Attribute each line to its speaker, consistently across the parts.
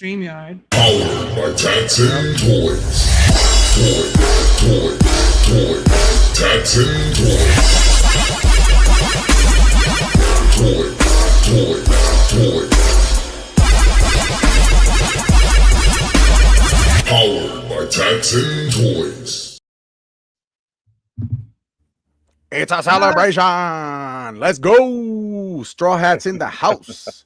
Speaker 1: StreamYard.
Speaker 2: Powered by Taxon Toys. Toy. Taxon Toys. Toy. Powered by Taxon Toys.
Speaker 3: It's a celebration. Let's go. Straw Hats in the house.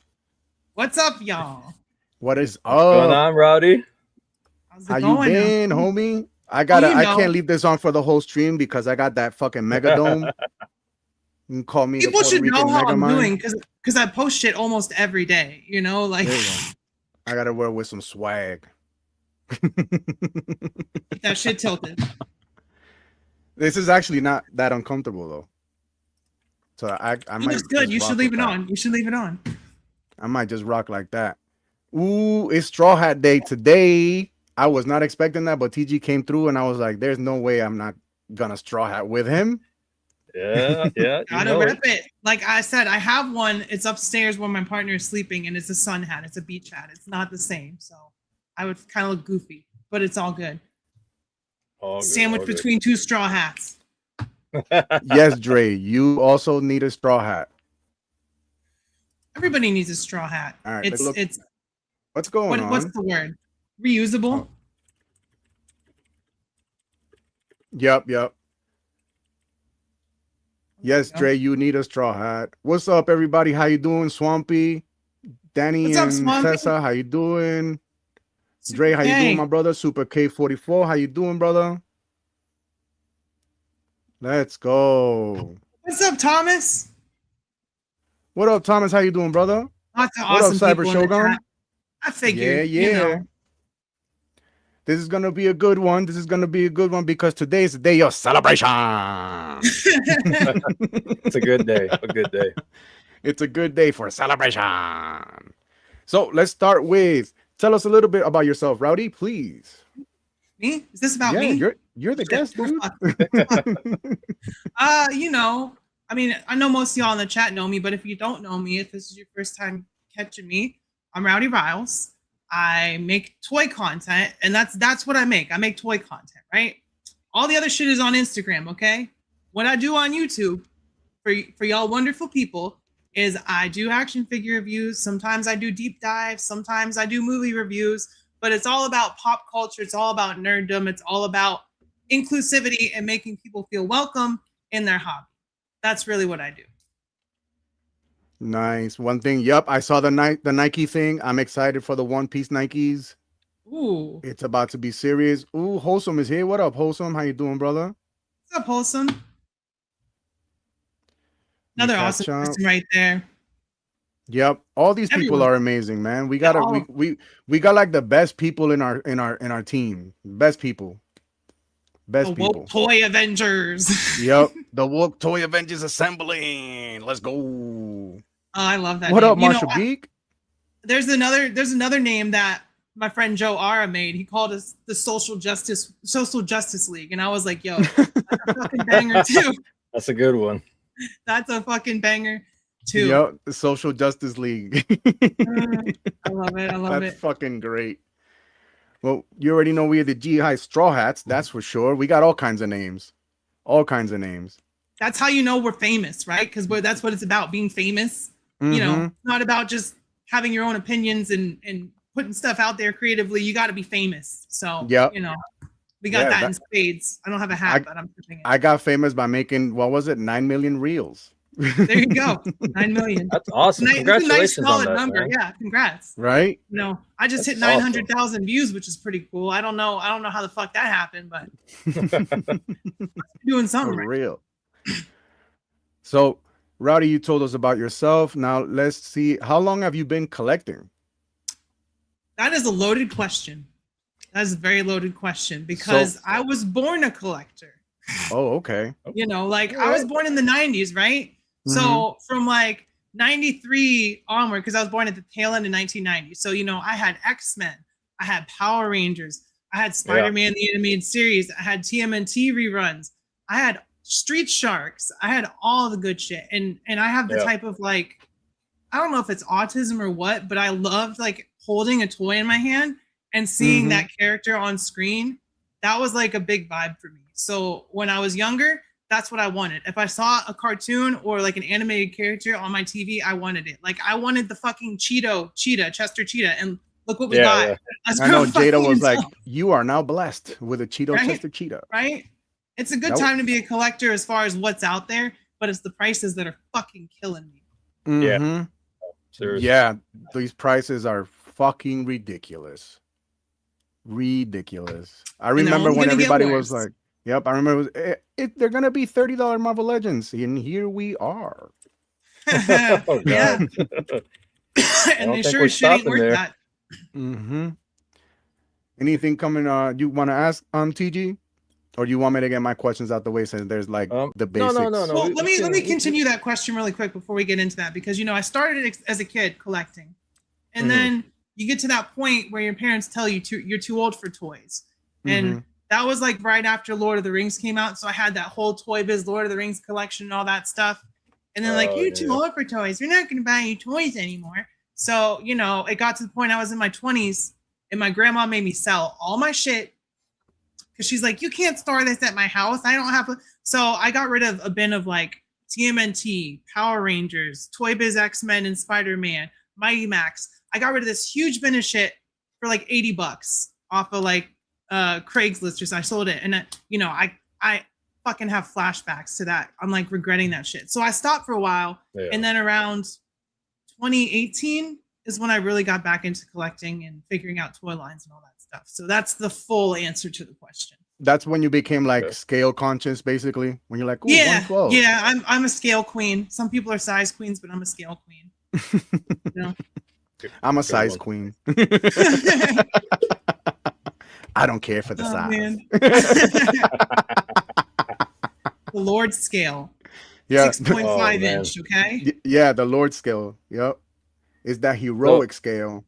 Speaker 1: What's up, y'all?
Speaker 3: What is
Speaker 4: What's going
Speaker 3: up?
Speaker 4: on, Rowdy?
Speaker 1: How's it
Speaker 3: How you
Speaker 1: going?
Speaker 3: been, homie? I can't leave this on for the whole stream because I got that fucking megadome. You can call me
Speaker 1: People
Speaker 3: the Puerto
Speaker 1: should
Speaker 3: Rican
Speaker 1: know how I'm
Speaker 3: Megamind.
Speaker 1: doing because I post shit almost every day. You know, like
Speaker 3: There you go. I gotta wear with some swag.
Speaker 1: keep that shit tilted.
Speaker 3: This is actually not that uncomfortable though. So I
Speaker 1: It
Speaker 3: might.
Speaker 1: looks good.
Speaker 3: just
Speaker 1: You
Speaker 3: rock
Speaker 1: should leave
Speaker 3: with
Speaker 1: it
Speaker 3: that.
Speaker 1: on. You should leave it on.
Speaker 3: I might just rock like that. Ooh, it's Straw Hat Day today. I was not expecting that, but TG came through and I was like, there's no way I'm not gonna straw hat with him.
Speaker 4: Yeah. You
Speaker 1: Gotta
Speaker 4: know
Speaker 1: rep it. Like I said, I have one. It's upstairs where my partner is sleeping, and it's a sun hat. It's a beach hat. It's not the same. So I would kind of look goofy, but it's all good.
Speaker 4: All good,
Speaker 1: Sandwich
Speaker 4: all good.
Speaker 1: between two straw hats.
Speaker 3: Yes, Dre, you also need a straw hat.
Speaker 1: Everybody needs a straw hat.
Speaker 3: All right,
Speaker 1: It's
Speaker 3: look,
Speaker 1: it's
Speaker 3: what's going on?
Speaker 1: what's the word? Reusable.
Speaker 3: Oh. Yep. Yes,
Speaker 1: go.
Speaker 3: Dre, you need a straw hat. What's up, everybody? How you doing, Swampy? Danny
Speaker 1: What's up,
Speaker 3: and
Speaker 1: Swampy?
Speaker 3: Tessa, how you doing?
Speaker 1: Super
Speaker 3: Dre, how you
Speaker 1: K.
Speaker 3: doing, my brother? Super K44, how you doing, brother? Let's go.
Speaker 1: What's up, Thomas?
Speaker 3: What up, Thomas? How you doing, brother?
Speaker 1: Lots of
Speaker 3: What up,
Speaker 1: awesome
Speaker 3: Cyber
Speaker 1: people in the
Speaker 3: Shogun?
Speaker 1: chat. I figured,
Speaker 3: Yeah.
Speaker 1: you know.
Speaker 3: This is gonna be a good one. Because today is the day of celebration.
Speaker 4: It's a good day. A good day.
Speaker 3: It's a good day for celebration. So let's start with tell us a little bit about yourself, Rowdy, please.
Speaker 1: Me? Is this about
Speaker 3: Yeah,
Speaker 1: me?
Speaker 3: you're the
Speaker 1: Shit,
Speaker 3: guest,
Speaker 1: well,
Speaker 3: dude.
Speaker 1: fuck. You know, I mean, I know most of y'all in the chat know me, but if you don't know me, if this is your first time catching me, I'm Rowdy Riles. I make toy content, and that's what I make. I make toy content, right? All the other shit is on Instagram, okay? What I do on YouTube for y'all wonderful people is I do action figure reviews. Sometimes I do deep dives. Sometimes I do movie reviews. But it's all about pop culture. It's all about nerddom. It's all about inclusivity and making people feel welcome in their hobby. That's really what I do.
Speaker 3: Nice. One thing, yep, I saw the Nike thing. I'm excited for the One Piece Nikes.
Speaker 1: Ooh.
Speaker 3: It's about to be serious. Ooh, Wholesome is here. What up, Wholesome? How you doing, brother?
Speaker 1: What's up, Wholesome? Another
Speaker 3: Cat
Speaker 1: awesome
Speaker 3: Chomp.
Speaker 1: person right there.
Speaker 3: Yep, all these people
Speaker 1: Everyone.
Speaker 3: are amazing, man. We
Speaker 1: Yeah,
Speaker 3: got
Speaker 1: all of
Speaker 3: we got like the best people in our team. Best people. Best
Speaker 1: The
Speaker 3: people.
Speaker 1: woke toy Avengers.
Speaker 3: Yep, the Woke Toy Avengers assembling. Let's go.
Speaker 1: Oh, I love that.
Speaker 3: What
Speaker 1: name.
Speaker 3: up,
Speaker 1: You know,
Speaker 3: Marshall Geek?
Speaker 1: there's another name that my friend Joe Ara made. He called us the Social Justice League, and I was like, "Yo, that's a fucking banger too.
Speaker 4: That's a good one.
Speaker 1: That's a fucking banger too."
Speaker 3: Yep, the Social Justice League.
Speaker 1: I love it. I love
Speaker 3: That's
Speaker 1: it.
Speaker 3: fucking great. Well, you already know we are the G High Straw Hats. That's for sure. We got all kinds of names. All kinds of names.
Speaker 1: That's how you know we're famous, right? Because that's what it's about, being famous. You know,
Speaker 3: Mhm.
Speaker 1: it's not about just having your own opinions and putting stuff out there creatively. You got to be famous. So,
Speaker 3: Yep.
Speaker 1: you know, we got
Speaker 3: Yeah,
Speaker 1: that
Speaker 3: that-
Speaker 1: in spades. I don't have a hat, but I'm tipping it.
Speaker 3: I got famous by making, what was it, 9 million reels.
Speaker 1: There you go. 9 million.
Speaker 4: That's awesome.
Speaker 1: It's a nice
Speaker 4: Congratulations on
Speaker 1: solid
Speaker 4: that,
Speaker 1: number.
Speaker 4: man.
Speaker 1: Yeah, congrats.
Speaker 3: Right?
Speaker 1: You know, I just
Speaker 4: That's
Speaker 1: hit 900,000 views, which is pretty cool. I don't know how the fuck that happened, but doing
Speaker 3: For
Speaker 1: something right.
Speaker 3: real. So, Rowdy, you told us about yourself. Now, let's see. How long have you been collecting?
Speaker 1: That is a loaded question. That is a very loaded question because I was born a collector.
Speaker 3: Oh, okay.
Speaker 1: You know, like I was born in the 90s, right? So from like 93 onward, because I was born at the tail end of 1990. So, you know, I had X-Men, I had Power Rangers, I had Spider-Man, the animated series, I had TMNT reruns, I had Street Sharks, I had all the good shit. And I have the type of like, I don't know if it's autism or what, but I love like holding a toy in my hand and seeing that character on screen, that was like a big vibe for me. So when I was younger, that's what I wanted. If I saw a cartoon or like an animated character on my TV, I wanted it. Like I wanted the fucking Chester Cheetah, and look what we got.
Speaker 3: Yeah. I know Jada was like, "You are now blessed with a Chester Cheetah."
Speaker 1: Right? It's a good time to be a collector as far as what's out there, but it's the prices that are fucking killing me.
Speaker 4: Yeah. Seriously.
Speaker 3: Yeah, these prices are fucking ridiculous. I remember when everybody was like, "Yep," I remember they're gonna be $30 Marvel Legends, and here we are.
Speaker 4: Oh,
Speaker 1: yeah, and they sure shit ain't worth that.
Speaker 3: Anything coming? You want to ask TG, or do you want me to get my questions out the way since there's like the basics?
Speaker 4: No.
Speaker 1: Well, let me continue that question really quick before we get into that, because I started as a kid collecting, and then you get to that point where your parents tell you you're too old for toys, and that was like right after Lord of the Rings came out, so I had that whole Toy Biz Lord of the Rings collection and all that stuff, and then you're too old for toys, you're not going to buy any toys anymore. So it got to the point I was in my 20s, and my grandma made me sell all my shit because she's like, you can't store this at my house. I don't have so I got rid of a bin of like TMNT, Power Rangers, Toy Biz X-Men and Spider-Man, Mighty Max. I got rid of this huge bin of shit for like $80 off of like Craigslist or so. I sold it, and I fucking have flashbacks to that. I'm like regretting that shit. So I stopped for a while, and then around 2018 is when I really got back into collecting and figuring out toy lines and all that stuff. So that's the full answer to the question. That's
Speaker 3: when you became like scale conscious, basically. When you're like, ooh,
Speaker 1: yeah,
Speaker 3: 112.
Speaker 1: Yeah, I'm a scale queen. Some people are size queens, but I'm a scale queen.
Speaker 3: I'm a size queen. I don't care for the size.
Speaker 1: Man. The Lord scale.
Speaker 3: Yeah.
Speaker 1: 6.5 inch, okay?
Speaker 3: Yeah, the Lord scale. Yep. It's that heroic scale.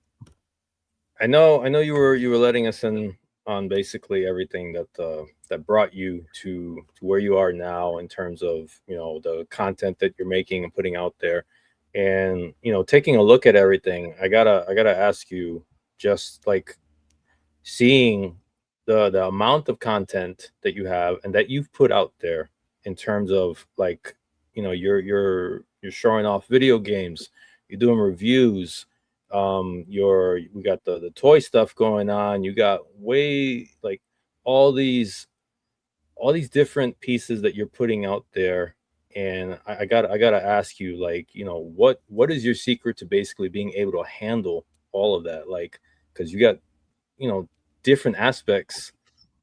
Speaker 4: I know you were letting us in on basically everything that brought you to where you are now in terms of, the content that you're making and putting out there. And, taking a look at everything, I gotta ask you, just like seeing the amount of content that you have and that you've put out there in terms of like, you're showing off video games, you're doing reviews, we got the toy stuff going on, you got way like all these different pieces that you're putting out there. And I gotta ask you, like, what is your secret to basically being able to handle all of that? Like, because you got, different aspects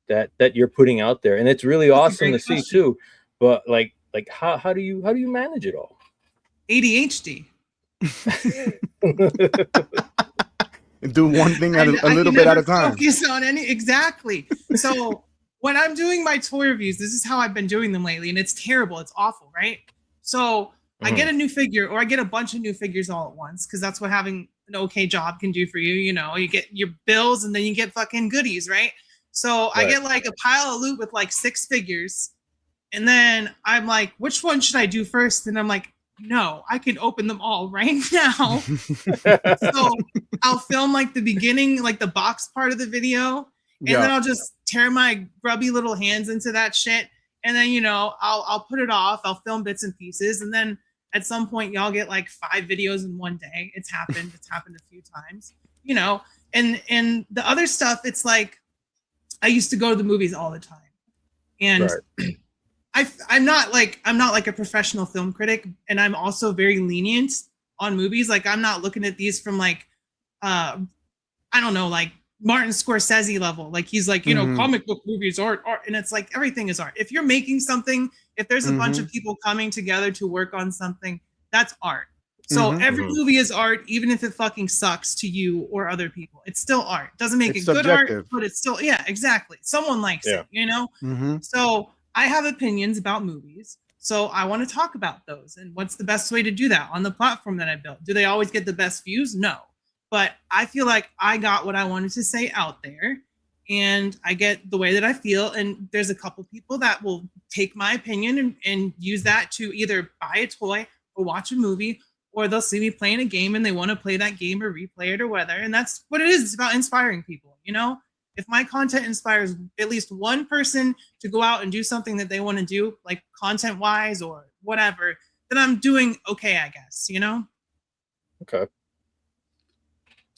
Speaker 4: that you're putting out there, and it's really awesome to see too. But like how do you manage it all?
Speaker 1: ADHD.
Speaker 3: Do one thing a little bit at a time.
Speaker 1: Focus on exactly. So when I'm doing my toy reviews, this is how I've been doing them lately, and it's terrible. It's awful, right? So I get a new figure, or I get a bunch of new figures all at once, because that's what having an okay job can do for you. You get your bills, and then you get fucking goodies, right? So I get like a pile of loot with like 6 figures, and then I'm like, which one should I do first? And I'm like, no, I can open them all right now. So I'll film like the beginning, like the box part of the video, and then I'll just tear my grubby little hands into that shit. And then, I'll put it off. I'll film bits and pieces. And then at some point, y'all get like 5 videos in one day. It's happened. It's happened a few times, and the other stuff, it's like, I used to go to the movies all the time. And I'm not like a professional film critic. And I'm also very lenient on movies. Like, I'm not looking at these from like, I don't know, like Martin Scorsese level. Like, he's like, comic book movies art. And it's like, everything is art. If you're making something, if there's a bunch of people coming together to work on something, that's art. So every movie is art, even if it fucking sucks to you or other people. It's still art. It doesn't make it good art, but it's still, exactly. Someone likes it, So I have opinions about movies. So I want to talk about those. And what's the best way to do that on the platform that I built? Do they always get the best views? No. But I feel like I got what I wanted to say out there, and I get the way that I feel. And there's a couple people that will take my opinion and use that to either buy a toy or watch a movie or they'll see me playing a game and they want to play that game or replay it or whatever. And that's what it is. It's about inspiring people, you know? If my content inspires at least one person to go out and do something that they want to do, like content wise or whatever, then I'm doing okay, I guess, you know?
Speaker 4: Okay.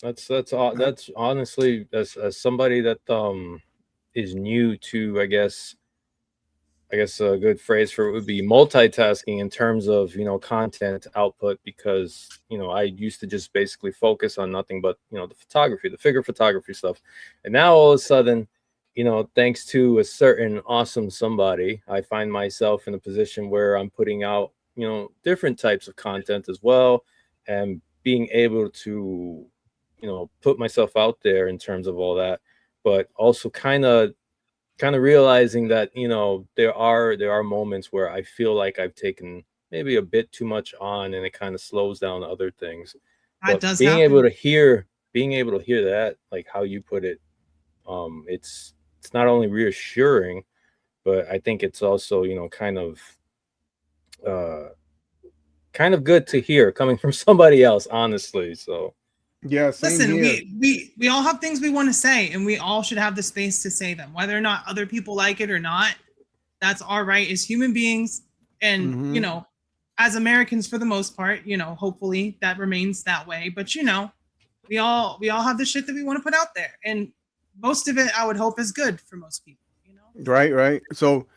Speaker 4: That's honestly, as somebody that is new to, I guess a good phrase for it would be multitasking in terms of, you know, content output, because, you know, I used to just basically focus on nothing but, you know, the photography, the figure photography stuff. And now all of a sudden, you know, thanks to a certain awesome somebody, I find myself in a position where I'm putting out, you know, different types of content as well, and being able to, you know, put myself out there in terms of all that, but also kind of realizing that, you know, there are moments where I feel like I've taken maybe a bit too much on, and it kind of slows down other things.
Speaker 1: That does
Speaker 4: being
Speaker 1: happen.
Speaker 4: able to hear that, like how you put it, it's not only reassuring, but I think it's also, you know, kind of good to hear coming from somebody else, honestly. So
Speaker 3: Yeah,
Speaker 1: listen,
Speaker 3: here.
Speaker 1: we all have things we want to say, and we all should have the space to say them, whether or not other people like it or not. That's our right as human beings, and you know, as Americans for the most part. You know, hopefully that remains that way. But you know, we all have the shit that we want to put out there, and most of it, I would hope, is good for most people. You know,
Speaker 3: Right. So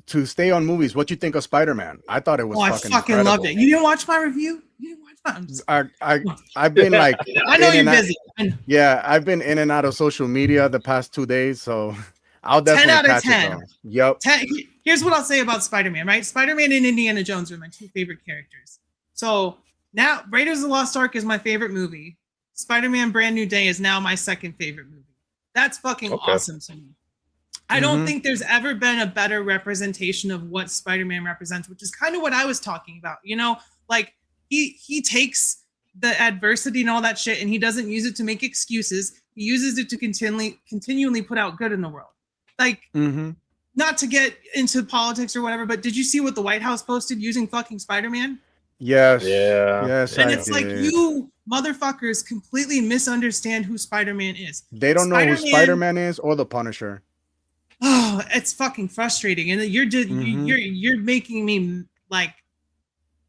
Speaker 3: to stay on movies, what you think of Spider-Man? I thought it was
Speaker 1: I
Speaker 3: fucking
Speaker 1: fucking
Speaker 3: incredible.
Speaker 1: loved it. You didn't watch my review? You didn't watch my? I'm just,
Speaker 3: I've been like,
Speaker 1: I know
Speaker 3: in
Speaker 1: you're
Speaker 3: and out-
Speaker 1: busy.
Speaker 3: Yeah, I've been in and out of social media the past 2 days, so I'll
Speaker 1: 10
Speaker 3: definitely
Speaker 1: out of
Speaker 3: catch
Speaker 1: 10.
Speaker 3: it though. Yep.
Speaker 1: Here's what I'll say about Spider-Man, right? Spider-Man and Indiana Jones are my two favorite characters. So now Raiders of the Lost Ark is my favorite movie. Spider-Man Brand New Day is now my second favorite movie. That's fucking awesome to me. I don't think there's ever been a better representation of what Spider-Man represents, which is kind of what I was talking about. You know, like he takes the adversity and all that shit, and he doesn't use it to make excuses. He uses it to continually put out good in the world. Like, not to get into politics or whatever, but did you see what the White House posted using fucking Spider-Man?
Speaker 3: Yes.
Speaker 4: Yeah.
Speaker 3: Yes.
Speaker 1: And it's like, you motherfuckers completely misunderstand who Spider-Man is.
Speaker 3: They don't know who Spider-Man is or the Punisher.
Speaker 1: Oh, it's fucking frustrating, and you're making me like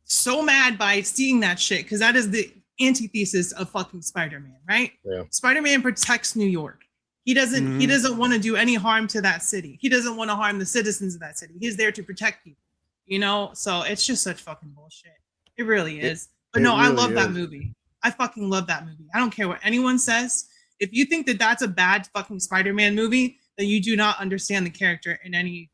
Speaker 1: so mad by seeing that shit, because that is the antithesis of fucking Spider-Man, right?
Speaker 4: Yeah.
Speaker 1: Spider-Man protects New York. He doesn't want to do any harm to that city. He doesn't want to harm the citizens of that city. He's there to protect people, you know? So it's just such fucking bullshit. It really is. But no, really I love that movie. I fucking love that movie. I don't care what anyone says. If you think that that's a bad fucking Spider-Man movie, then you do not understand the character in any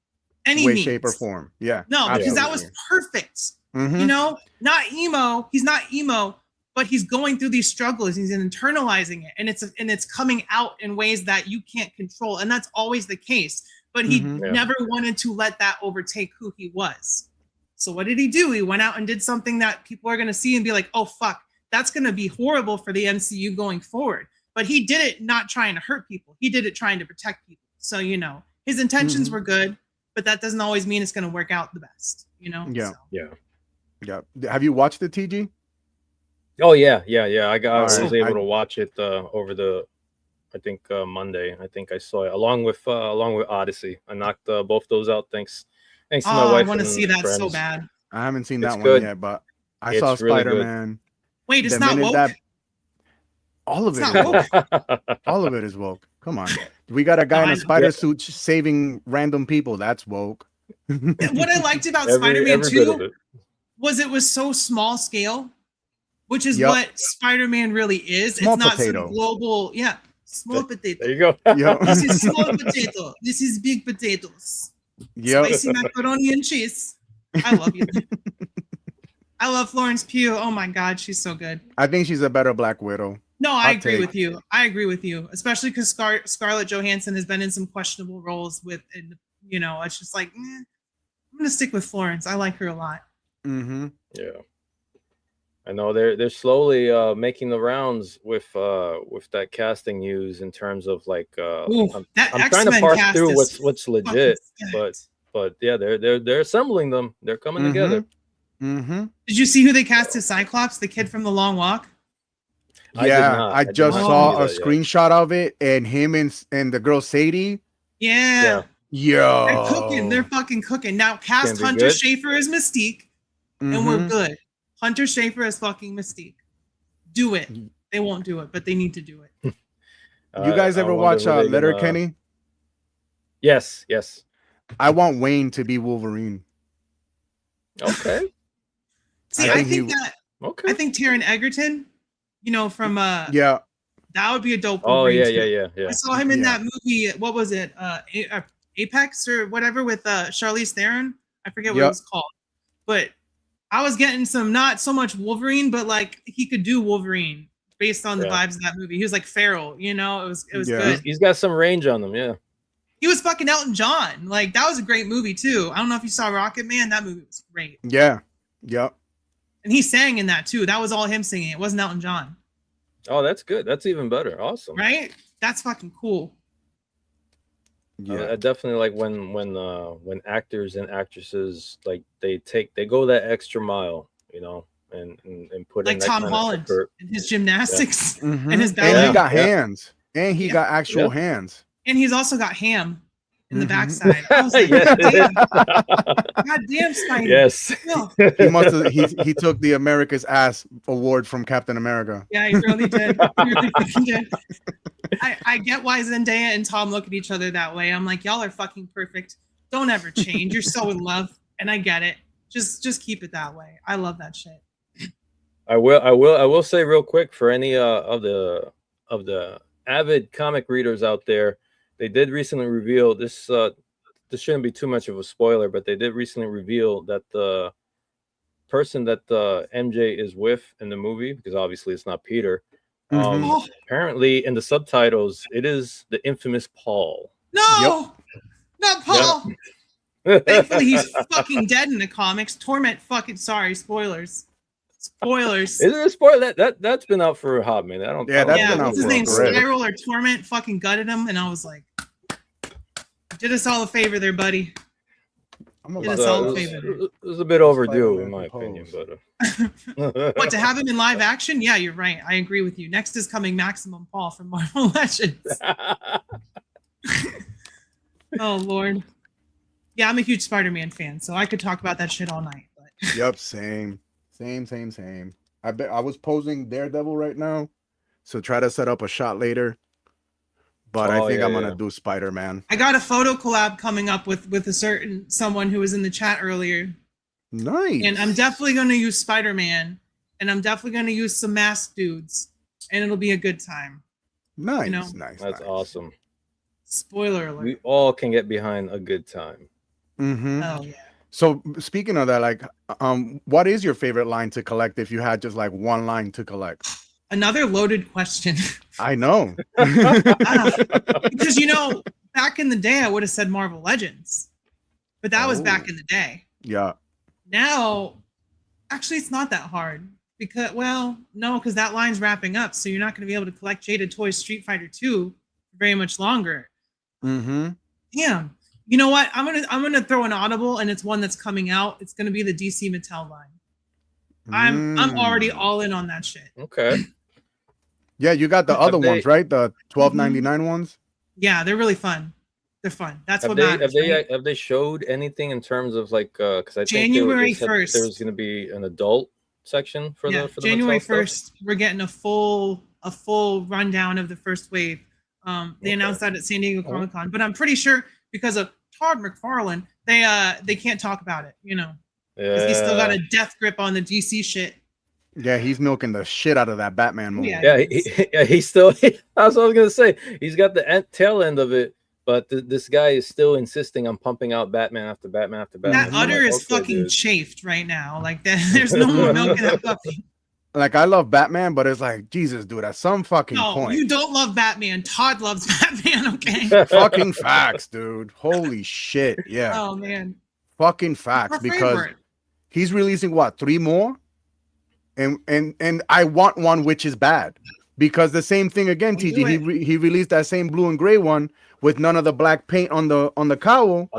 Speaker 1: way, means.
Speaker 3: Shape, or form. Yeah.
Speaker 1: No, because that was perfect. You know, not emo. He's not emo, but he's going through these struggles. He's internalizing it, and it's coming out in ways that you can't control, and that's always the case. But he never wanted to let that overtake who he was. So what did he do? He went out and did something that people are going to see and be like, "Oh fuck, that's going to be horrible for the MCU going forward." But he did it not trying to hurt people. He did it trying to protect people. So, you know, his intentions were good, but that doesn't always mean it's going to work out the best, you know?
Speaker 3: Yeah.
Speaker 1: So.
Speaker 3: Yeah. Have you watched the TG?
Speaker 4: Oh, yeah. I was able to watch it over the, I think, Monday. I think I saw it along with Odyssey. I knocked both those out. Thanks to my wife.
Speaker 1: I want to see that so bad.
Speaker 3: I haven't seen that
Speaker 4: good.
Speaker 3: one yet, but I saw Spider-Man.
Speaker 1: Wait, it's not woke?
Speaker 3: All of it. All of it is woke. Come on. We got a guy in a spider suit saving random people. That's woke.
Speaker 1: What I liked about Spider-Man 2 was it was so small scale, which is what Spider-Man really is.
Speaker 3: Small
Speaker 1: it's not
Speaker 3: potato.
Speaker 1: some global, small potato.
Speaker 4: There you go.
Speaker 1: This is small potato. This is big potatoes. Spicy macaroni and cheese. I love you. I love Florence Pugh. Oh my God, she's so good.
Speaker 3: I think she's a better Black Widow.
Speaker 1: No, I agree with you. I agree with you, especially because Scarlett Johansson has been in some questionable roles with, and you know, it's just like, I'm gonna stick with Florence. I like her a lot.
Speaker 4: Yeah, I know they're slowly making the rounds with that casting news in terms of like I'm trying to parse through what's legit, but yeah, they're assembling them. They're coming together.
Speaker 3: Mm-hmm.
Speaker 1: Did you see who they cast as Cyclops? The kid from The Long Walk.
Speaker 3: Yeah, I
Speaker 4: did
Speaker 3: just
Speaker 4: not
Speaker 3: saw
Speaker 4: see
Speaker 3: a
Speaker 4: that yet.
Speaker 3: screenshot of it, and him and the girl Sadie.
Speaker 1: Yeah.
Speaker 3: Yo,
Speaker 1: They're cooking. They're fucking cooking. Now cast
Speaker 4: be
Speaker 1: Hunter
Speaker 4: good.
Speaker 1: Schafer as Mystique, and we're good. Hunter Schafer as fucking Mystique. Do it. They won't do it, but they need to do it.
Speaker 3: You guys ever watch Letterkenny?
Speaker 4: Yes.
Speaker 3: I want Wayne to be Wolverine.
Speaker 4: Okay.
Speaker 1: See, I think
Speaker 4: Okay.
Speaker 1: I think Taron Egerton, from
Speaker 3: Yeah.
Speaker 1: that would be a dope.
Speaker 4: Oh
Speaker 1: Wolverine
Speaker 4: yeah.
Speaker 1: I saw him in that movie. What was it? Apex or whatever with Charlize Theron. I forget what it was called, but I was getting some not so much Wolverine, but like he could do Wolverine based on the vibes of that movie. He was like feral, it was good.
Speaker 4: He's got some range on him, yeah.
Speaker 1: He was fucking Elton John. Like that was a great movie too. I don't know if you saw Rocket Man. That movie was great.
Speaker 3: Yeah. Yep.
Speaker 1: And he sang in that too. That was all him singing. It wasn't Elton John.
Speaker 4: Oh, that's good. That's even better. Awesome.
Speaker 1: Right? That's fucking cool.
Speaker 3: Yeah.
Speaker 4: I definitely like when actors and actresses like they go that extra mile, and put
Speaker 1: like
Speaker 4: in that
Speaker 1: Tom
Speaker 4: kind
Speaker 1: Holland and his gymnastics and his
Speaker 3: ballet. And he got hands. And he
Speaker 1: Yeah.
Speaker 3: got actual hands.
Speaker 1: And he's also got ham in the backside. I was like, God damn, Spidey.
Speaker 4: Yes.
Speaker 1: No.
Speaker 3: He must have he took the America's Ass award from Captain America.
Speaker 1: Yeah, he really did. He really fucking did. I get why Zendaya and Tom look at each other that way. I'm like, y'all are fucking perfect. Don't ever change. You're so in love. And I get it. Just keep it that way. I love that shit.
Speaker 4: I will say real quick for any of the avid comic readers out there, they did recently reveal this. This shouldn't be too much of a spoiler, but they did recently reveal that the person that MJ is with in the movie, because obviously it's not Peter. Apparently, in the subtitles, it is the infamous Paul.
Speaker 1: No, not Paul.
Speaker 4: Yep.
Speaker 1: Thankfully, he's fucking dead in the comics. Torment fucking spoilers. Spoilers.
Speaker 4: Is it a spoiler? That's been out for a hot minute. I don't.
Speaker 3: Yeah, that's been out
Speaker 1: what's his
Speaker 3: for
Speaker 1: name?
Speaker 3: forever.
Speaker 1: Spiral or Torment fucking gutted him, and I was like, did us all a favor there, buddy. Did us all a favor there.
Speaker 4: It was a bit overdue, in my opinion. But
Speaker 1: What, to have him in live action? Yeah, you're right. I agree with you. Next is coming Maximum Paul from Marvel Legends. Oh Lord. Yeah, I'm a huge Spider-Man fan, so I could talk about that shit all night. But
Speaker 3: Yep, same. I bet I was posing Daredevil right now, so try to set up a shot later. But I think I'm gonna do Spider-Man.
Speaker 1: I got a photo collab coming up with a certain someone who was in the chat earlier.
Speaker 3: Nice.
Speaker 1: And I'm definitely gonna use Spider-Man, and I'm definitely gonna use some masked dudes, and it'll be a good time.
Speaker 3: Nice,
Speaker 1: Nice.
Speaker 4: That's awesome.
Speaker 1: Spoiler alert.
Speaker 4: We all can get behind a good time.
Speaker 3: Mm-hmm.
Speaker 1: Oh yeah.
Speaker 3: So speaking of that, like, what is your favorite line to collect if you had just like one line to collect?
Speaker 1: Another loaded question.
Speaker 3: I know.
Speaker 1: Because back in the day I would have said Marvel Legends. But that was back in the day.
Speaker 3: Yeah.
Speaker 1: Now, actually it's not that hard. Because that line's wrapping up, so you're not going to be able to collect Jaded Toys Street Fighter 2 very much longer.
Speaker 3: Mm-hmm.
Speaker 1: Damn. You know what? I'm gonna throw an audible, and it's one that's coming out. It's gonna be the DC Mattel line. I'm already all in on that shit.
Speaker 4: Okay.
Speaker 3: Yeah, you got the other ones, right? The $12.99 ones.
Speaker 1: Yeah, they're really fun. They're fun. That's what
Speaker 4: matters.
Speaker 1: matters.
Speaker 4: Have they showed anything in terms of like? Because I
Speaker 1: January
Speaker 4: think
Speaker 1: 1st.
Speaker 4: there was going to be an adult section for the
Speaker 1: January
Speaker 4: Mattel
Speaker 1: 1st. We're getting a full rundown of the first wave. They announced that at San Diego Comic Con, but I'm pretty sure because of Todd McFarlane, they can't talk about it. Because he's still got a death grip on the DC shit.
Speaker 3: Yeah, he's milking the shit out of that Batman movie.
Speaker 4: He's still. That's what I was gonna say. He's got the tail end of it, but this guy is still insisting on pumping out Batman after Batman after Batman.
Speaker 1: That udder is fucking chafed right now. Like that, there's no more milk in that puppy.
Speaker 3: Like, I love Batman, but it's like, Jesus, dude, at some fucking
Speaker 1: No,
Speaker 3: point.
Speaker 1: you don't love Batman. Todd loves Batman. Okay.
Speaker 3: Fucking facts, dude. Holy shit. Yeah.
Speaker 1: Oh man.
Speaker 3: Fucking facts, because he's releasing 3 more, and I want one which is bad, because the same thing again. TG, he released that same blue and gray one with none of the black paint on the cowl.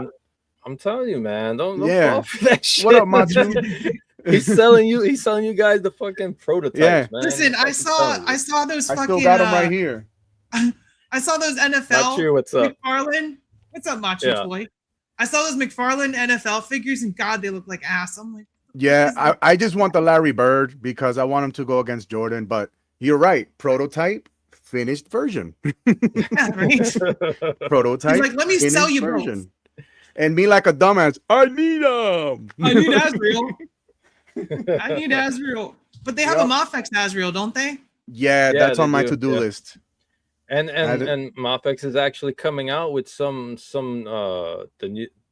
Speaker 4: I'm telling you, man, don't fall for that shit.
Speaker 3: What up, my dude?
Speaker 4: He's selling you guys the fucking prototypes,
Speaker 3: Yeah.
Speaker 4: man.
Speaker 1: Listen, I saw those
Speaker 3: I
Speaker 1: fucking.
Speaker 3: still got them right here.
Speaker 1: I saw those NFL.
Speaker 4: Machu, what's up?
Speaker 1: McFarlane. What's up, Machu
Speaker 4: Yeah.
Speaker 1: Toy? I saw those McFarlane NFL figures, and God, they look like ass. I'm like,
Speaker 3: Yeah, I just want the Larry Bird because I want him to go against Jordan. But you're right. Prototype, finished version.
Speaker 1: yeah, right?
Speaker 3: Prototype.
Speaker 1: He's like, let me sell
Speaker 3: finished
Speaker 1: you
Speaker 3: version. And me like a dumbass. I need them.
Speaker 1: I need Asriel. I need Asriel. But they have a Mafex Asriel, don't they?
Speaker 3: Yeah, that's on my to-do list.
Speaker 4: And Mafex is actually coming out with some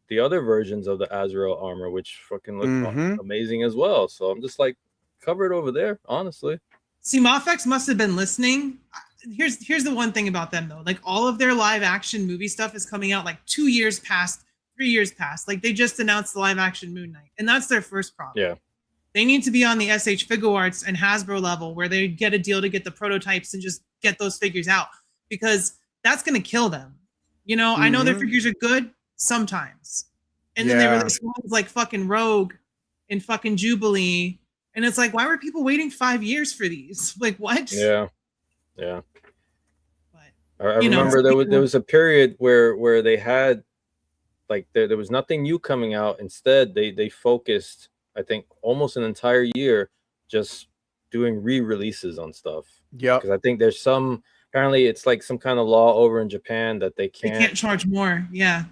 Speaker 4: the other versions of the Azrael armor, which fucking look amazing as well. So I'm just like, cover it over there, honestly.
Speaker 1: See, Mafex must have been listening. Here's the one thing about them though. Like all of their live action movie stuff is coming out like 2 years past, 3 years past. Like they just announced the live action Moon Knight, and that's their first problem.
Speaker 4: Yeah.
Speaker 1: They need to be on the SH Figuarts and Hasbro level where they get a deal to get the prototypes and just get those figures out, because that's going to kill them. You know, I know their figures are good sometimes. And then they release ones like fucking Rogue and fucking Jubilee. And it's like, why were people waiting 5 years for these? Like, what?
Speaker 4: Yeah. Yeah.
Speaker 1: But,
Speaker 4: I remember there was a period where they had, like, there was nothing new coming out. Instead, they focused, I think, almost an entire year just doing re-releases on stuff. Yeah. Because I think there's apparently it's like some kind of law over in Japan that they can't
Speaker 1: charge more. Yeah.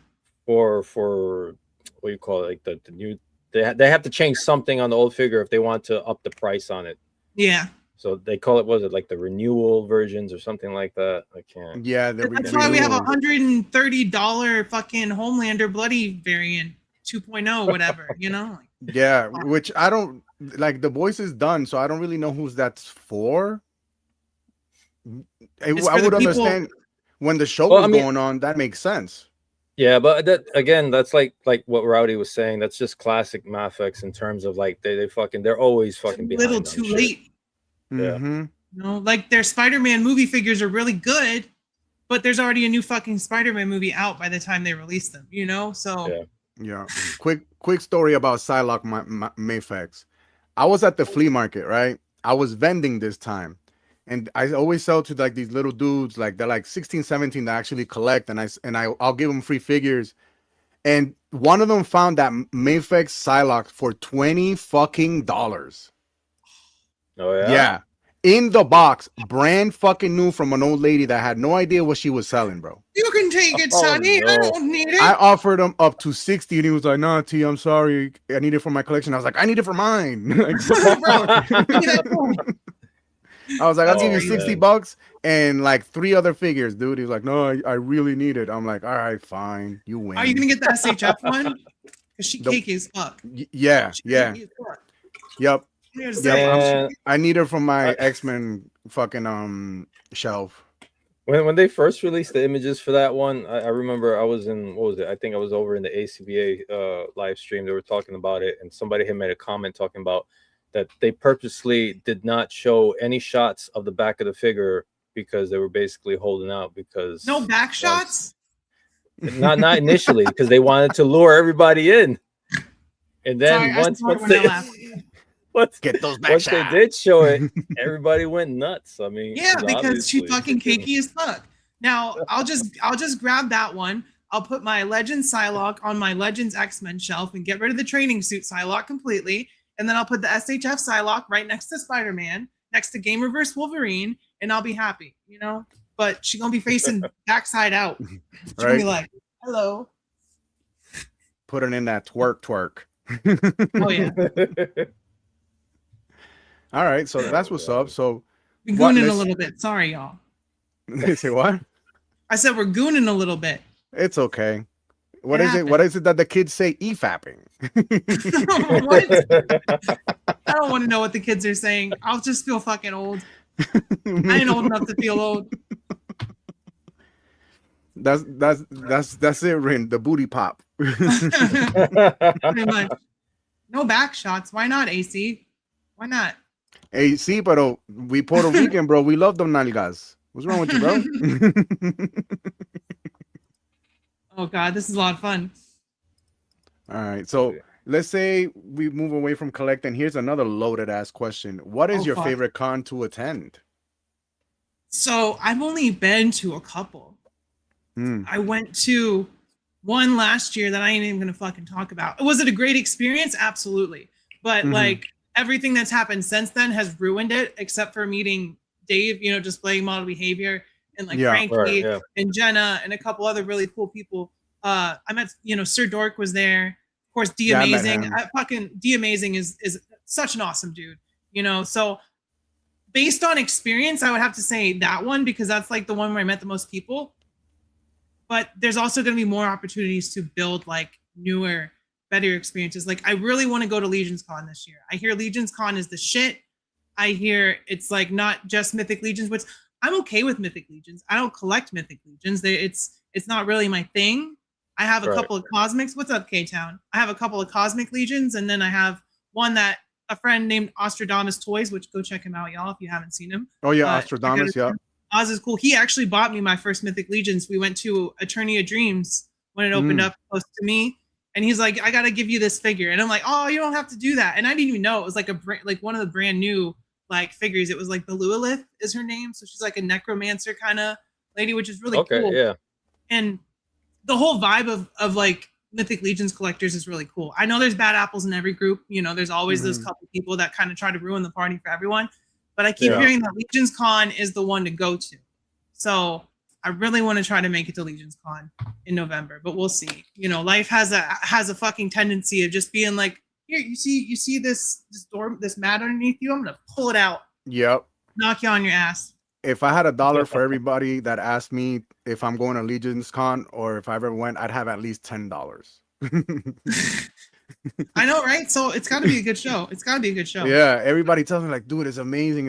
Speaker 4: For what you call it, like the new, they have to change something on the old figure if they want to up the price on it.
Speaker 1: Yeah.
Speaker 4: So they call it, was it like the renewal versions or something like that? I can't.
Speaker 3: Yeah,
Speaker 1: that's why we have $130 fucking Homelander bloody variant 2.0, whatever, you know?
Speaker 3: Yeah, which I don't like. The voice is done, so I don't really know who's that's for. I would understand when the show was going on. That makes sense.
Speaker 4: Yeah, but that again, that's like what Rowdy was saying. That's just classic Mafex in terms of like they're always fucking behind.
Speaker 1: A little too late.
Speaker 4: Yeah.
Speaker 1: You know, like their Spider-Man movie figures are really good, but there's already a new fucking Spider-Man movie out by the time they release them. You know, so
Speaker 3: yeah. Quick story about Psylocke Mafex. I was at the flea market, right? I was vending this time. And I always sell to like these little dudes, like they're like 16, 17 that actually collect, and I'll give them free figures. And one of them found that Mafex Psylocke for $20 fucking.
Speaker 4: Oh yeah.
Speaker 3: Yeah. In the box, brand fucking new from an old lady that had no idea what she was selling, bro.
Speaker 1: You can take it, Sonny. No. I don't need it.
Speaker 3: I offered him up to 60, and he was like, "Nah, T, I'm sorry. I need it for my collection." I was like, "I need it for mine." I was like, I'll give you $60 and like 3 other figures, dude. He's like, no, I really need it. I'm like, all right, fine, you win.
Speaker 1: Are you gonna get the SHF one? Because she cakey as fuck.
Speaker 3: Yeah. Yep. I need her from my X-Men fucking shelf.
Speaker 4: When they first released the images for that one, I remember I was in, what was it? I think I was over in the ACBA live stream. They were talking about it, and somebody had made a comment talking about that they purposely did not show any shots of the back of the figure because they were basically holding out because
Speaker 1: no back shots.
Speaker 4: Not initially, because they wanted to lure everybody in, and then once
Speaker 3: get those back shots.
Speaker 4: They did show it, everybody went nuts. I mean,
Speaker 1: yeah, because she fucking cakey as fuck. Now I'll just grab that one. I'll put my Legends Psylocke on my Legends X-Men shelf and get rid of the training suit Psylocke completely. And then I'll put the SHF Psylocke right next to Spider-Man, next to Game Reverse Wolverine, and I'll be happy, you know? But she's going to be facing backside out. She's going to be like, hello.
Speaker 3: Putting in that twerk.
Speaker 1: Oh, yeah.
Speaker 3: All right, so that's what's up. So
Speaker 1: we're gooning a little bit. Sorry, y'all.
Speaker 3: They say what?
Speaker 1: I said we're gooning a little bit.
Speaker 3: It's okay. What is it? What is it that the kids say? E-fapping.
Speaker 1: I don't want to know what the kids are saying. I'll just feel fucking old. I ain't old enough to feel old.
Speaker 3: That's it, Rin. The booty pop.
Speaker 1: Pretty much. No back shots. Why not, AC? Why not?
Speaker 3: AC, pero we Puerto Rican, bro. We love them nalgas. What's wrong with you, bro?
Speaker 1: Oh God, this is a lot of fun.
Speaker 3: All right, so let's say we move away from collecting. Here's another loaded ass question. What is your
Speaker 1: fuck.
Speaker 3: favorite con to attend?
Speaker 1: So I've only been to a couple. I went to one last year that I ain't even gonna fucking talk about. Was it a great experience? Absolutely. But like everything that's happened since then has ruined it, except for meeting Dave, you know, displaying model behavior, and like Frankie and Jenna and a couple other really cool people. I met, you know, Sir Dork was there. Of course, D Amazing. Fucking D Amazing is such an awesome dude, you know. So based on experience, I would have to say that one, because that's like the one where I met the most people. But there's also going to be more opportunities to build like newer, better experiences. Like I really want to go to Legions Con this year. I hear Legions Con is the shit. I hear it's like not just Mythic Legions, which I'm okay with Mythic Legions. I don't collect Mythic Legions. It's not really my thing. I have a couple of Cosmics. What's up, K-Town? I have a couple of Cosmic Legions, and then I have one that a friend named Ostradamus Toys, which go check him out, y'all, if you haven't seen him.
Speaker 3: Oh yeah, Ostradamus, yeah.
Speaker 1: Oz is cool. He actually bought me my first Mythic Legions. We went to Eternia Dreams when it opened up close to me, and he's like, "I gotta give you this figure," and I'm like, "Oh, you don't have to do that." And I didn't even know it was like like one of the brand new like figures. It was like Belualith is her name, so she's like a necromancer kind of lady, which is really cool. Yeah. And the whole vibe of like Mythic Legions collectors is really cool. I know there's bad apples in every group. You know, there's always those couple people that kind of try to ruin the party for everyone. But I keep hearing that Legions Con is the one to go to. So I really want to try to make it to Legions Con in November, but we'll see. You know, life has a fucking tendency of just being like, here, you see this door, this mat underneath you? I'm gonna pull it out.
Speaker 3: Yep.
Speaker 1: Knock you on your ass.
Speaker 3: If I had $1 for everybody that asked me if I'm going to Legions Con or if I ever went, I'd have at least $10.
Speaker 1: I know, right? So it's got to be a good show. It's got to be a good show.
Speaker 3: Yeah, everybody tells me like, dude, it's amazing.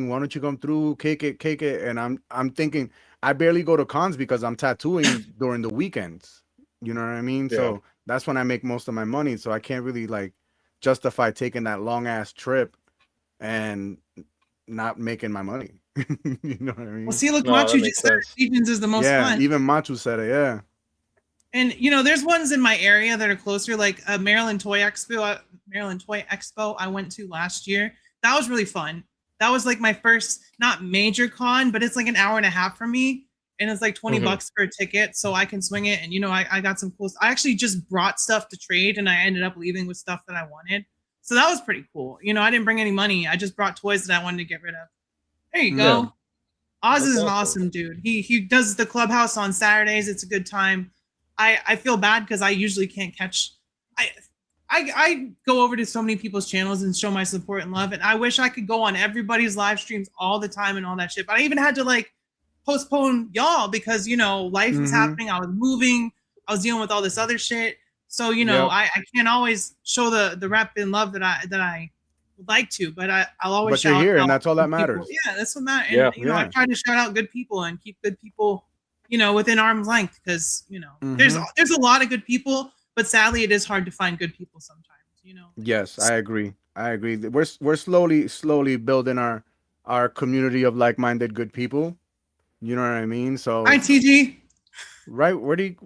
Speaker 3: Why don't you come through? Cake it. And I'm thinking, I barely go to cons because I'm tattooing during the weekends. You know what I mean? Yeah. So that's when I make most of my money. So I can't really like justify taking that long ass trip and not making my money. You know what I mean?
Speaker 1: Well, see, look, Machu just said Legions is the most fun.
Speaker 3: Yeah, even Machu said it. Yeah.
Speaker 1: And you know, there's ones in my area that are closer, like Maryland Toy Expo. I went to last year. That was really fun. That was like my first, not major con, but it's like an hour and a half for me, and it's like $20 for a ticket, so I can swing it. And you know, I got some cool. I actually just brought stuff to trade, and I ended up leaving with stuff that I wanted. So that was pretty cool. You know, I didn't bring any money. I just brought toys that I wanted to get rid of. There you go. Yeah. Oz is an awesome dude. He does the clubhouse on Saturdays. It's a good time. I feel bad because I usually can't catch. I go over to so many people's channels and show my support and love, and I wish I could go on everybody's live streams all the time and all that shit. But I even had to like postpone y'all because you know life was happening. I was moving. I was dealing with all this other shit. So you know I can't always show the rep and love that I would like to, but I'll always.
Speaker 3: But you're here, and that's all that matters.
Speaker 1: Yeah, that's what matters. And, you know, I try to shout out good people and keep good people, you know, within arm's length, because you know there's a lot of good people, but sadly it is hard to find good people sometimes. You know. Yes,
Speaker 3: I agree. We're slowly building our community of like-minded good people. You know what I mean? So.
Speaker 1: Hi, TG.
Speaker 3: Right? Where did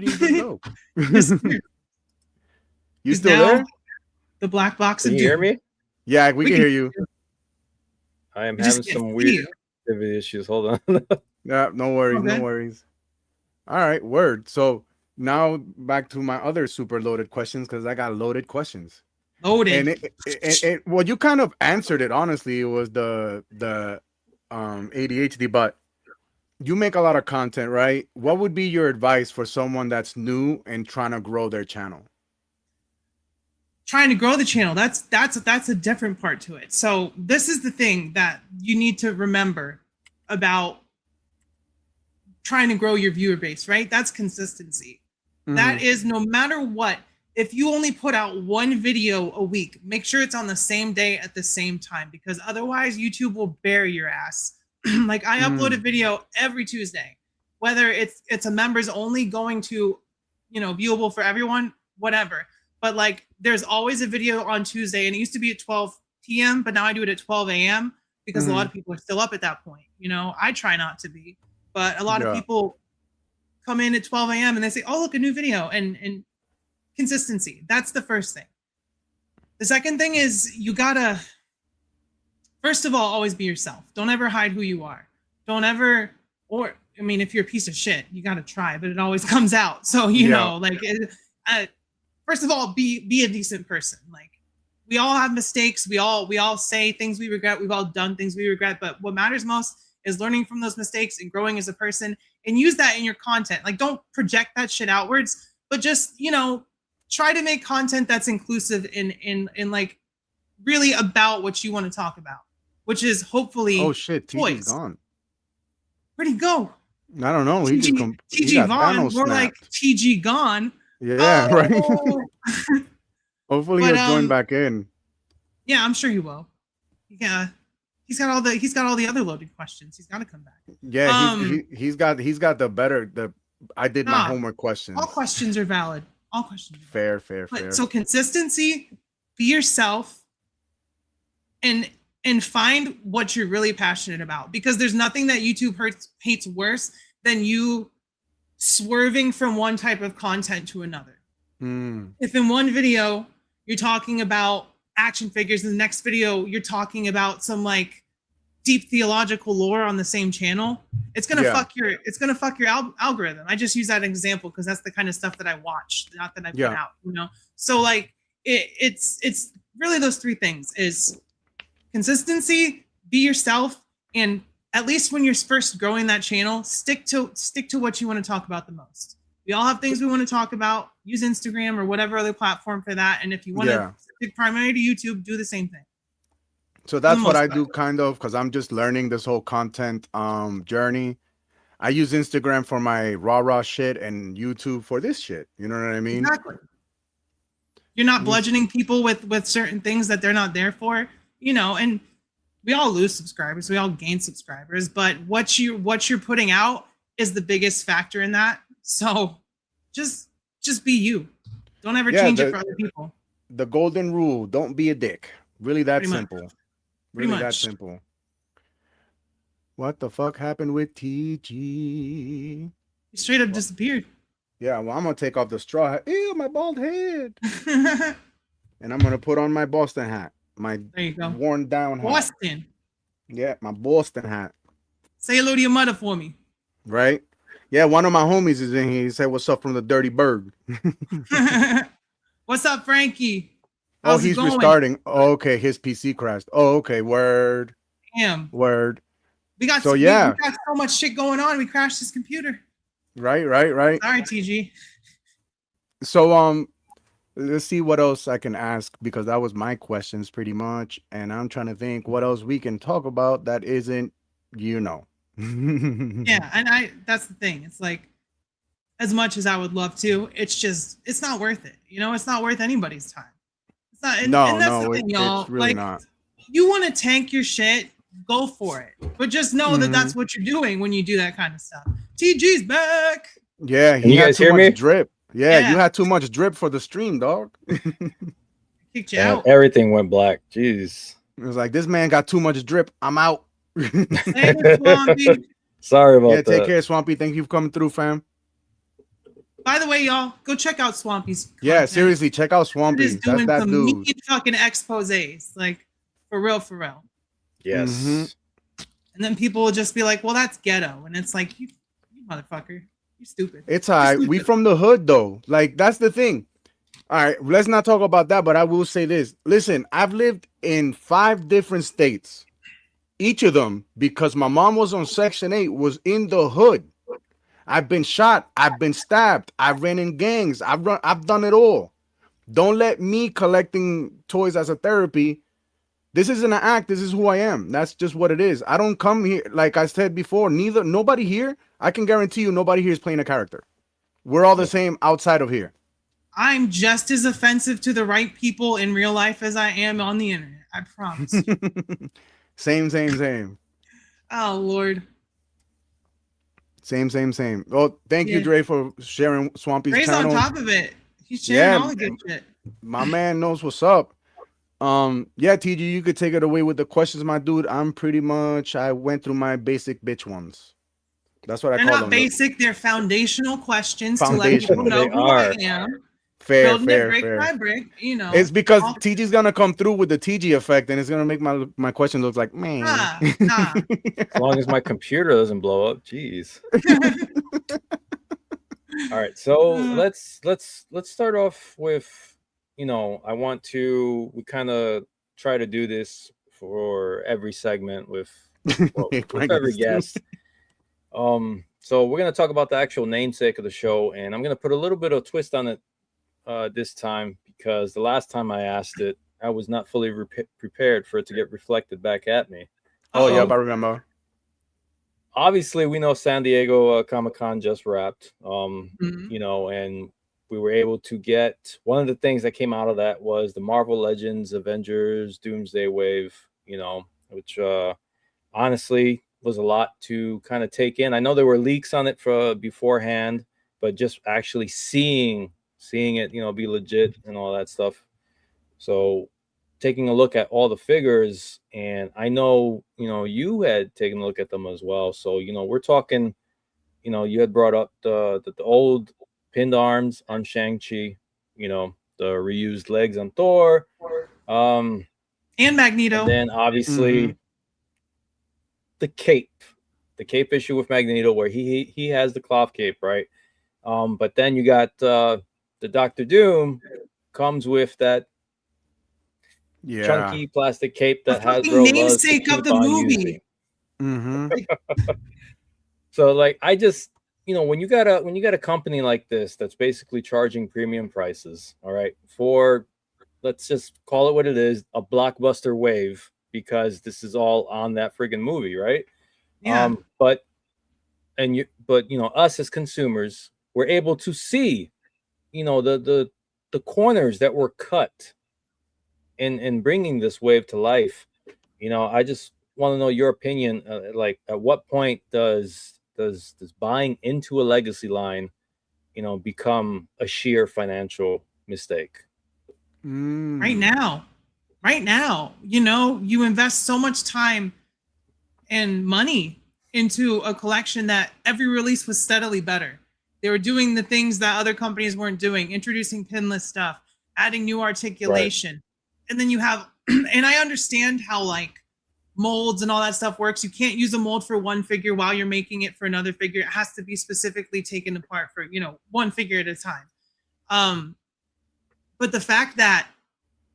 Speaker 3: he go? You still there?
Speaker 1: The black box.
Speaker 4: Can you hear me?
Speaker 3: Yeah, we can hear you.
Speaker 4: I am having some weird connectivity issues. Hold on.
Speaker 3: Yeah, no worries, no worries. All right, word. So now back to my other super loaded questions, because I got loaded questions.
Speaker 1: Loaded.
Speaker 3: And well, you kind of answered it. Honestly, it was the ADHD, but you make a lot of content, right? What would be your advice for someone that's new and trying to grow their channel?
Speaker 1: Trying to grow the channel, that's a different part to it. So this is the thing that you need to remember about trying to grow your viewer base, right? That's consistency. That is, no matter what, if you only put out one video a week, make sure it's on the same day at the same time, because otherwise YouTube will bury your ass. Like I upload a video every Tuesday, whether it's a members only going to, you know, viewable for everyone, whatever. But like there's always a video on Tuesday, and it used to be at 12 p.m., but now I do it at 12 a.m. because a lot of people are still up at that point. You know, I try not to be, but a lot of people come in at 12 a.m. and they say, oh, look, a new video. And consistency. That's the first thing. The second thing is you gotta, first of all, always be yourself. Don't ever hide who you are. Don't ever, or I mean, if you're a piece of shit, you gotta try, but it always comes out. So you know, like, first of all, be a decent person. Like, we all have mistakes. We all say things we regret. We've all done things we regret. But what matters most is learning from those mistakes and growing as a person, and use that in your content. Like, don't project that shit outwards, but just, you know, try to make content that's inclusive in like really about what you want to talk about, which is hopefully
Speaker 3: TG's gone.
Speaker 1: Where'd he go?
Speaker 3: I don't know.
Speaker 1: TG Vaughn, more like TG gone.
Speaker 3: Yeah, right. Hopefully he'll join back in.
Speaker 1: Yeah, I'm sure he will. Yeah, he's got all the other loaded questions. He's got to come back.
Speaker 3: Yeah, he's got I did my homework questions.
Speaker 1: All questions are valid. All questions.
Speaker 3: Fair.
Speaker 1: So consistency, be yourself, and find what you're really passionate about, because there's nothing that YouTube hates worse than you swerving from one type of content to another. If in one video you're talking about action figures, in the next video you're talking about some like deep theological lore on the same channel, it's gonna fuck your algorithm. I just use that example because that's the kind of stuff that I watch, not that I put out, you know. So like it's really those three things: is consistency, be yourself, and at least when you're first growing that channel, stick to what you want to talk about the most. We all have things we want to talk about. Use Instagram or whatever other platform for that. And if you want to stick primarily to YouTube, do the same thing.
Speaker 3: So that's what I do, kind of, because I'm just learning this whole content journey. I use Instagram for my rah shit and YouTube for this shit. You know what I mean?
Speaker 1: Exactly. You're not bludgeoning people with certain things that they're not there for, you know. And we all lose subscribers, we all gain subscribers, but what you're putting out is the biggest factor in that. So just be you. Don't ever change it for other people.
Speaker 3: The golden rule: don't be a dick. Really that simple. Really that simple. What the fuck happened with TG?
Speaker 1: He straight up disappeared.
Speaker 3: Yeah, well, I'm gonna take off the straw hat. Ew, my bald head. And I'm gonna put on my Boston hat. My worn down hat.
Speaker 1: Boston.
Speaker 3: Yeah, my Boston hat.
Speaker 1: Say hello to your mother for me.
Speaker 3: Right? Yeah, one of my homies is in here. He said, "What's up from the Dirty Bird?"
Speaker 1: What's up, Frankie?
Speaker 3: How's he's restarting. Oh, okay, his PC crashed. Oh, okay. Word.
Speaker 1: Damn.
Speaker 3: Word.
Speaker 1: We got we got so much shit going on. We crashed his computer.
Speaker 3: Right.
Speaker 1: Sorry, TG.
Speaker 3: So let's see what else I can ask, because that was my questions pretty much, and I'm trying to think what else we can talk about that isn't, you know.
Speaker 1: Yeah, and that's the thing. It's like, as much as I would love to, it's not worth it. You know, it's not worth anybody's time. It's not. And that's the thing, y'all.
Speaker 3: It's really not.
Speaker 1: You want to tank your shit, go for it. But just know that that's what you're doing when you do that kind of stuff. TG's back.
Speaker 3: Yeah,
Speaker 4: you guys hear me?
Speaker 3: Drip. Yeah, you had too much drip for the stream, dog.
Speaker 1: Kicked you out.
Speaker 4: Everything went black. Jeez.
Speaker 3: It was like, this man got too much drip. I'm out.
Speaker 4: Sorry about that.
Speaker 3: Take care, Swampy. Thank you for coming through, fam.
Speaker 1: By the way, y'all, go check out Swampy's content.
Speaker 3: Yeah, seriously, check out Swampy.
Speaker 1: That's doing
Speaker 3: that
Speaker 1: some
Speaker 3: dude.
Speaker 1: mean fucking exposés, like for real.
Speaker 4: Yes.
Speaker 1: And then people will just be like, "Well, that's ghetto," and it's like, you motherfucker, you stupid.
Speaker 3: It's all right. We from the hood though. Like, that's the thing. All right, let's not talk about that. But I will say this. Listen, I've lived in 5 different states. Each of them, because my mom was on Section 8, was in the hood. I've been shot. I've been stabbed. I ran in gangs. I've done it all. Don't let me collecting toys as a therapy. This isn't an act. This is who I am. That's just what it is. I don't come here, like I said before, nobody here, I can guarantee you nobody here is playing a character. We're all the same outside of here.
Speaker 1: I'm just as offensive to the right people in real life as I am on the internet. I promise.
Speaker 3: Same.
Speaker 1: Oh, Lord.
Speaker 3: Same. Well, thank you, Dre, for sharing Swampy's
Speaker 1: Dre's
Speaker 3: channel.
Speaker 1: on top of it. He's sharing all the good shit.
Speaker 3: My man knows what's up. Yeah, TG, you could take it away with the questions, my dude. I went through my basic bitch ones. That's what I call them.
Speaker 1: They're not basic. They're foundational questions to let people know who I am.
Speaker 3: Fair,
Speaker 1: building it brick by brick, you know.
Speaker 3: It's because TG's gonna come through with the TG effect, and it's gonna make my question look like man.
Speaker 1: Nah.
Speaker 4: As long as my computer doesn't blow up, jeez. All right, so let's start off with, you know, we kind of try to do this for every segment with every guest. So we're gonna talk about the actual namesake of the show, and I'm gonna put a little bit of twist on it this time, because the last time I asked it, I was not fully prepared for it to get reflected back at me.
Speaker 3: Oh, yeah, I remember.
Speaker 4: Obviously, we know San Diego Comic-Con just wrapped, you know, and we were able to get one of the things that came out of that was the Marvel Legends Avengers Doomsday Wave, you know, which honestly was a lot to kind of take in. I know there were leaks on it beforehand, but just actually seeing it, you know, be legit and all that stuff. So taking a look at all the figures, and I know, you know, you had taken a look at them as well. So, you know, we're talking, you know, you had brought up the old pinned arms on Shang-Chi, you know, the reused legs on Thor,
Speaker 1: and Magneto.
Speaker 4: And then obviously the cape issue with Magneto, where he has the cloth cape, right? But then you got the Doctor Doom comes with that chunky plastic cape that has
Speaker 1: namesake of the movie.
Speaker 4: So like, I just, you know, when you got a company like this that's basically charging premium prices, all right, for, let's just call it what it is, a blockbuster wave, because this is all on that friggin' movie, right?
Speaker 1: Yeah.
Speaker 4: But you know, us as consumers, we're able to see, you know, the corners that were cut in bringing this wave to life. You know, I just want to know your opinion. Like, at what point does buying into a legacy line, you know, become a sheer financial mistake?
Speaker 1: Right now, you know, you invest so much time and money into a collection that every release was steadily better. They were doing the things that other companies weren't doing, introducing pinless stuff, adding new articulation. Right. And then you have, and I understand how like molds and all that stuff works. You can't use a mold for one figure while you're making it for another figure. It has to be specifically taken apart for, you know, one figure at a time. But the fact that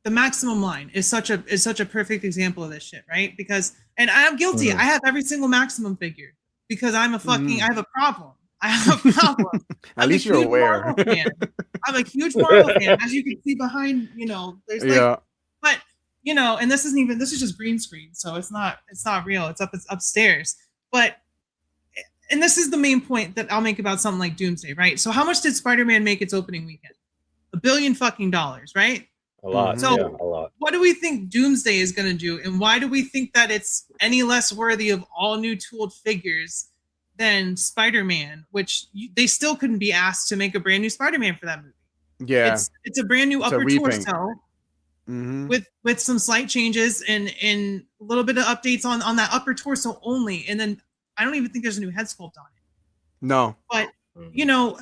Speaker 1: the Maximum line is such a perfect example of this shit, right? Because, and I'm guilty. I have every single Maximum figure because I'm a fucking, I have a problem. I have a problem.
Speaker 3: At least you're aware.
Speaker 1: I'm a huge Marvel fan, as you can see behind, you know, there's like, but you know, and this is just green screen, so it's not real. It's upstairs. But, and this is the main point that I'll make about something like Doomsday, right? So how much did Spider-Man make its opening weekend? $1 billion fucking dollars, right?
Speaker 4: A lot.
Speaker 1: So
Speaker 4: yeah, a lot.
Speaker 1: What do we think Doomsday is going to do, and why do we think that it's any less worthy of all new tooled figures than Spider-Man, which they still couldn't be asked to make a brand new Spider-Man for that movie?
Speaker 3: Yeah,
Speaker 1: it's a brand new upper torso with some slight changes and a little bit of updates on that upper torso only, and then I don't even think there's a new head sculpt on it.
Speaker 3: No,
Speaker 1: but you know,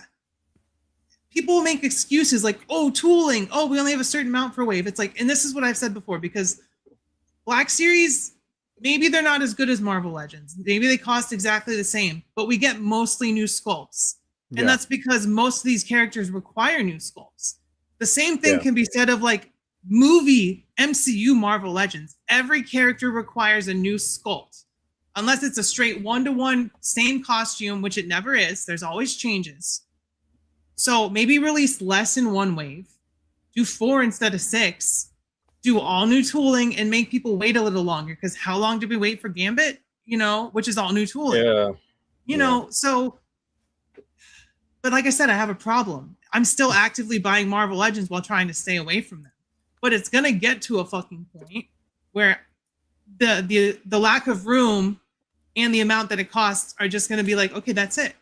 Speaker 1: people will make excuses like, oh, tooling, oh, we only have a certain amount per wave. It's like, and this is what I've said before, because Black Series, maybe they're not as good as Marvel Legends. Maybe they cost exactly the same, but we get mostly new sculpts. And that's because most of these characters require new sculpts. The same thing can be said of like movie MCU Marvel Legends. Every character requires a new sculpt. Unless it's a straight one-to-one same costume, which it never is. There's always changes. So maybe release less in one wave, do 4 instead of 6, do all new tooling, and make people wait a little longer. Because how long did we wait for Gambit? You know, which is all new tooling.
Speaker 4: Yeah.
Speaker 1: You know, so, but like I said, I have a problem. I'm still actively buying Marvel Legends while trying to stay away from them. But it's gonna get to a fucking point where the lack of room and the amount that it costs are just gonna be like, okay, that's it.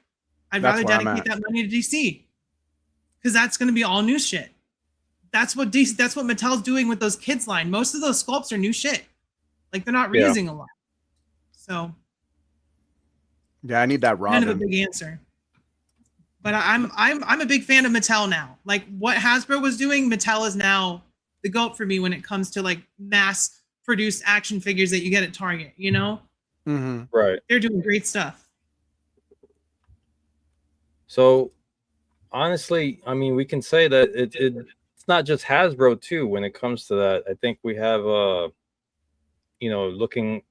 Speaker 1: I'd rather dedicate that money to DC. Because that's going to be all new shit. That's what Mattel's doing with those kids line. Most of those sculpts are new shit. Like, they're not reusing a lot. So
Speaker 3: yeah, I need that Robin.
Speaker 1: Kind of a big answer. But I'm a big fan of Mattel now. Like what Hasbro was doing, Mattel is now the GOAT for me when it comes to like mass produced action figures that you get at Target, you know?
Speaker 3: Mm-hmm.
Speaker 4: Right.
Speaker 1: They're doing great stuff.
Speaker 4: So honestly, I mean, we can say that it's not just Hasbro too when it comes to that. I think we have you know, looking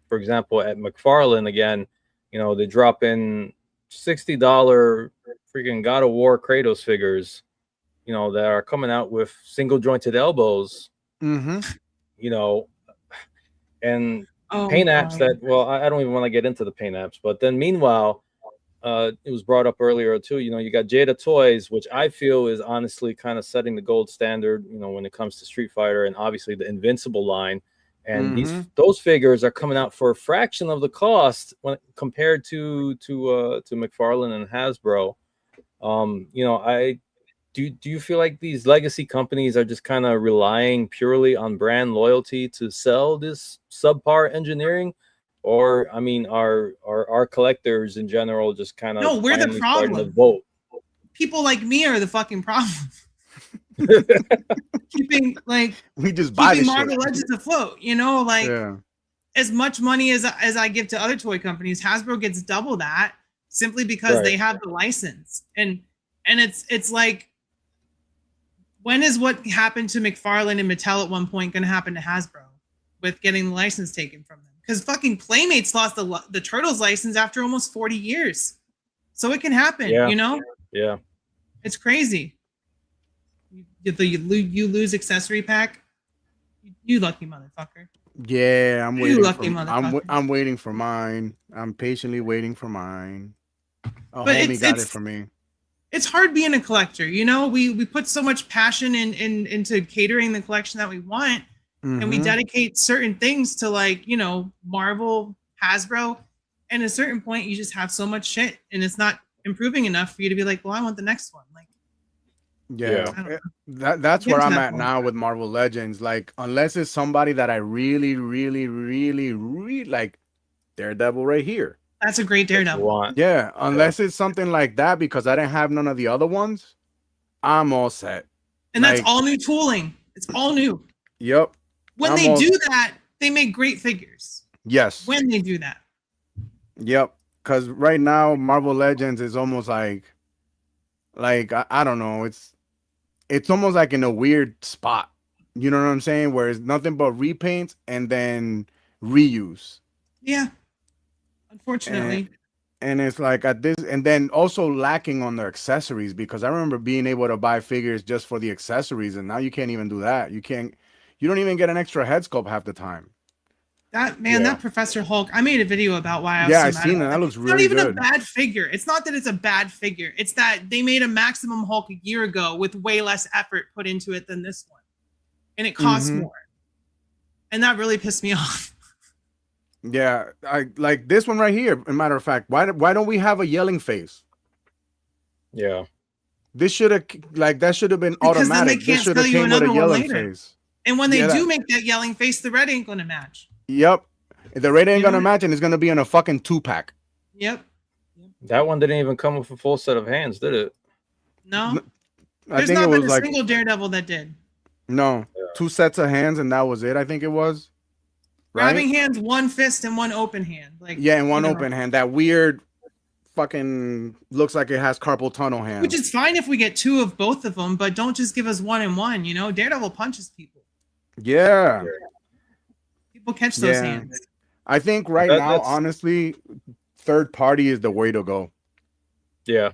Speaker 4: for example at McFarlane again, you know, they drop in $60 freaking God of War Kratos figures, you know, that are coming out with single jointed elbows.
Speaker 3: Mm-hmm.
Speaker 4: You know, and paint apps that, well, I don't even want to get into the paint apps, but then meanwhile, it was brought up earlier too, you know, you got Jada Toys, which I feel is honestly kind of setting the gold standard, you know, when it comes to Street Fighter, and obviously the Invincible line. And those figures are coming out for a fraction of the cost when compared to McFarlane and Hasbro. You know, do you feel like these legacy companies are just kind of relying purely on brand loyalty to sell this subpar engineering? Or I mean, are collectors in general just kind of
Speaker 1: no? We're the problem.
Speaker 4: Vote?
Speaker 1: People like me are the fucking problem. Keeping like
Speaker 3: we just buy
Speaker 1: keeping Marvel Legends afloat, you know, like as much money as I give to other toy companies, Hasbro gets double that simply because they have the license. And it's like, when is what happened to McFarlane and Mattel at one point going to happen to Hasbro with getting the license taken from them? Because fucking Playmates lost the Turtles license after almost 40 years. So it can happen, you know?
Speaker 4: Yeah.
Speaker 1: It's crazy. You lose accessory pack. You lucky motherfucker.
Speaker 3: Yeah, I'm waiting.
Speaker 1: You lucky motherfucker.
Speaker 3: I'm waiting for mine. I'm patiently waiting for mine. A
Speaker 1: But
Speaker 3: homie got it for me.
Speaker 1: It's hard being a collector, you know. We put so much passion into catering the collection that we want, and we dedicate certain things to, like, you know, Marvel, Hasbro, and at a certain point you just have so much shit and it's not improving enough for you to be like, well, I want the next one. Like,
Speaker 3: that's where I'm at now with Marvel Legends. Like, unless it's somebody that I really like, Daredevil right here.
Speaker 1: That's a great Daredevil.
Speaker 3: Yeah, unless it's something like that, because I didn't have none of the other ones, I'm all set.
Speaker 1: And that's all new tooling. It's all new.
Speaker 3: Yep.
Speaker 1: When they do that, they make great figures.
Speaker 3: Yes.
Speaker 1: When they do that.
Speaker 3: Yep. Because right now, Marvel Legends is almost like I don't know. It's almost like in a weird spot. You know what I'm saying? Where it's nothing but repaints and then reuse.
Speaker 1: Yeah. Unfortunately.
Speaker 3: And it's like at this, and then also lacking on their accessories, because I remember being able to buy figures just for the accessories, and now you can't even do that. You don't even get an extra head sculpt half the time.
Speaker 1: That Professor Hulk, I made a video about why I was
Speaker 3: I've seen it. That looks really good.
Speaker 1: It's not even a bad figure. It's not that it's a bad figure. It's that they made a Maximum Hulk a year ago with way less effort put into it than this one. And it costs more. And that really pissed me off.
Speaker 3: Yeah, I like this one right here. As a matter of fact, why don't we have a yelling face?
Speaker 4: Yeah.
Speaker 3: This should have that should have been automatic. This should have came with a yelling face.
Speaker 1: And when they do make that yelling face, the red ain't gonna match.
Speaker 3: Yep. The red ain't gonna match, and it's gonna be in a fucking 2-pack.
Speaker 1: Yep.
Speaker 4: That one didn't even come with a full set of hands, did it?
Speaker 1: No.
Speaker 3: I think it was like
Speaker 1: single Daredevil that did.
Speaker 3: No. 2 sets of hands, and that was it. I think it was.
Speaker 1: Grabbing hands, one fist and one open hand. Like,
Speaker 3: yeah, and one open hand. That weird fucking looks like it has carpal tunnel hands.
Speaker 1: Which is fine if we get 2 of both of them, but don't just give us 1 and 1, you know? Daredevil punches people.
Speaker 3: Yeah.
Speaker 1: People catch those hands.
Speaker 3: I think now, honestly, third party is the way to go.
Speaker 4: Yeah.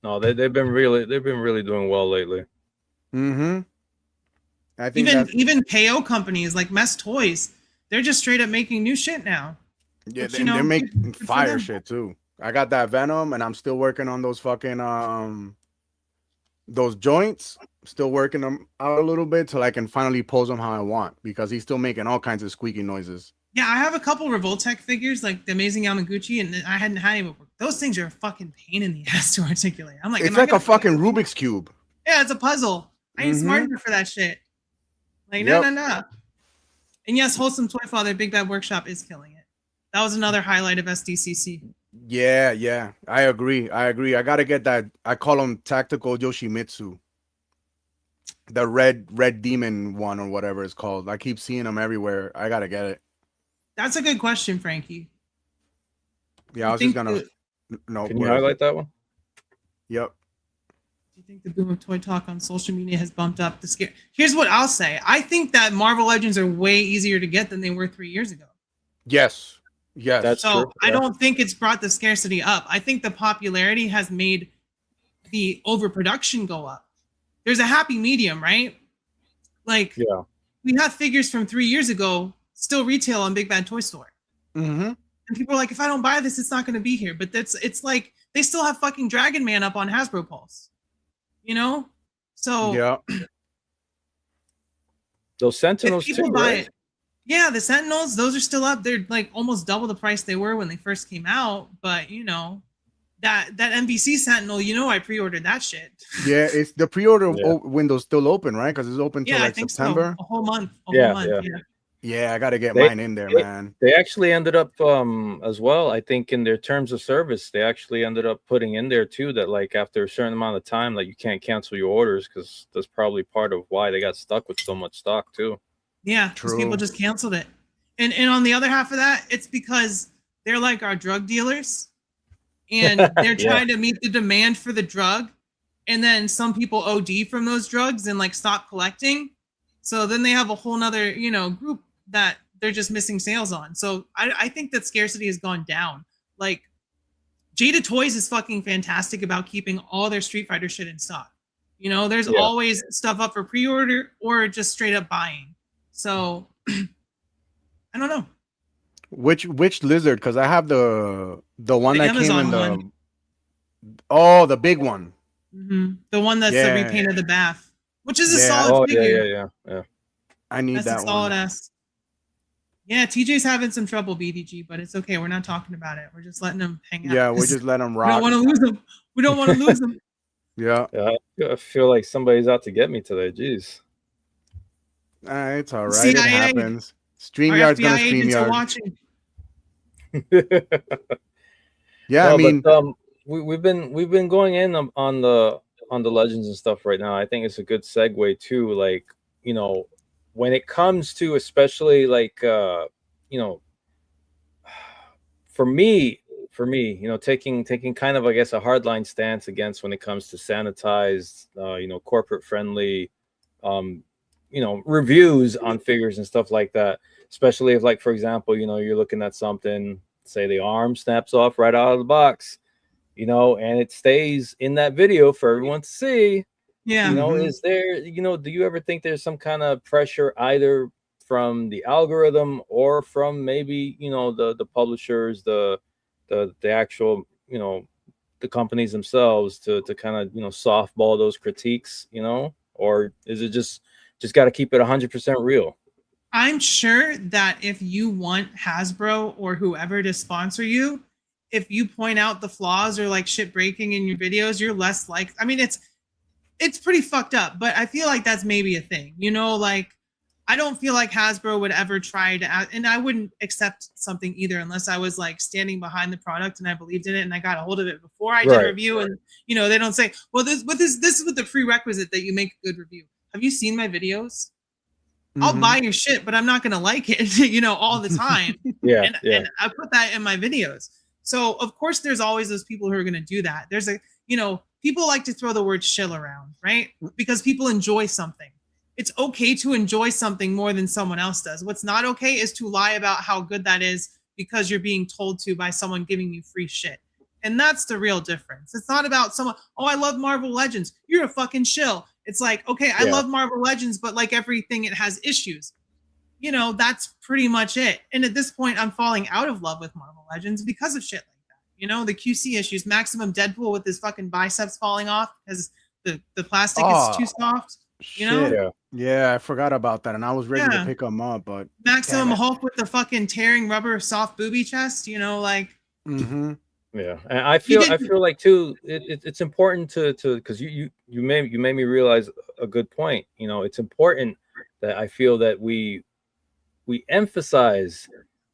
Speaker 4: No, they've been really doing well lately.
Speaker 3: Mm-hmm. I think
Speaker 1: even KO companies like Mess Toys, they're just straight up making new shit now.
Speaker 3: Yeah, which, they're making fire shit too. I got that Venom, and I'm still working on those fucking those joints. Still working them out a little bit till I can finally pose them how I want, because he's still making all kinds of squeaky noises.
Speaker 1: Yeah, I have a couple Revoltech figures, like the Amazing Yamaguchi, and I hadn't had any before. Those things are a fucking pain in the ass to articulate. I'm like,
Speaker 3: it's like a fucking Rubik's Cube.
Speaker 1: Yeah, it's a puzzle. I ain't smart enough for that shit. Like, no. And yes, Wholesome Toy Father, Big Bad Workshop is killing it. That was another highlight of SDCC.
Speaker 3: Yeah, I agree. I gotta get that. I call him Tactical Yoshimitsu, the red demon one or whatever it's called. I keep seeing them everywhere. I gotta get it.
Speaker 1: That's a good question, Frankie.
Speaker 3: Yeah, I was just gonna. No,
Speaker 4: Can you highlight that one?
Speaker 3: Yep.
Speaker 1: Do you think the boom of toy talk on social media has bumped up the scare? Here's what I'll say. I think that Marvel Legends are way easier to get than they were 3 years ago.
Speaker 3: Yes.
Speaker 4: That's
Speaker 1: so
Speaker 4: true.
Speaker 1: I don't think it's brought the scarcity up. I think the popularity has made the overproduction go up. There's a happy medium, right? Like, we have figures from 3 years ago still retail on Big Bad Toy Store.
Speaker 3: Mm-hmm.
Speaker 1: And people are like, if I don't buy this, it's not going to be here. But it's like they still have fucking Dragon Man up on Hasbro Pulse. You know? So
Speaker 3: yeah.
Speaker 4: Those Sentinels too, right?
Speaker 1: Yeah, the Sentinels, those are still up. They're like almost double the price they were when they first came out. But you know, that NBC Sentinel, you know, I pre-ordered that shit.
Speaker 3: Yeah, it's the pre-order window's still open, right? Because it's open till
Speaker 1: I
Speaker 3: like
Speaker 1: think
Speaker 3: September.
Speaker 1: So. A whole month.
Speaker 3: Yeah, I gotta get mine in there, man.
Speaker 4: They actually ended up as well. I think in their terms of service, they actually ended up putting in there too that like after a certain amount of time, like you can't cancel your orders because that's probably part of why they got stuck with so much stock too.
Speaker 1: Yeah, because people just canceled it. And on the other half of that, it's because they're like our drug dealers, and they're trying to meet the demand for the drug, and then some people OD from those drugs and like stop collecting. So then they have a whole nother, you know, group that they're just missing sales on. So I think that scarcity has gone down. Like Jada Toys is fucking fantastic about keeping all their Street Fighter shit in stock. You know, there's always stuff up for pre-order or just straight up buying. So I don't know.
Speaker 3: Which Lizard? Because I have the one that
Speaker 1: Amazon
Speaker 3: came in the the big one.
Speaker 1: Mm-hmm. The one that's the repaint of the bath, which is a solid figure.
Speaker 4: Yeah.
Speaker 3: I need
Speaker 1: that's
Speaker 3: that
Speaker 1: a solid
Speaker 3: one.
Speaker 1: ass. Yeah, TJ's having some trouble, BDG, but it's okay. We're not talking about it. We're just letting him hang out.
Speaker 3: Yeah, we're just letting him rock.
Speaker 1: We don't want to lose him. We don't want to lose him.
Speaker 3: Yeah.
Speaker 4: I feel like somebody's out to get me today. Jeez.
Speaker 3: It's all right.
Speaker 1: CIA,
Speaker 3: it happens. StreamYard's gonna StreamYard.
Speaker 1: Watching.
Speaker 3: Yeah, I mean,
Speaker 4: but, we've been going in on the Legends and stuff right now. I think it's a good segue too. Like, you know, when it comes to especially like you know, for me, you know, taking kind of, I guess, a hardline stance against when it comes to sanitized, you know, corporate friendly, you know, reviews on figures and stuff like that. Especially if, like, for example, you know, you're looking at something, say the arm snaps off right out of the box, you know, and it stays in that video for everyone to see.
Speaker 1: Yeah.
Speaker 4: You know, is there, you know, do you ever think there's some kind of pressure either from the algorithm or from maybe, you know, the publishers, the actual, you know, the companies themselves to kind of, you know, softball those critiques, you know, or is it just got to keep it 100% real?
Speaker 1: I'm sure that if you want Hasbro or whoever to sponsor you, if you point out the flaws or like shit breaking in your videos, you're less like, I mean, it's pretty fucked up, but I feel like that's maybe a thing, you know, like I don't feel like Hasbro would ever try to, and I wouldn't accept something either unless I was like standing behind the product and I believed in it and I got a hold of it before I did a review. And, you know, they don't say, well, this is with the prerequisite that you make a good review. Have you seen my videos? I'll buy your shit, but I'm not going to like it, you know, all the time. And I put that in my videos. So of course there's always those people who are going to do that. There's a, you know, people like to throw the word shill around, right? Because people enjoy something. It's okay to enjoy something more than someone else does. What's not okay is to lie about how good that is because you're being told to by someone giving you free shit. And that's the real difference. It's not about someone, oh, I love Marvel Legends. You're a fucking shill. It's like, okay, I love Marvel Legends, but like everything, it has issues. You know, that's pretty much it. And at this point, I'm falling out of love with Marvel Legends because of shit like that. You know, the QC issues, Maximum Deadpool with his fucking biceps falling off because the plastic is too soft. You know?
Speaker 3: Yeah, I forgot about that, and I was ready to pick them up, but
Speaker 1: Maximum Hulk with the fucking tearing rubber soft booby chest. You know, like.
Speaker 4: Yeah, and I feel like too. It's important to because you made me realize a good point. You know, it's important that I feel that we emphasize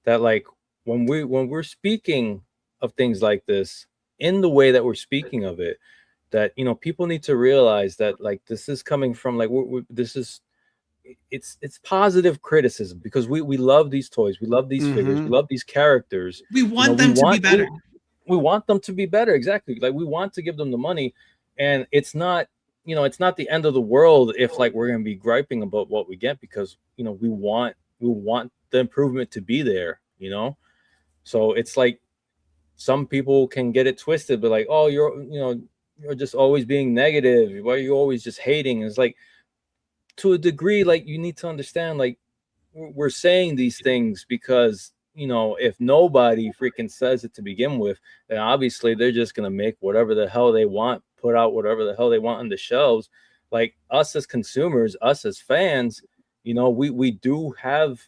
Speaker 4: that, like, when we're speaking of things like this in the way that we're speaking of it, that, you know, people need to realize that, like, this is coming from, like, this is, it's positive criticism, because we love these toys, we love these figures, we love these characters.
Speaker 1: We want them to be better.
Speaker 4: We want them to be better, exactly. Like, we want to give them the money, and it's not, you know, it's not the end of the world if, like, we're going to be griping about what we get, because, you know, we want the improvement to be there, you know. So it's like, some people can get it twisted, but like, oh, you're just always being negative, why are you always just hating? It's like, to a degree, like, you need to understand, like, we're saying these things because, you know, if nobody freaking says it to begin with, then obviously they're just going to make whatever the hell they want, put out whatever the hell they want on the shelves. Like, us as consumers, us as fans, you know, we do have,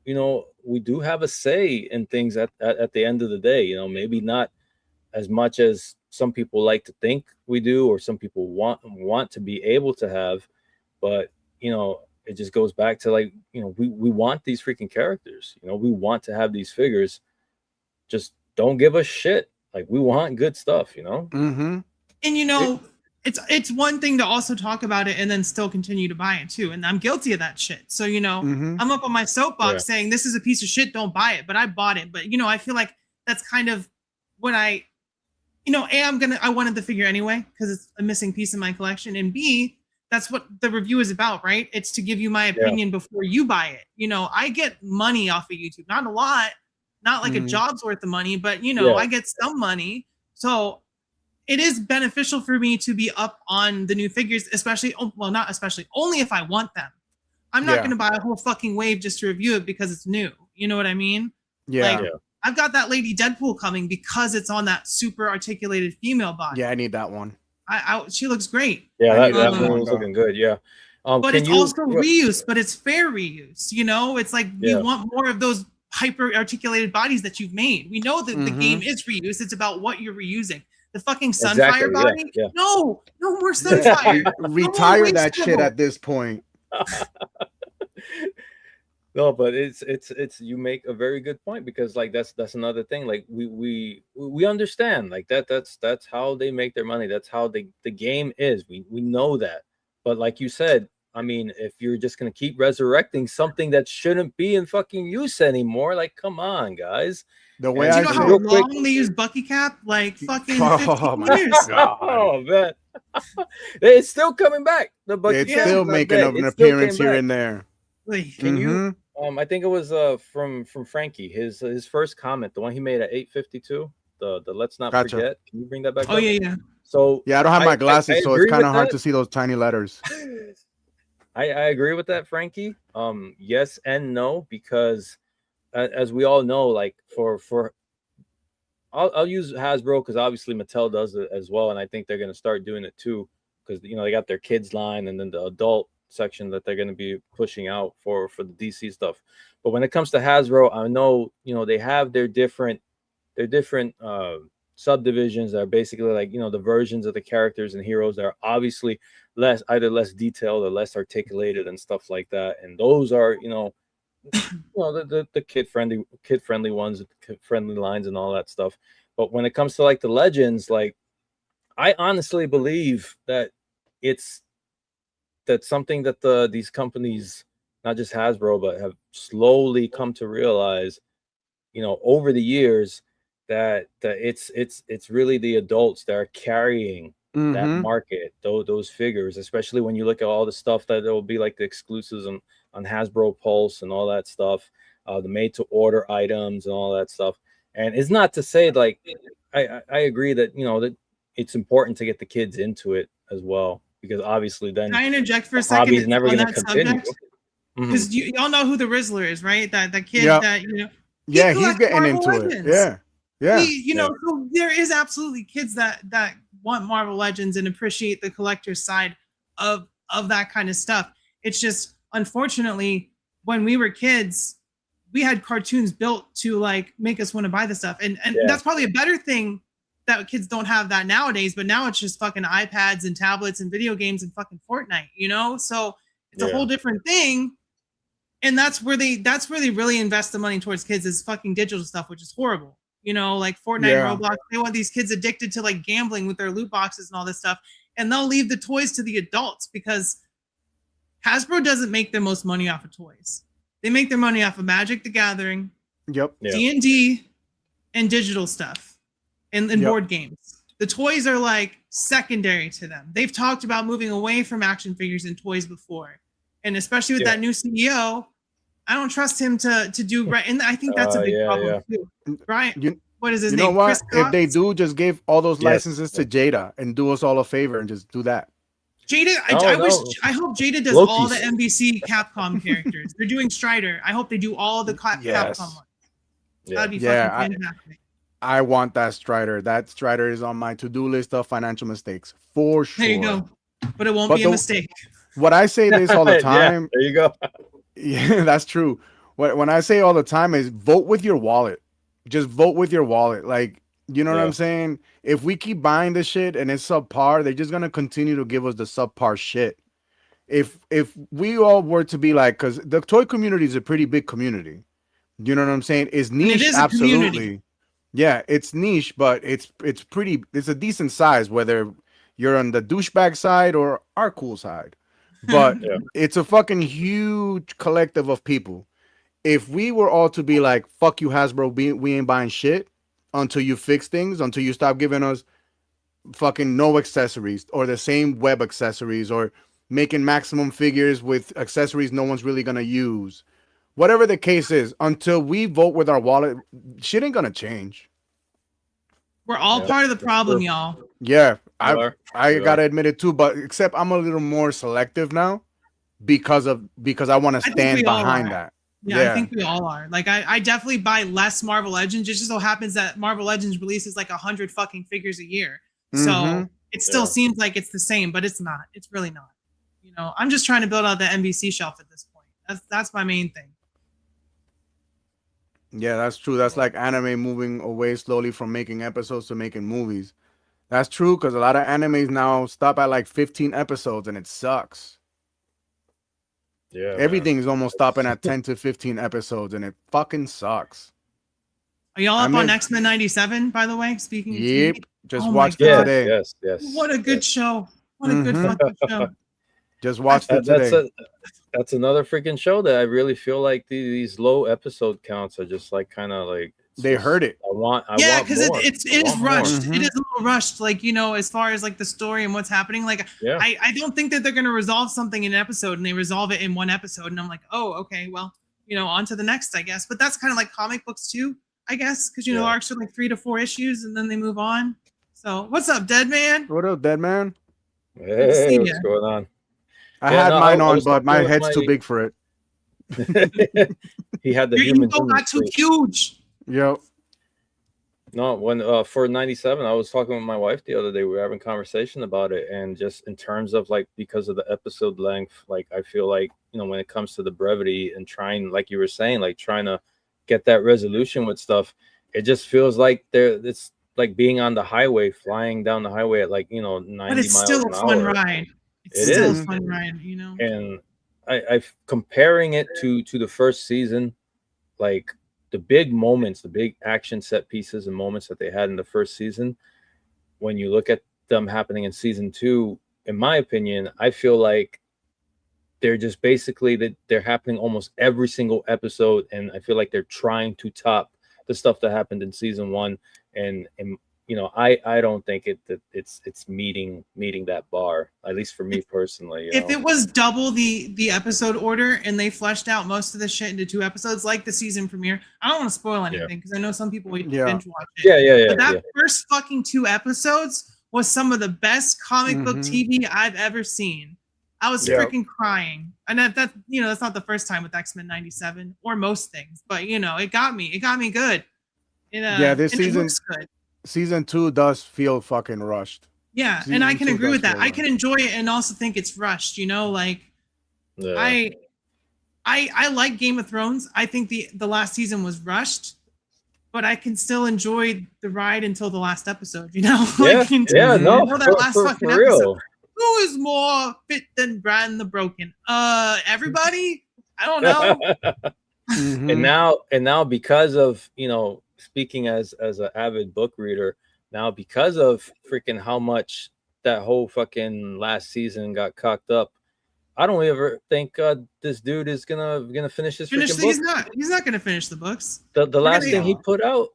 Speaker 4: you know, we do have a say in things at the end of the day. You know, maybe not as much as some people like to think we do, or some people want to be able to have, but, you know, it just goes back to, like, you know, we want these freaking characters, you know, we want to have these figures. Just don't give a shit. Like, we want good stuff, you know.
Speaker 1: And, you know, it's one thing to also talk about it and then still continue to buy it too, and I'm guilty of that shit. So, you know, I'm up on my soapbox saying this is a piece of shit, don't buy it, but I bought it. But, you know, I feel like that's kind of when I, you know, I wanted the figure anyway because it's a missing piece in my collection, and B, that's what the review is about, right? It's to give you my opinion before you buy it. You know, I get money off of YouTube, not a lot, not like a job's worth of money, but, you know, I get some money. So it is beneficial for me to be up on the new figures, especially, well, not especially, only if I want them. I'm not going to buy a whole fucking wave just to review it because it's new. You know what I mean? Like, I've got that Lady Deadpool coming because it's on that super articulated female body.
Speaker 3: Yeah, I need that one.
Speaker 1: She looks great.
Speaker 4: Yeah, that one's looking good. Yeah.
Speaker 1: But it's also reuse, but it's fair reuse. You know, it's like we want more of those hyper articulated bodies that you've made. We know that the game is reuse. It's about what you're reusing. The fucking Sunfire body? Yeah. No more Sunfire.
Speaker 3: Retire that shit at this point.
Speaker 4: No, but it's you make a very good point, because, like, that's another thing. Like, we understand, like, that's how they make their money. That's how the game is. We know that. But like you said, I mean, if you're just gonna keep resurrecting something that shouldn't be in fucking use anymore, like, come on, guys.
Speaker 3: The way
Speaker 1: do you know how long they use Bucky Cap? Like, fucking 15 years.
Speaker 4: Oh man, it's still coming back. The Bucky
Speaker 3: it's still making an appearance here and there.
Speaker 4: Can you? I think it was from Frankie, his first comment, the one he made at 8:52. The let's not forget. Can you bring that back?
Speaker 1: Oh
Speaker 4: up?
Speaker 1: yeah.
Speaker 4: So
Speaker 3: yeah, I don't have my glasses, so it's kind of hard to see those tiny letters.
Speaker 4: I agree with that, Frankie. Yes and no, because as we all know, like, for I'll use Hasbro because obviously Mattel does it as well, and I think they're going to start doing it too, because, you know, they got their kids line and then the adult section that they're going to be pushing out for the DC stuff. But when it comes to Hasbro, I know, you know, they have their different subdivisions that are basically, like, you know, the versions of the characters and heroes that are obviously either less detailed or less articulated and stuff like that. And those are, you know, the kid friendly ones, friendly lines and all that stuff. But when it comes to, like, the legends, like, I honestly believe that that's something that these companies, not just Hasbro, but have slowly come to realize, you know, over the years, that it's really the adults that are carrying that market, those figures, especially when you look at all the stuff that will be like the exclusives on Hasbro Pulse and all that stuff, the made to order items and all that stuff. And it's not to say, like, I agree that, you know, that it's important to get the kids into it as well, because obviously then
Speaker 1: can I interject for a second?
Speaker 4: Hobby's never going to continue.
Speaker 1: Because y'all know who the Rizzler is, right? That kid that, you know.
Speaker 3: Yeah, he's getting into Legends. It. Yeah.
Speaker 1: You know, so there is absolutely kids that want Marvel Legends and appreciate the collector's side of that kind of stuff. It's just, unfortunately, when we were kids, we had cartoons built to, like, make us want to buy the stuff. And that's probably a better thing that kids don't have that nowadays, but now it's just fucking iPads and tablets and video games and fucking Fortnite, you know? So it's a whole different thing. And that's where they really invest the money towards kids, is fucking digital stuff, which is horrible. you know, like Fortnite, Roblox. They want these kids addicted to like gambling with their loot boxes and all this stuff. And they'll leave the toys to the adults because Hasbro doesn't make their most money off of toys. They make their money off of Magic the Gathering, D&D, and digital stuff, and board games. The toys are like secondary to them. They've talked about moving away from action figures and toys before. And especially with that new CEO, I don't trust him to do right. And I think that's a big problem too. Right? What is his name?
Speaker 3: You know what? If they do, just give all those licenses to Jada and do us all a favor and just do that.
Speaker 1: Jada, I hope Jada does all the NBC Capcom characters. They're doing Strider. I hope they do all the Capcom ones. That'd be fucking fantastic.
Speaker 3: I want that Strider. That Strider is on my to-do list of financial mistakes for sure.
Speaker 1: There you go. But it won't be a mistake.
Speaker 3: What I say this all the time.
Speaker 4: There you go.
Speaker 3: Yeah, that's true. When I say all the time is vote with your wallet. Just vote with your wallet. Like, you know what I'm saying? If we keep buying this shit and it's subpar, they're just gonna continue to give us the subpar shit. If we all were to be like, because the toy community is a pretty big community. You know what I'm saying? It's niche, absolutely. Yeah, it's niche, but it's a decent size, whether you're on the douchebag side or our cool side. But it's a fucking huge collective of people. If we were all to be like, fuck you, Hasbro, we ain't buying shit until you fix things, until you stop giving us fucking no accessories or the same web accessories or making maximum figures with accessories no one's really going to use. Whatever the case is, until we vote with our wallet, shit ain't going to change.
Speaker 1: We're all part of the problem, y'all.
Speaker 3: Yeah, I got to admit it too, but except I'm a little more selective now because I want to stand behind that.
Speaker 1: Yeah, I think we all are. Like, I definitely buy less Marvel Legends. It just so happens that Marvel Legends releases like 100 fucking figures a year. So it still seems like it's the same, but it's not. It's really not. You know, I'm just trying to build out the NBC shelf at this point. That's my main thing.
Speaker 3: Yeah, that's true. That's like anime moving away slowly from making episodes to making movies. That's true, because a lot of animes now stop at like 15 episodes and it sucks.
Speaker 4: Yeah,
Speaker 3: everything is almost stopping at 10 to 15 episodes and it fucking sucks.
Speaker 1: Are y'all up on X-Men 97, by the way? Speaking of
Speaker 3: TV? Just watched
Speaker 4: it
Speaker 3: today.
Speaker 4: Yes.
Speaker 1: What a good show. What a good fucking show.
Speaker 3: Just watched it today.
Speaker 4: That's another freaking show that I really feel like these low episode counts are just like kind of like
Speaker 3: they heard it.
Speaker 1: I want because it is rushed. It is a little rushed, like, you know, as far as like the story and what's happening. Like, I don't think that they're gonna resolve something in an episode and they resolve it in one episode, and I'm like, oh, okay, well, you know, on to the next, I guess. But that's kind of like comic books too, I guess, because you know, arcs are like 3 to 4 issues and then they move on. So what's up, Dead Man?
Speaker 3: What up, Dead Man?
Speaker 4: Hey, what's going on?
Speaker 3: I had mine on, but my head's too big for it.
Speaker 4: He had the
Speaker 1: human got too huge.
Speaker 3: Yep.
Speaker 4: No, when for 97, I was talking with my wife the other day. We were having a conversation about it, and just in terms of like, because of the episode length, like I feel like, you know, when it comes to the brevity and trying, like you were saying, like trying to get that resolution with stuff, it just feels like it's like being on the highway, flying down the highway at like, you know, 90 miles an hour. But it's still a fun ride.
Speaker 1: It's still a fun ride, you know.
Speaker 4: And I comparing it to the first season, like the big moments, the big action set pieces and moments that they had in the first season, when you look at them happening in season 2, in my opinion, I feel like they're just basically that they're happening almost every single episode, and I feel like they're trying to top the stuff that happened in season 1, and you know, I don't think it's meeting that bar, at least for me personally.
Speaker 1: If it was double the episode order and they fleshed out most of the shit into 2 episodes, like the season premiere, I don't want to spoil anything because I know some people binge watch it.
Speaker 4: Yeah.
Speaker 1: But that first fucking 2 episodes was some of the best comic book TV I've ever seen. I was freaking crying, and that you know, that's not the first time with X-Men 97 or most things, but you know, it got me good.
Speaker 3: This season. Season 2 does feel fucking rushed.
Speaker 1: Yeah, season and I can agree with that. I can enjoy it and also think it's rushed. You know, like I like Game of Thrones. I think the last season was rushed, but I can still enjoy the ride until the last episode. You know,
Speaker 4: that last fucking episode.
Speaker 1: Who is more fit than Bran the Broken? Everybody. I don't know.
Speaker 4: And now because of, you know, speaking as an avid book reader now, because of freaking how much that whole fucking last season got cocked up, I don't ever think this dude is gonna finish this freaking book.
Speaker 1: He's not gonna finish the books.
Speaker 4: The last thing he put out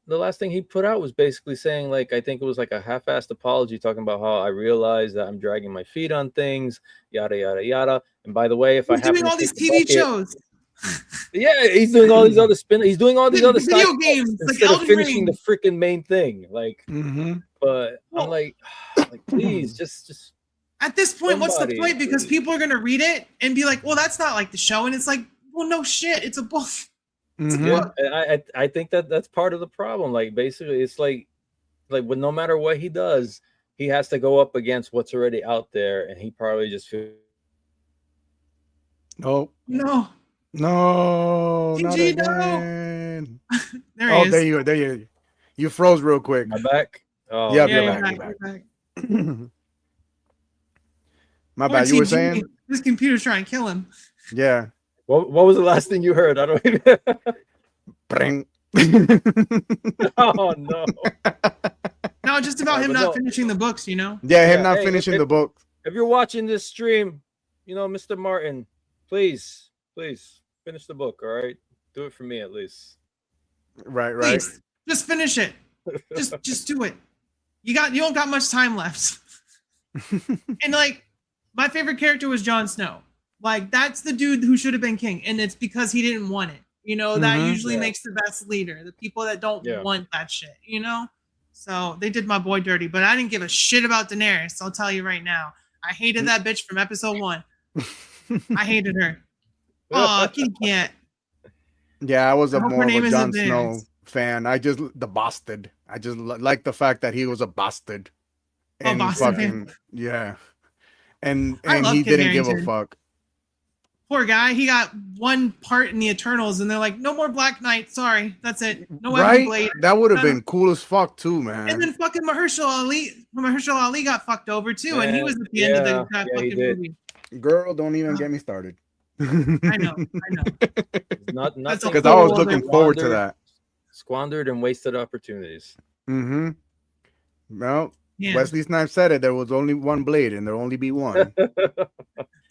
Speaker 4: was basically saying, like, I think it was like a half-assed apology, talking about how I realize that I'm dragging my feet on things, yada yada yada. And by the way, if
Speaker 1: he's doing all these TV shows.
Speaker 4: Yeah, he's doing all these other he's doing all these other
Speaker 1: video games
Speaker 4: instead
Speaker 1: like
Speaker 4: of finishing the freaking main thing. Like, but I'm like, please, just
Speaker 1: at this point, what's the point? Because people are gonna read it and be like, well, that's not like the show, and it's like, well, no shit, it's a book.
Speaker 4: Yeah, I think that's part of the problem. Like, basically, it's like when no matter what he does, he has to go up against what's already out there, and he probably just feels.
Speaker 3: No.
Speaker 1: TG,
Speaker 3: no.
Speaker 1: There he is.
Speaker 3: There you are. You froze real quick.
Speaker 4: My back. Oh,
Speaker 3: yeah,
Speaker 1: you're
Speaker 3: back. My bad.
Speaker 1: TG,
Speaker 3: You were saying
Speaker 1: this computer's trying to kill him.
Speaker 3: Yeah.
Speaker 4: What was the last thing you heard? I don't even.
Speaker 3: Bring.
Speaker 4: Oh no.
Speaker 1: No, just about him not finishing the books, you know?
Speaker 3: Yeah, him not finishing the book.
Speaker 4: If you're watching this stream, you know, Mr. Martin, please finish the book, all right? Do it for me at least.
Speaker 3: Right.
Speaker 1: Please, just finish it. Just do it. You don't got much time left. And like, my favorite character was Jon Snow. Like, that's the dude who should have been king, and it's because he didn't want it. You know, that usually makes the best leader, the people that don't want that shit, you know? So they did my boy dirty, but I didn't give a shit about Daenerys, I'll tell you right now. I hated that bitch from episode 1. I hated her. Oh, kitty cat.
Speaker 3: Yeah, I was more of a Jon Snow fan. The bastard. I just like the fact that he was a bastard. And fucking, yeah. And he didn't give a fuck.
Speaker 1: Poor guy. He got one part in the Eternals, and they're like, no more Black Knight. Sorry, that's it. No Blade.
Speaker 3: That would have been cool as fuck too, man.
Speaker 1: And then fucking Mahershala Ali got fucked over too, and he was at the end of that fucking movie.
Speaker 3: Girl, don't even get me started.
Speaker 1: I know.
Speaker 4: Not
Speaker 3: because I was looking forward to that. Squandered
Speaker 4: and wasted opportunities.
Speaker 3: Well, Wesley Snipes said it. There was only one blade, and there'll only be one.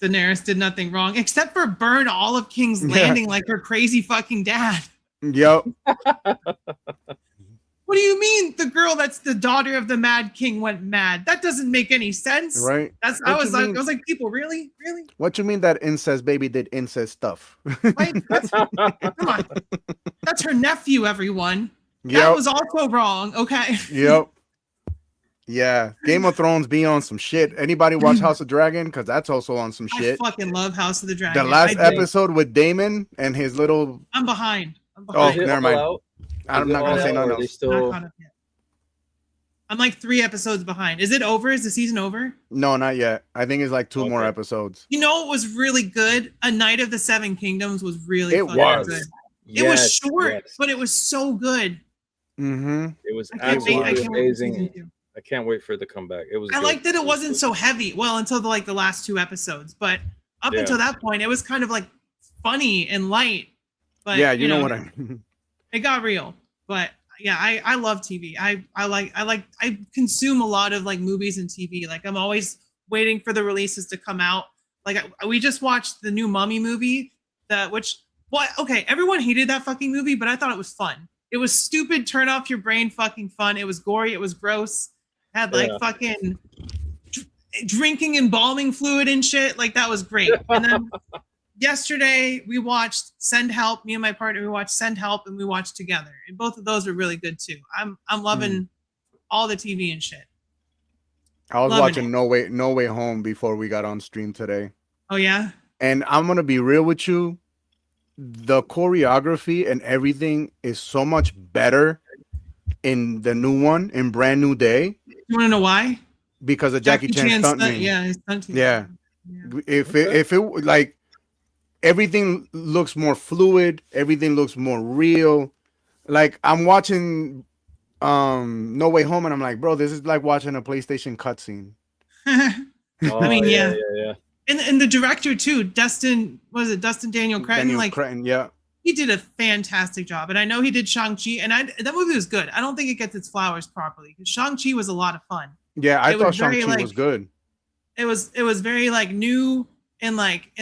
Speaker 1: Daenerys did nothing wrong except for burn all of King's Landing like her crazy fucking dad.
Speaker 3: Yep.
Speaker 1: What do you mean the girl that's the daughter of the Mad King went mad? That doesn't make any sense.
Speaker 3: Right.
Speaker 1: I was like, people, really?
Speaker 3: What you mean that incest baby did incest stuff?
Speaker 1: Come on. That's her nephew, everyone. Yep. That was also wrong. Okay.
Speaker 3: Yep. Yeah. Game of Thrones be on some shit. Anybody watch House of Dragon? Because that's also on some shit.
Speaker 1: I fucking love House of the Dragon.
Speaker 3: The last episode with Damon and his little...
Speaker 1: I'm behind.
Speaker 3: Oh, never mind. I'm not going to say nothing else.
Speaker 1: I'm like 3 episodes behind. Is it over? Is the season over?
Speaker 3: No, not yet. I think it's like 2 more episodes.
Speaker 1: You know, it was really good. A Night of the Seven Kingdoms was really good. It was short, but it was so good.
Speaker 4: It was absolutely amazing. I can't wait for it to come back. It was.
Speaker 1: I liked that it wasn't so heavy. Well, until the last 2 episodes, but up until that point, it was kind of like funny and light. But
Speaker 3: yeah, you know what I mean.
Speaker 1: It got real, but yeah, I love TV. I consume a lot of like movies and TV. Like I'm always waiting for the releases to come out. Like we just watched the new Mummy movie, everyone hated that fucking movie, but I thought it was fun. It was stupid, turn off your brain fucking fun. It was gory, it was gross. Had like fucking drinking embalming fluid and shit. Like that was great. And then yesterday we watched Send Help. Me and my partner, we watched Send Help and we watched Together. And both of those are really good too. I'm loving all the TV and shit.
Speaker 3: I was watching No Way Home before we got on stream today.
Speaker 1: Oh yeah?
Speaker 3: And I'm gonna be real with you. The choreography and everything is so much better in the new one, in Brand New Day.
Speaker 1: You want to know why?
Speaker 3: Because of Jackie Chan stunting.
Speaker 1: His stunting.
Speaker 3: Yeah. If it like everything looks more fluid, everything looks more real. Like I'm watching No Way Home and I'm like, bro, this is like watching a PlayStation cutscene.
Speaker 1: I mean, yeah. And the director too, Dustin Daniel Cretton.
Speaker 3: Yeah.
Speaker 1: he did a fantastic job. And I know he did Shang-Chi, and that movie was good. I don't think it gets its flowers properly because Shang-Chi was a lot of fun.
Speaker 3: Yeah, I thought Shang-Chi was good.
Speaker 1: It was very like new and like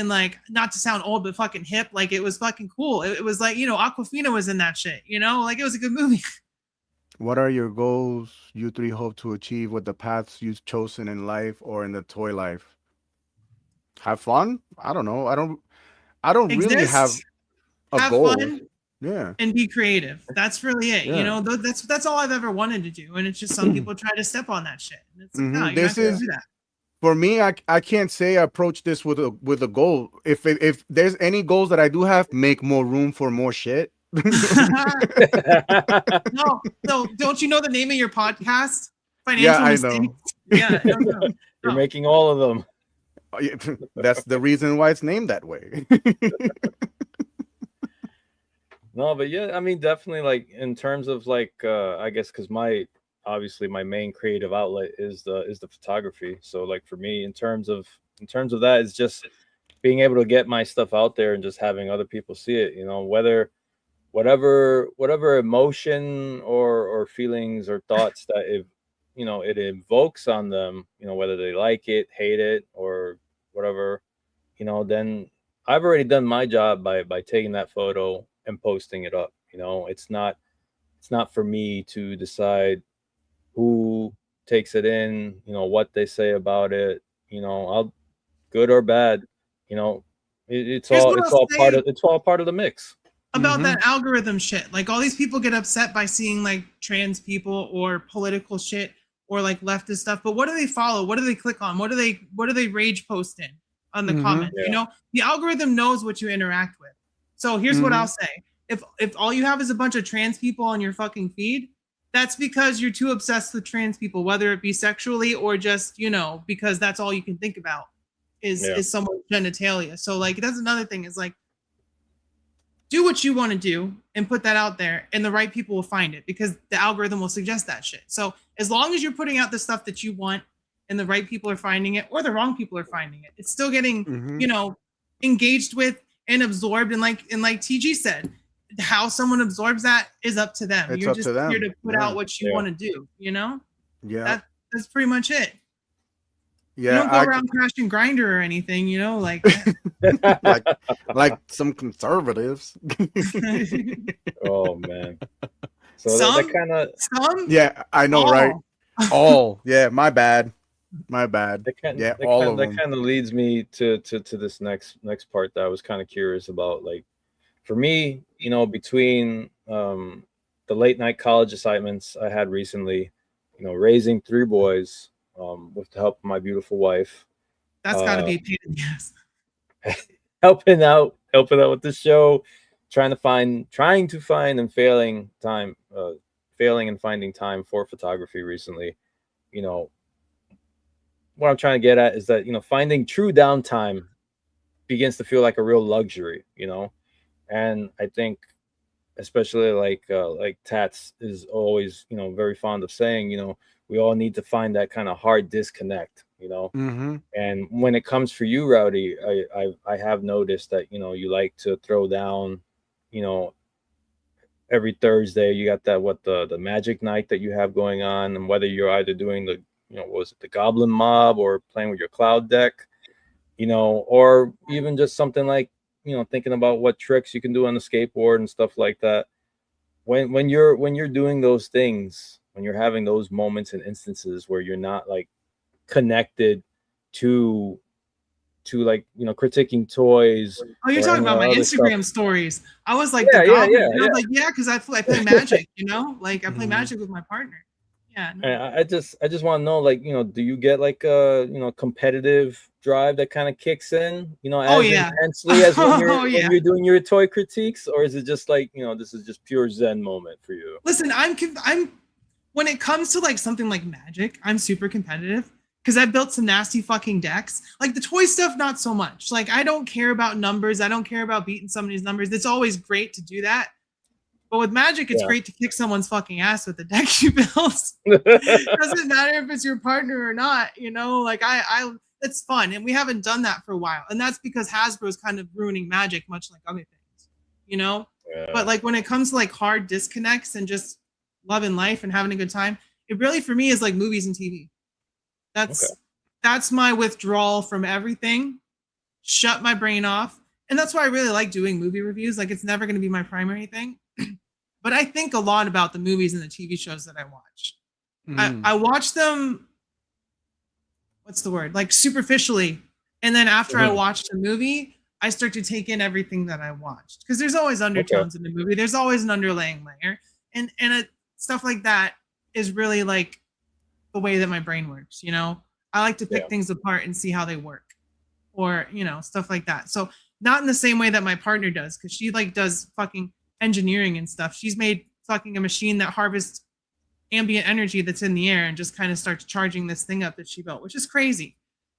Speaker 1: not to sound old, but fucking hip. Like it was fucking cool. It was like, you know, Aquafina was in that shit, you know, like it was a good movie.
Speaker 3: What are your goals you three hope to achieve with the paths you've chosen in life or in the toy life? Have fun? I don't know. I don't really have a goal.
Speaker 1: Fun,
Speaker 3: yeah,
Speaker 1: and be creative. That's really it.
Speaker 3: Yeah.
Speaker 1: You know, that's all I've ever wanted to do. And it's just some people try to step on that shit. And it's like, no,
Speaker 3: this is do that. For me. I can't say I approach this with a goal. If there's any goals that I do have, make more room for more shit.
Speaker 1: No, don't you know the name of your podcast?
Speaker 3: Financial Mistakes?
Speaker 1: Yeah, I know.
Speaker 4: You're making all of them.
Speaker 3: That's the reason why it's named that way.
Speaker 4: No, but yeah, I mean, definitely, like in terms of like I guess because obviously my main creative outlet is the photography. So like for me, in terms of that, is just being able to get my stuff out there and just having other people see it, you know, whatever emotion or feelings or thoughts that it invokes on them, you know, whether they like it, hate it, or whatever, you know, then I've already done my job by taking that photo and posting it up. You know, it's not for me to decide who takes it in, you know, what they say about it, you know, I'll good or bad, you know, it's all part of the mix.
Speaker 1: About that algorithm shit. Like all these people get upset by seeing like trans people or political shit or like leftist stuff, but what do they follow? What do they click on? What do they rage post in on the comments?
Speaker 4: Yeah.
Speaker 1: You know, the algorithm knows what you interact with. So here's what I'll say. If all you have is a bunch of trans people on your fucking feed, that's because you're too obsessed with trans people, whether it be sexually or just, you know, because that's all you can think about is someone's genitalia. So like that's another thing is like, do what you want to do and put that out there and the right people will find it because the algorithm will suggest that shit. So as long as you're putting out the stuff that you want and the right people are finding it or the wrong people are finding it, it's still getting, you know, engaged with and absorbed. And like TG said, how someone absorbs that is up to them. You're just here to put out what you want to do, you know?
Speaker 3: Yeah.
Speaker 1: That's pretty much it.
Speaker 3: Yeah,
Speaker 1: you don't go around crashing Grinder or anything, you know, like
Speaker 3: like some conservatives.
Speaker 4: Oh man, so that kind of
Speaker 3: yeah, I know, right? All yeah, my bad. All of them.
Speaker 4: That kind of leads me to this next part that I was kind of curious about. Like for me, you know, between the late night college assignments I had recently, you know, raising 3 boys. With the help of my beautiful wife.
Speaker 1: That's got to be a pain in the ass.
Speaker 4: helping out with the show, trying to find and failing and finding time for photography recently. You know, what I'm trying to get at is that, you know, finding true downtime begins to feel like a real luxury, you know? And I think especially like Tats is always, you know, very fond of saying, you know, we all need to find that kind of hard disconnect, you know. And when it comes for you, Rowdy, I have noticed that, you know, you like to throw down, you know, every Thursday you got that the magic night that you have going on, and whether you're either doing the, you know, was it the Goblin Mob or playing with your cloud deck, you know, or even just something like, you know, thinking about what tricks you can do on the skateboard and stuff like that. When you're doing those things, when you're having those moments and instances where you're not like connected to like, you know, critiquing toys.
Speaker 1: Oh, you're talking about my Instagram stories. I was like,
Speaker 4: yeah.
Speaker 1: I was like, yeah, because I play Magic, you know, like I play Magic with my partner. Yeah. No.
Speaker 4: And I just want to know, like, you know, do you get like a, you know, competitive drive that kind of kicks in, you know, as intensely as when you're doing your toy critiques, or is it just like, you know, this is just pure Zen moment for you?
Speaker 1: Listen, I'm when it comes to like something like Magic, I'm super competitive because I've built some nasty fucking decks. Like the toy stuff, not so much. Like I don't care about numbers. I don't care about beating somebody's numbers. It's always great to do that. But with Magic, it's great to kick someone's fucking ass with the deck you built. Doesn't matter if it's your partner or not, you know, like it's fun. And we haven't done that for a while. And that's because Hasbro's kind of ruining Magic, much like other things, you know? But like when it comes to like hard disconnects and just loving life and having a good time, it really for me is like movies and TV. That's my withdrawal from everything. Shut my brain off. And that's why I really like doing movie reviews. Like it's never going to be my primary thing. But I think a lot about the movies and the TV shows that I watch. I watch them, what's the word? Like superficially. And then after I watch the movie, I start to take in everything that I watched. Because there's always undertones in the movie. There's always an underlying layer. And stuff like that is really like the way that my brain works, you know? I like to pick things apart and see how they work. Or, you know, stuff like that. So not in the same way that my partner does, because she like does fucking engineering and stuff. She's made fucking a machine that harvests ambient energy that's in the air and just kind of starts charging this thing up that she built, which is crazy.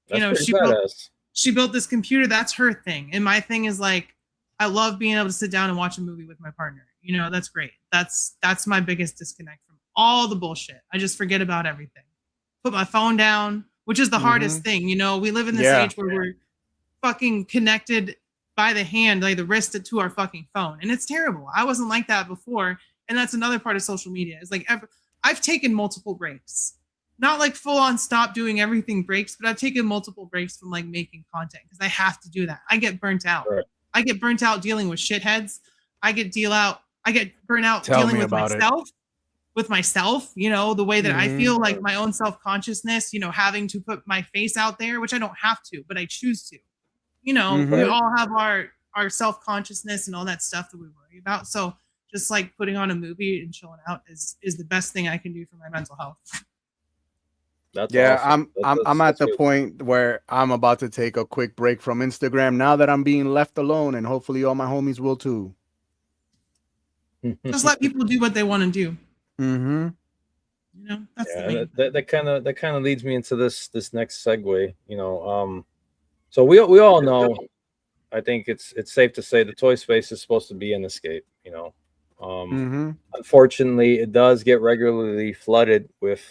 Speaker 4: That's,
Speaker 1: you know, she built this computer. That's her thing. And my thing is like, I love being able to sit down and watch a movie with my partner. You know, that's great. That's my biggest disconnect from all the bullshit. I just forget about everything. Put my phone down, which is the hardest thing. You know, we live in this age where we're fucking connected by the hand, like the wrist to our fucking phone. And it's terrible. I wasn't like that before. And that's another part of social media. It's like I've taken multiple breaks. Not like full on stop doing everything breaks, but I've taken multiple breaks from like making content because I have to do that. I get burnt out. Right. I get burnt out dealing with shitheads. I get burnt out dealing with myself, you know, the way that I feel like my own self-consciousness, you know, having to put my face out there, which I don't have to, but I choose to. You know, we all have our self-consciousness and all that stuff that we worry about. So just like putting on a movie and chilling out is the best thing I can do for my mental health.
Speaker 4: That's awesome.
Speaker 3: I'm at the point where I'm about to take a quick break from Instagram now that I'm being left alone, and hopefully all my homies will too.
Speaker 1: Just let people do what they want to do.
Speaker 3: You
Speaker 1: know, that's
Speaker 4: that kind of leads me into this next segue. You know, so we all know, I think it's safe to say the toy space is supposed to be an escape, you know. Unfortunately, it does get regularly flooded with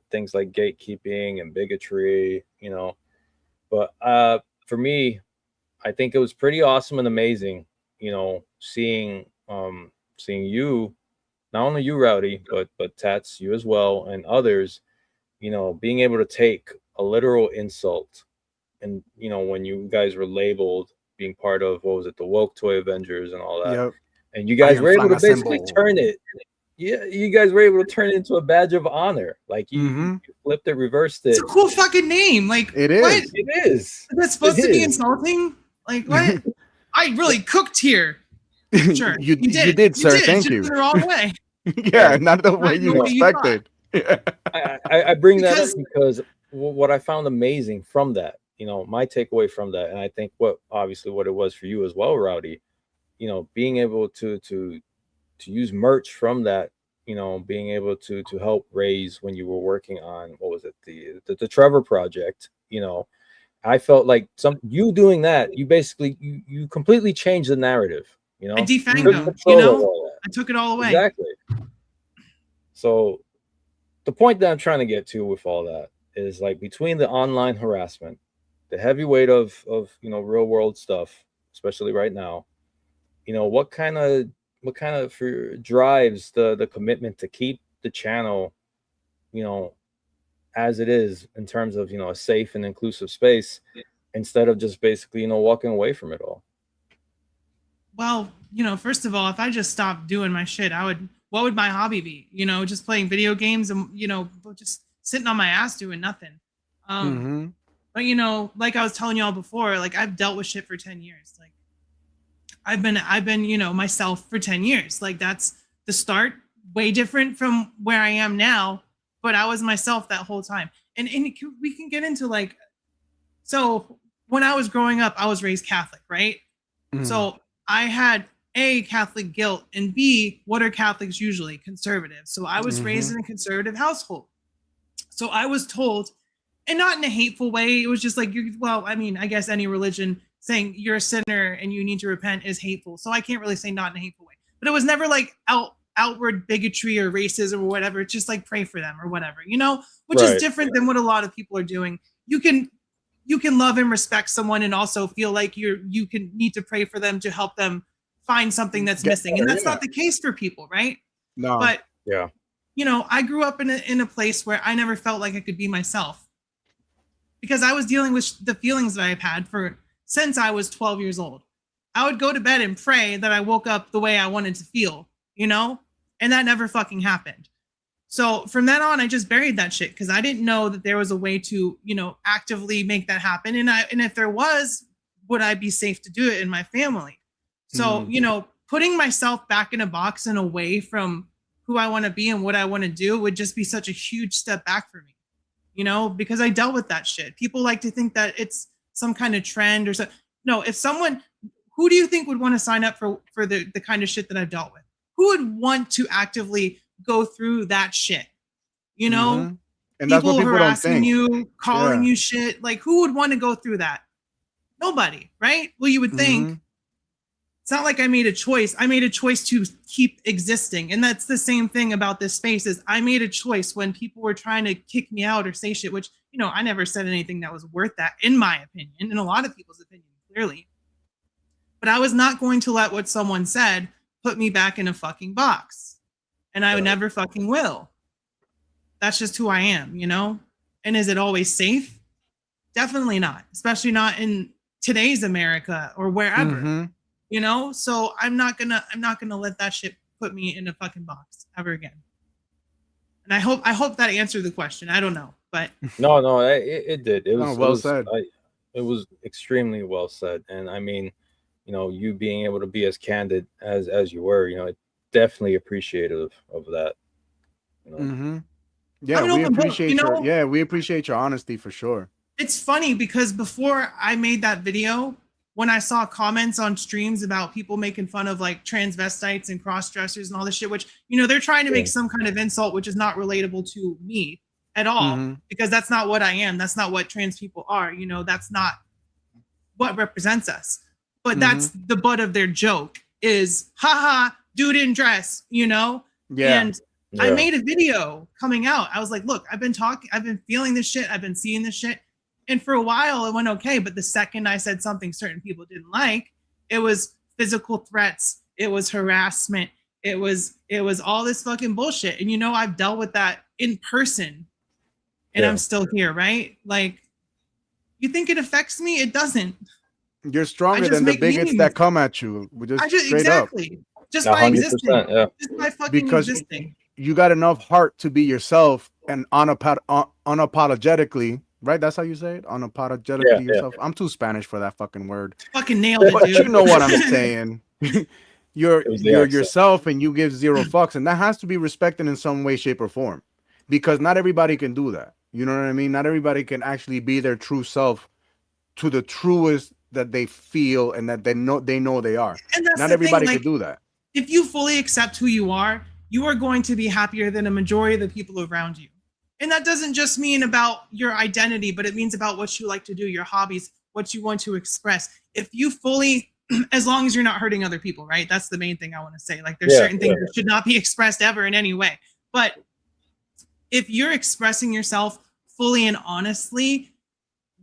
Speaker 4: things like gatekeeping and bigotry, you know. But for me, I think it was pretty awesome and amazing, you know, seeing you, not only you, Rowdy, but Tats, you as well, and others, you know, being able to take a literal insult. And, you know, when you guys were labeled being part of, what was it, the Woke Toy Avengers and all that. And you guys were able to basically turn it. Yeah, you guys were able to turn it into a badge of honor. Like you flipped it, reversed it.
Speaker 1: It's a cool fucking name. Like
Speaker 3: it is.
Speaker 1: What?
Speaker 4: It is.
Speaker 1: Is that supposed to be insulting? Like what? I really cooked here. Sure.
Speaker 3: you did, sir. Thank you.
Speaker 1: The wrong way.
Speaker 3: Yeah, not the way you expected.
Speaker 4: I bring that up because what I found amazing from that, you know, my takeaway from that, and I think what it was for you as well, Rowdy, you know, being able to use merch from that, you know, being able to help raise when you were working on, what was it, the Trevor project, you know, I felt like you doing that, you basically you completely changed the narrative, you know.
Speaker 1: I defanged them, you know. I took it all away.
Speaker 4: Exactly. So the point that I'm trying to get to with all that is like between the online harassment, the heavyweight of you know real world stuff, especially right now, you know, what kind of drives the commitment to keep the channel, you know, as it is in terms of, you know, a safe and inclusive space instead of just basically, you know, walking away from it all?
Speaker 1: Well, you know, first of all, if I just stopped doing my shit, what would my hobby be? You know, just playing video games and, you know, just sitting on my ass doing nothing. But, you know, like I was telling y'all before, like I've dealt with shit for 10 years. Like I've been, you know, myself for 10 years. Like that's the start, way different from where I am now, but I was myself that whole time. And we can get into like, so when I was growing up, I was raised Catholic, right? So I had A, Catholic guilt, and B, what are Catholics usually? Conservative. So I was raised in a conservative household. So I was told, and not in a hateful way, it was just like, I mean, I guess any religion saying you're a sinner and you need to repent is hateful. So I can't really say not in a hateful way. But it was never like outward bigotry or racism or whatever. It's just like pray for them or whatever, you know, which is different than what a lot of people are doing. You can love and respect someone and also feel like you need to pray for them to help them find something that's missing. And that's not the case for people, right?
Speaker 3: No.
Speaker 1: But
Speaker 4: Yeah.
Speaker 1: you know, I grew up in a place where I never felt like I could be myself because I was dealing with the feelings that I've had since I was 12 years old. I would go to bed and pray that I woke up the way I wanted to feel, you know, and that never fucking happened. So from then on, I just buried that shit because I didn't know that there was a way to, you know, actively make that happen. And if there was, would I be safe to do it in my family? So, you know, putting myself back in a box and away from who I want to be and what I want to do would just be such a huge step back for me, you know, because I dealt with that shit. People like to think that it's some kind of trend or something. No, if someone, who do you think would want to sign up for the kind of shit that I've dealt with? Who would want to actively go through that shit? You know,
Speaker 3: and that's what people
Speaker 1: harassing
Speaker 3: don't think.
Speaker 1: you, calling you shit. Like, who would want to go through that? Nobody, right? Well, you would think. It's not like I made a choice. I made a choice to keep existing. And that's the same thing about this space is I made a choice when people were trying to kick me out or say shit, which, you know, I never said anything that was worth that, in my opinion, in a lot of people's opinion, clearly. But I was not going to let what someone said put me back in a fucking box. And I never fucking will. That's just who I am, you know? And is it always safe? Definitely not, especially not in today's America or wherever. You know, so I'm not gonna let that shit put me in a fucking box ever again. And I hope that answered the question. I don't know, but
Speaker 4: no, it did. It was
Speaker 3: well said.
Speaker 4: It was extremely well said. And I mean, you know, you being able to be as candid as you were, you know, definitely appreciative of that. You know?
Speaker 3: Yeah, we appreciate we appreciate your honesty for sure.
Speaker 1: It's funny because before I made that video, when I saw comments on streams about people making fun of like transvestites and cross-dressers and all this shit, which, you know, they're trying to make some kind of insult, which is not relatable to me at all, because that's not what I am. That's not what trans people are. You know, that's not what represents us. But that's the butt of their joke is, haha, dude in dress, you know?
Speaker 3: Yeah.
Speaker 1: And I made a video coming out. I was like, look, I've been feeling this shit. I've been seeing this shit. And for a while it went okay, but the second I said something certain people didn't like, it was physical threats, it was harassment, it was all this fucking bullshit. And you know, I've dealt with that in person, and I'm still here, right? Like, you think it affects me? It doesn't.
Speaker 3: You're stronger than the bigots that come at you. Straight up.
Speaker 1: Just by existing, just by fucking existing.
Speaker 3: You got enough heart to be yourself and unapologetically. Right, that's how you say it? Unapologetically yourself. I'm too Spanish for that fucking word.
Speaker 1: Fucking nailed it,
Speaker 3: but
Speaker 1: dude.
Speaker 3: You know what I'm saying. you're yourself and you give zero fucks, and that has to be respected in some way, shape, or form. Because not everybody can do that. You know what I mean? Not everybody can actually be their true self to the truest that they feel and that they know they are. And not everybody can do that.
Speaker 1: If you fully accept who you are going to be happier than a majority of the people around you. And that doesn't just mean about your identity, but it means about what you like to do, your hobbies, what you want to express. If you fully, as long as you're not hurting other people, right? That's the main thing I want to say. Like, there's certain things that should not be expressed ever in any way. But if you're expressing yourself fully and honestly,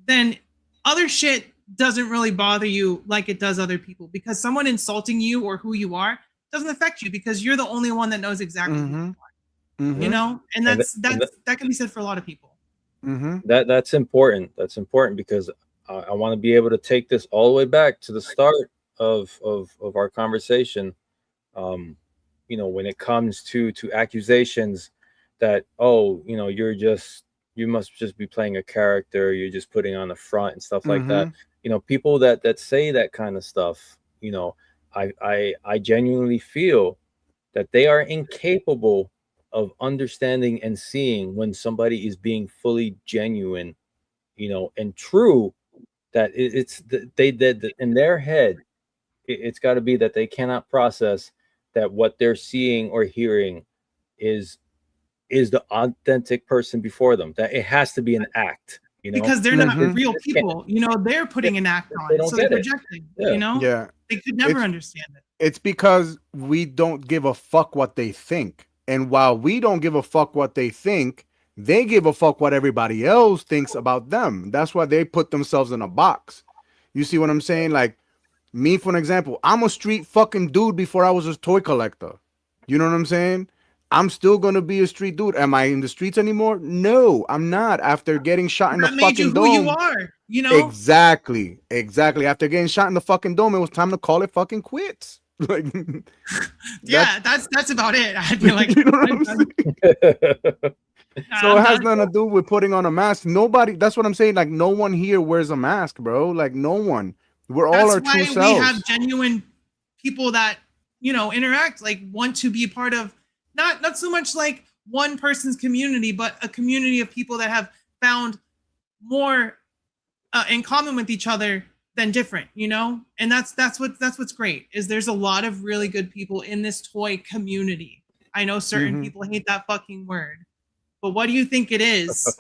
Speaker 1: then other shit doesn't really bother you like it does other people, because someone insulting you or who you are doesn't affect you because you're the only one that knows exactly who you are. You know, and that can be said for a lot of people.
Speaker 4: That's important. That's important because I want to be able to take this all the way back to the start of our conversation. You know, when it comes to accusations that, oh, you know, you must just be playing a character, you're just putting on the front and stuff like that. You know, people that say that kind of stuff, you know, I genuinely feel that they are incapable of understanding and seeing when somebody is being fully genuine, you know, and true. That they in their head, it's got to be that they cannot process that what they're seeing or hearing is the authentic person before them. That it has to be an act, you know,
Speaker 1: because they're not real people. You know, they're putting an act on it, so they're projecting. You know, they could never understand it.
Speaker 3: It's because we don't give a fuck what they think. And while we don't give a fuck what they think, they give a fuck what everybody else thinks about them. That's why they put themselves in a box. You see what I'm saying? Like, Me, for an example, I'm a street fucking dude before I was a toy collector. You know what I'm saying? I'm still gonna be a street dude. Am I in the streets anymore? No, I'm not. After getting shot in the
Speaker 1: That made you
Speaker 3: fucking
Speaker 1: who you
Speaker 3: dome.
Speaker 1: are, you know?
Speaker 3: Exactly. After getting shot in the fucking dome, it was time to call it fucking quits. Like,
Speaker 1: yeah, that's about it. I'd be like,
Speaker 3: you know what I'm saying? So it has nothing to do with putting on a mask. Nobody. That's what I'm saying. Like, no one here wears a mask, bro. Like, no one. We're all our true selves.
Speaker 1: That's why we have genuine people that, you know, interact, like want to be a part of not so much like one person's community, but a community of people that have found more in common with each other than different, you know? And that's what's great, is there's a lot of really good people in this toy community. I know certain people hate that fucking word, but what do you think it is?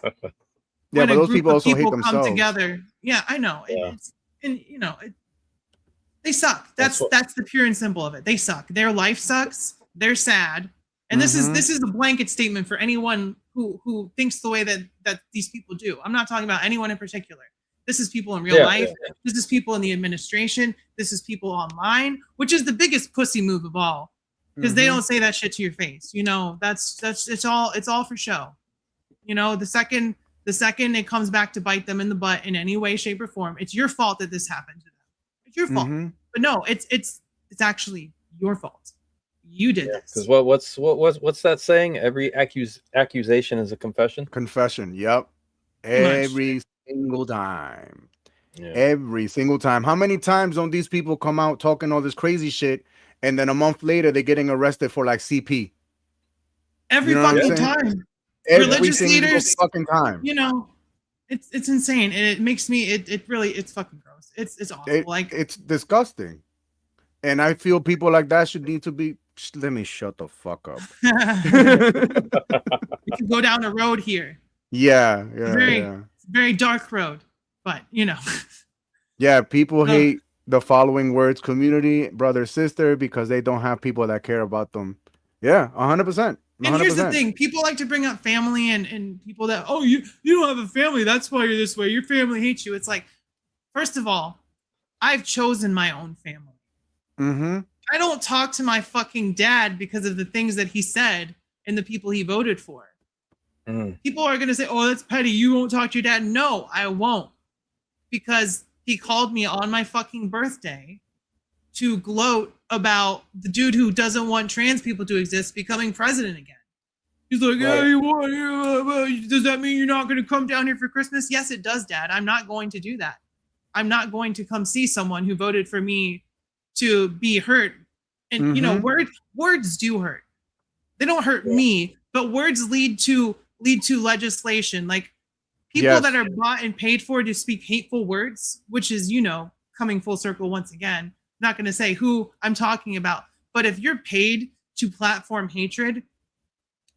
Speaker 3: Yeah, but those people also hate
Speaker 1: come
Speaker 3: themselves.
Speaker 1: Together. Yeah, I know. Yeah. And you know, they suck. That's the pure and simple of it. They suck. Their life sucks. They're sad. And this is a blanket statement for anyone who thinks the way that these people do. I'm not talking about anyone in particular. This is people in real life. Yeah. This is people in the administration. This is people online, which is the biggest pussy move of all, because they don't say that shit to your face. You know, that's it's all for show. You know, the second it comes back to bite them in the butt in any way, shape, or form, it's your fault that this happened to them. It's your fault. But no, it's actually your fault. You did this.
Speaker 4: Because what's that saying? Every accusation is a confession.
Speaker 3: Confession. Yep. Every single time. Yeah. Every single time. How many times don't these people come out talking all this crazy shit, and then a month later they're getting arrested for like CP?
Speaker 1: Every fucking time.
Speaker 3: Every single fucking time.
Speaker 1: You know, it's insane, and it makes me it's fucking gross. It's awful.
Speaker 3: It's disgusting, and I feel people like that should need to be. Let me shut the fuck up.
Speaker 1: We can go down a road here.
Speaker 3: Yeah,
Speaker 1: very dark road, but you know.
Speaker 3: Yeah, people hate the following words: community, brother, sister, because they don't have people that care about them. Yeah, 100%.
Speaker 1: And here's the thing: people like to bring up family and people that, oh, you don't have a family, that's why you're this way. Your family hates you. It's like, first of all, I've chosen my own family. I don't talk to my fucking dad because of the things that he said and the people he voted for. People are going to say, oh, that's petty. You won't talk to your dad. No, I won't. Because he called me on my fucking birthday to gloat about the dude who doesn't want trans people to exist becoming president again. He's like, yeah, does that mean you're not going to come down here for Christmas? Yes, it does, Dad. I'm not going to do that. I'm not going to come see someone who voted for me to be hurt. And you know, words do hurt. They don't hurt me, but words lead to legislation. Like people that are bought and paid for to speak hateful words, which is, you know, coming full circle once again. I'm not going to say who I'm talking about, but if you're paid to platform hatred,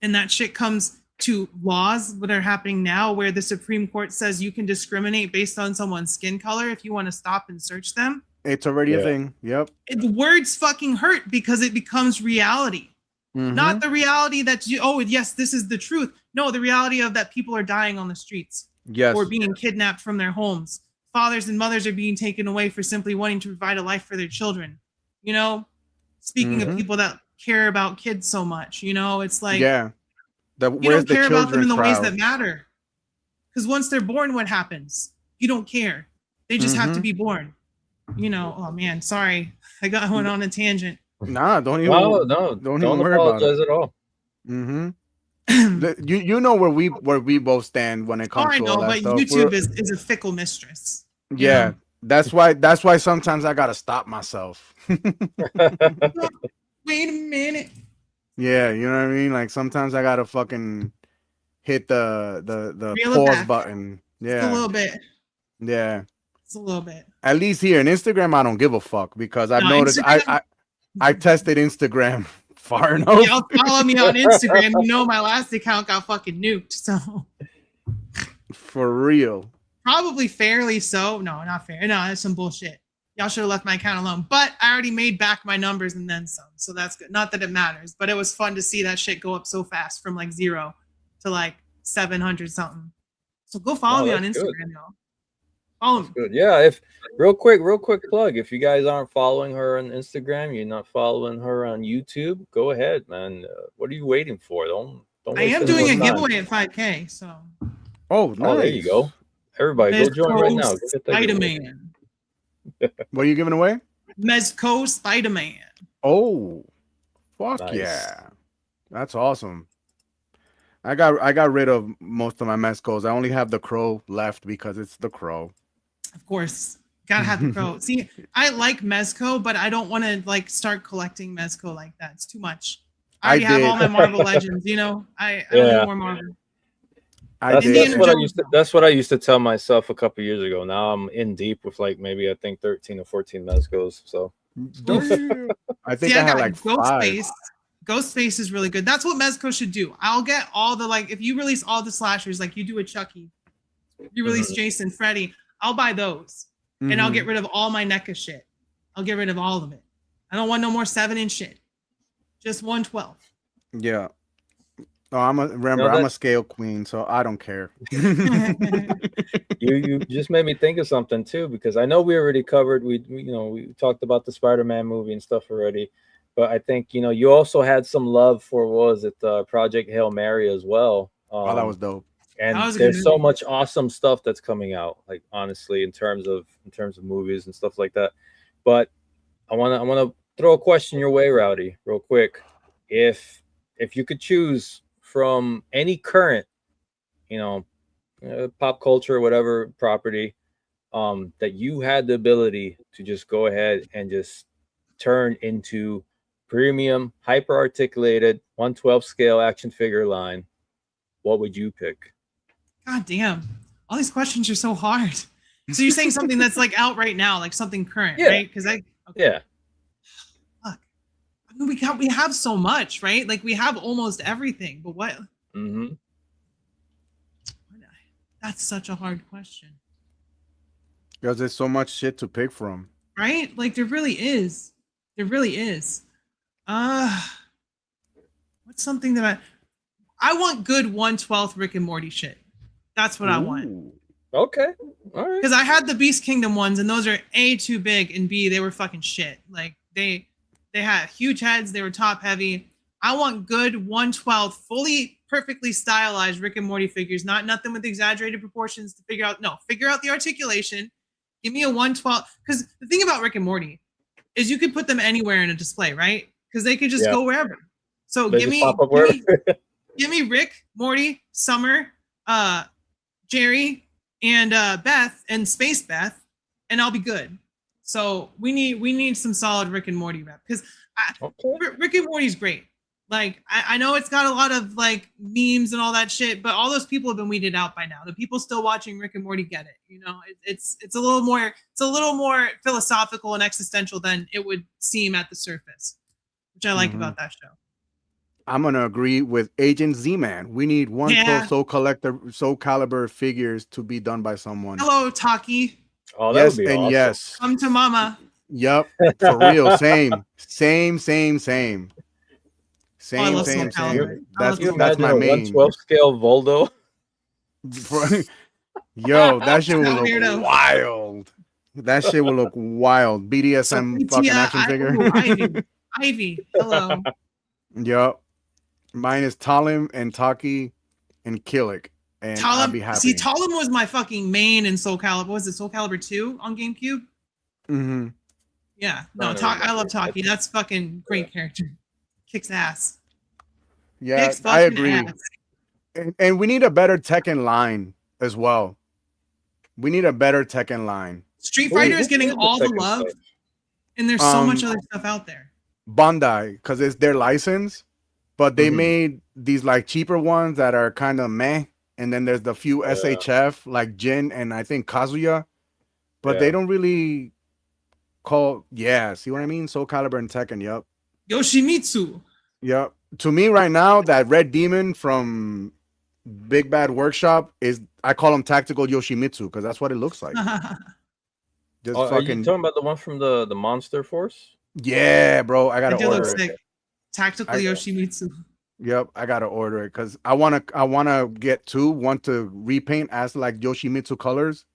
Speaker 1: and that shit comes to laws that are happening now where the Supreme Court says you can discriminate based on someone's skin color if you want to stop and search them.
Speaker 3: It's already a thing. Yep.
Speaker 1: The words fucking hurt because it becomes reality. Not the reality that yes, this is the truth. No, the reality of that people are dying on the streets.
Speaker 3: Yes.
Speaker 1: Or being kidnapped from their homes. Fathers and mothers are being taken away for simply wanting to provide a life for their children. You know, speaking of people that care about kids so much, you know, it's like, you don't care about them in the ways that matter. Because once they're born, what happens? You don't care. They just have to be born. You know, oh man, sorry. I went on a tangent.
Speaker 3: Nah, don't even worry about it
Speaker 4: at all.
Speaker 3: You know where we both stand when it comes to all that stuff.
Speaker 1: YouTube is a fickle mistress.
Speaker 3: Yeah,
Speaker 1: know?
Speaker 3: that's why sometimes I gotta stop myself.
Speaker 1: Wait a minute.
Speaker 3: Yeah, you know what I mean? Like sometimes I gotta fucking hit the pause button. Yeah.
Speaker 1: Just a little bit.
Speaker 3: Yeah.
Speaker 1: It's a little bit.
Speaker 3: At least here in Instagram, I don't give a fuck because I've noticed I tested Instagram far enough.
Speaker 1: Y'all follow me on Instagram. You know my last account got fucking nuked. So
Speaker 3: for real.
Speaker 1: Probably fairly so. No, not fair. No, that's some bullshit. Y'all should have left my account alone. But I already made back my numbers and then some. So that's good. Not that it matters, but it was fun to see that shit go up so fast from like 0 to like 700 something. So go follow me on Instagram, y'all. Follow me.
Speaker 4: Good. Yeah. If real quick plug. If you guys aren't following her on Instagram, you're not following her on YouTube, go ahead, man. What are you waiting for? Don't
Speaker 1: I
Speaker 4: waste
Speaker 1: am
Speaker 4: any
Speaker 1: doing a
Speaker 4: more time.
Speaker 1: giveaway at 5K. So.
Speaker 3: Oh, nice.
Speaker 4: Oh, there you go. Everybody, go join right now. Go get that giveaway.
Speaker 1: Spider-Man.
Speaker 3: What are you giving away?
Speaker 1: Mezco Spider-Man.
Speaker 3: Oh, fuck
Speaker 4: Nice.
Speaker 3: yeah. That's awesome. I got rid of most of my Mezcos. I only have the Crow left because it's the Crow.
Speaker 1: Of course. Gotta have the Crow. See, I like Mezco, but I don't want to like start collecting Mezco like that. It's too much. I already have all my Marvel Legends, you know. I don't need more Marvel.
Speaker 4: That's what I used to tell myself a couple years ago. Now I'm in deep with like maybe I think 13 or 14 Mezcos. So
Speaker 3: I think I had like
Speaker 1: Ghostface. Ghostface is really good. That's what Mezco should do. I'll get all the like if you release all the slashers, like you do a Chucky, you release Jason, Freddy, I'll buy those. And I'll get rid of all my NECA shit. I'll get rid of all of it. I don't want no more 7-inch shit. Just 112.
Speaker 3: Yeah. Oh, I'm a scale queen, so I don't care.
Speaker 4: You just made me think of something too, because I know we already covered we talked about the Spider-Man movie and stuff already, but I think you also had some love for Project Hail Mary as well.
Speaker 3: Oh, that was dope.
Speaker 4: And there's so much awesome stuff that's coming out, like honestly, in terms of movies and stuff like that. But I wanna throw a question your way, Rowdy, real quick. If you could choose from any current, pop culture, whatever property, that you had the ability to just go ahead and just turn into premium, hyper articulated, 1/12 scale action figure line, what would you pick?
Speaker 1: God damn. All these questions are so hard. So you're saying something that's like out right now, like something current, right? Because
Speaker 4: yeah.
Speaker 1: Fuck. I mean, we have so much, right? Like we have almost everything, but what? That's such a hard question.
Speaker 3: Because there's so much shit to pick from.
Speaker 1: Right? Like there really is. There really is. What's something that I want good 1/12 Rick and Morty shit. That's what I want.
Speaker 4: Okay. All right.
Speaker 1: Because I had the Beast Kingdom ones, and those are A, too big, and B, they were fucking shit. Like they had huge heads, they were top heavy. I want good 1/12, fully perfectly stylized Rick and Morty figures, nothing with exaggerated proportions to figure out the articulation. Give me a 1/12. Because the thing about Rick and Morty is you could put them anywhere in a display, right? Because they could just go wherever. So give me Rick, Morty, Summer, Jerry, and Beth, and Space Beth, and I'll be good. So we need some solid Rick and Morty rep, because Rick and Morty's great. Like I know it's got a lot of like memes and all that shit, but all those people have been weeded out by now. The people still watching Rick and Morty get it. It's a little more philosophical and existential than it would seem at the surface, which I like about that show.
Speaker 3: I'm gonna agree with Agent Z-Man. We need 1/12 Soul Calibur figures to be done by someone.
Speaker 1: Hello, Taki.
Speaker 4: Oh, that would be awesome.
Speaker 3: Yes.
Speaker 1: Come to mama.
Speaker 3: Yep, for real. Same. That's my main
Speaker 4: 1/12 scale Voldo.
Speaker 3: Yo, that shit will look wild. That shit will look wild. BDSM fucking action figure.
Speaker 1: Ivy. Hello.
Speaker 3: Yep. Mine is Talim and Taki and Killick. And I'll be happy.
Speaker 1: See, Talim was my fucking main in Soul Calibur. Was it Soul Calibur 2 on GameCube?
Speaker 3: Mm-hmm.
Speaker 1: Yeah. No, I love Taki. That's fucking great character. Kicks ass.
Speaker 3: Yeah, I agree. And we need a better Tekken line as well. We need a better Tekken line.
Speaker 1: Street Fighter is getting all the love, and there's so much other stuff out there.
Speaker 3: Bandai, because it's their license, but they made these like cheaper ones that are kind of meh. And then there's the few SHF like Jin and I think Kazuya, but they don't really call. See what I mean? Soul Calibur and Tekken. Yep.
Speaker 1: Yoshimitsu.
Speaker 3: Yep. To me right now, that Red Demon from Big Bad Workshop I call him Tactical Yoshimitsu because that's what it looks like.
Speaker 4: Just are you talking about the one from the Monster Force?
Speaker 3: Yeah, bro. I gotta order it.
Speaker 1: Sick. Tactical Yoshimitsu.
Speaker 3: Yep, I gotta order it because I wanna get two. One to repaint as like Yoshimitsu colors,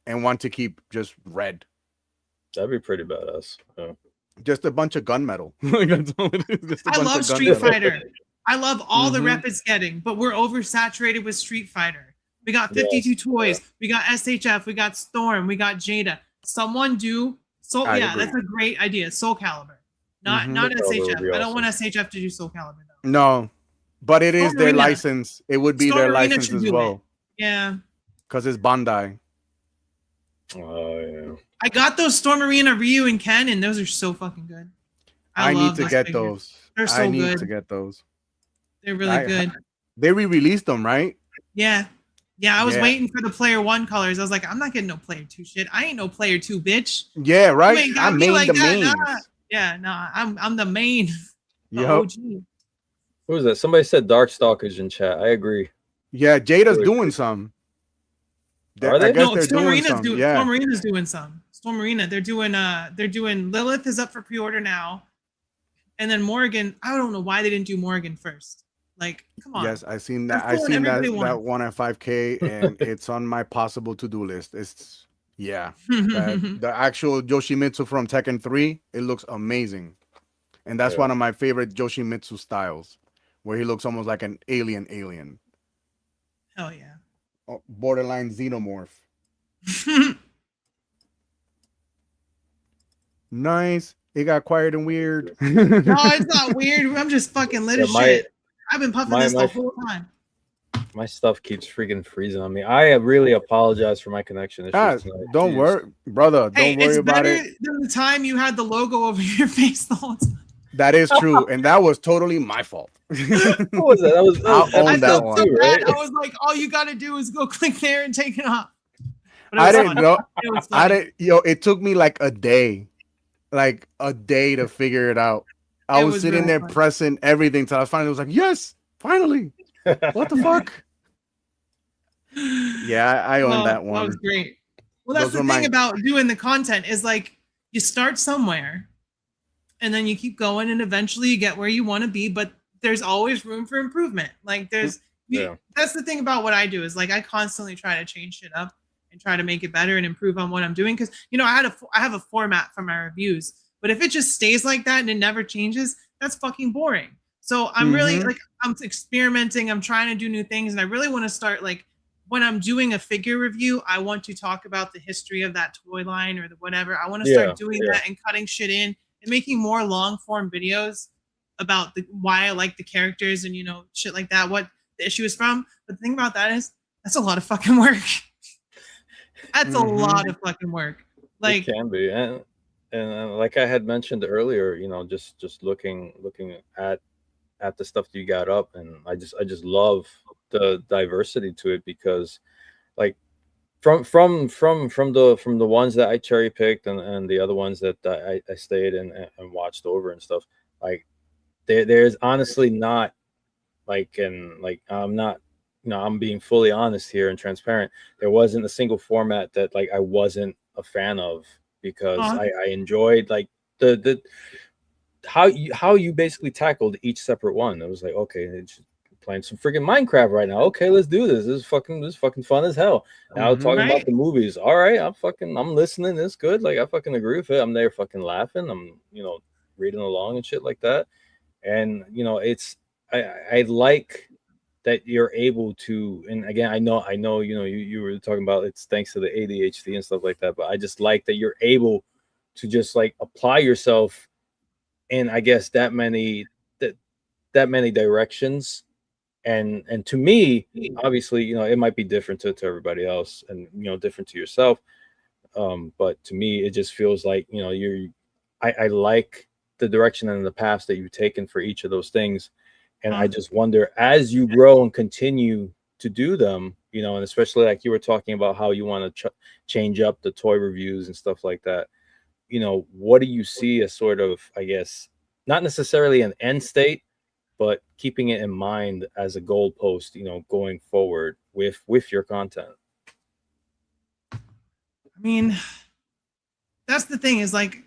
Speaker 3: and one to keep just red.
Speaker 4: That'd be pretty badass. Yeah.
Speaker 3: Just a bunch of gunmetal. Like, that's all it is. Just a
Speaker 1: I
Speaker 3: bunch
Speaker 1: love
Speaker 3: of
Speaker 1: Street
Speaker 3: gunmetal.
Speaker 1: Fighter. I love all the
Speaker 3: Mhm.
Speaker 1: rep it's getting, but we're oversaturated with Street Fighter. We got 52 toys. We got SHF. We got Storm. We got Jada. Someone do Soul.
Speaker 3: I
Speaker 1: Yeah,
Speaker 3: agree.
Speaker 1: that's a great idea. Soul Calibur, not
Speaker 3: Mhm.
Speaker 1: not
Speaker 4: Soul Calibur would
Speaker 1: SHF.
Speaker 4: be
Speaker 1: I don't want
Speaker 4: awesome.
Speaker 1: SHF to do Soul Calibur though.
Speaker 3: No, but it is
Speaker 1: Storm
Speaker 3: their
Speaker 1: Arena.
Speaker 3: license. It would be
Speaker 1: Storm
Speaker 3: their
Speaker 1: Arena
Speaker 3: license
Speaker 1: should
Speaker 3: as
Speaker 1: do
Speaker 3: well,
Speaker 1: it. Yeah,
Speaker 3: because it's Bandai.
Speaker 4: Oh yeah.
Speaker 1: I got those Storm Arena Ryu and Ken, and those are so fucking good.
Speaker 3: I need
Speaker 1: love
Speaker 3: to
Speaker 1: those
Speaker 3: get
Speaker 1: figures.
Speaker 3: those.
Speaker 1: They're so
Speaker 3: I need
Speaker 1: good.
Speaker 3: to get those.
Speaker 1: They're really good.
Speaker 3: They re-released them, right?
Speaker 1: Yeah. Yeah, I was
Speaker 3: Yeah.
Speaker 1: waiting for the Player 1 colors. I was like, I'm not getting no Player 2 shit. I ain't no Player 2, bitch.
Speaker 3: Yeah,
Speaker 1: You
Speaker 3: right.
Speaker 1: ain't
Speaker 3: I
Speaker 1: got me
Speaker 3: made
Speaker 1: like
Speaker 3: the
Speaker 1: that.
Speaker 3: mains.
Speaker 1: Nah. Yeah, nah. I'm the main. The
Speaker 3: Yep.
Speaker 1: OG.
Speaker 4: Who was that? Somebody said Darkstalkers in chat. I agree.
Speaker 3: Yeah, Jada's
Speaker 4: Really
Speaker 3: doing
Speaker 4: good.
Speaker 3: some.
Speaker 4: Are they?
Speaker 3: I guess
Speaker 1: No,
Speaker 3: they're
Speaker 1: Storm
Speaker 3: doing
Speaker 1: Arena's
Speaker 3: some.
Speaker 1: doing
Speaker 3: Yeah.
Speaker 1: Storm Arena's doing some. Storm Arena. They're doing Lilith is up for pre-order now. And then Morrigan, I don't know why they didn't do Morrigan first. Like, come on.
Speaker 3: Yes, I seen
Speaker 1: They're
Speaker 3: that. I
Speaker 1: fooling
Speaker 3: seen that
Speaker 1: everybody once.
Speaker 3: one at 5K, and it's on my possible to-do list. It's the actual Yoshimitsu from Tekken 3. It looks amazing, and that's
Speaker 4: Yeah.
Speaker 3: one of my favorite Yoshimitsu styles, where he looks almost like an alien.
Speaker 1: Hell yeah.
Speaker 3: Oh, borderline xenomorph. Nice. It got quiet and weird.
Speaker 1: No, it's not weird. I'm just fucking lit as shit. I've been puffing this the whole time.
Speaker 4: My stuff keeps freaking freezing on me. I really apologize for my connection issues tonight.
Speaker 3: Don't
Speaker 4: Jeez.
Speaker 3: worry, brother.
Speaker 1: Hey,
Speaker 3: Don't worry
Speaker 1: it's
Speaker 3: about
Speaker 1: better
Speaker 3: it.
Speaker 1: than the time you had the logo over your face the whole time.
Speaker 3: That is true, and that was totally my fault.
Speaker 4: What was that? That was
Speaker 3: I'll own
Speaker 1: I
Speaker 3: that
Speaker 1: felt
Speaker 3: one.
Speaker 1: so bad.
Speaker 4: right?
Speaker 1: I was like, all you gotta do is go click there and take it off. But it
Speaker 3: I
Speaker 1: was
Speaker 3: didn't
Speaker 1: fun.
Speaker 3: know.
Speaker 1: It was
Speaker 3: I
Speaker 1: fun.
Speaker 3: didn't. It took me like a day to figure it out. I
Speaker 1: It
Speaker 3: was
Speaker 1: was
Speaker 3: sitting
Speaker 1: really
Speaker 3: there
Speaker 1: fun.
Speaker 3: pressing everything till I finally was like, yes, finally. What the fuck? Yeah, I own that one.
Speaker 1: That was great. Well, that's
Speaker 3: Those
Speaker 1: the
Speaker 3: were
Speaker 1: thing
Speaker 3: my-
Speaker 1: about doing the content is like you start somewhere and then you keep going and eventually you get where you want to be, but there's always room for improvement. Like that's the thing about what I do is like I constantly try to change shit up and try to make it better and improve on what I'm doing. Cause I have a format for my reviews, but if it just stays like that and it never changes, that's fucking boring. So I'm really like, I'm experimenting. I'm trying to do new things. And I really want to start like, when I'm doing a figure review, I want to talk about the history of that toy line or the whatever. I want to start doing that and cutting shit in and making more long form videos about why I like the characters and shit like that, what the issue is from. But the thing about that is that's a lot of fucking work. That's a lot of fucking work. Like
Speaker 4: it can be, and like I had mentioned earlier, just looking at the stuff that you got up, and I just love the diversity to it, because like from the ones that I cherry picked and the other ones that I stayed and watched over and stuff, like there's honestly not I'm not, I'm being fully honest here and transparent. There wasn't a single format that like I wasn't a fan of, because I enjoyed like the how you basically tackled each separate one. It was like, okay, it's playing some freaking Minecraft right now. Okay, let's do this. This is fucking fun as hell. Now talking about the movies. All right, I'm listening. It's good. Like I fucking agree with it. I'm there fucking laughing. I'm reading along and shit like that. And it's I like that you're able to, and again, I know you were talking about it's thanks to the ADHD and stuff like that, but I just like that you're able to just like apply yourself in, I guess, that many directions. And to me, obviously, it might be different to everybody else, and different to yourself. But to me, it just feels like I like the direction and the paths that you've taken for each of those things. And I just wonder, as you grow and continue to do them, and especially like you were talking about how you want to change up the toy reviews and stuff like that, what do you see as sort of, I guess, not necessarily an end state, but keeping it in mind as a goalpost, going forward with your content?
Speaker 1: I mean, that's the thing, is like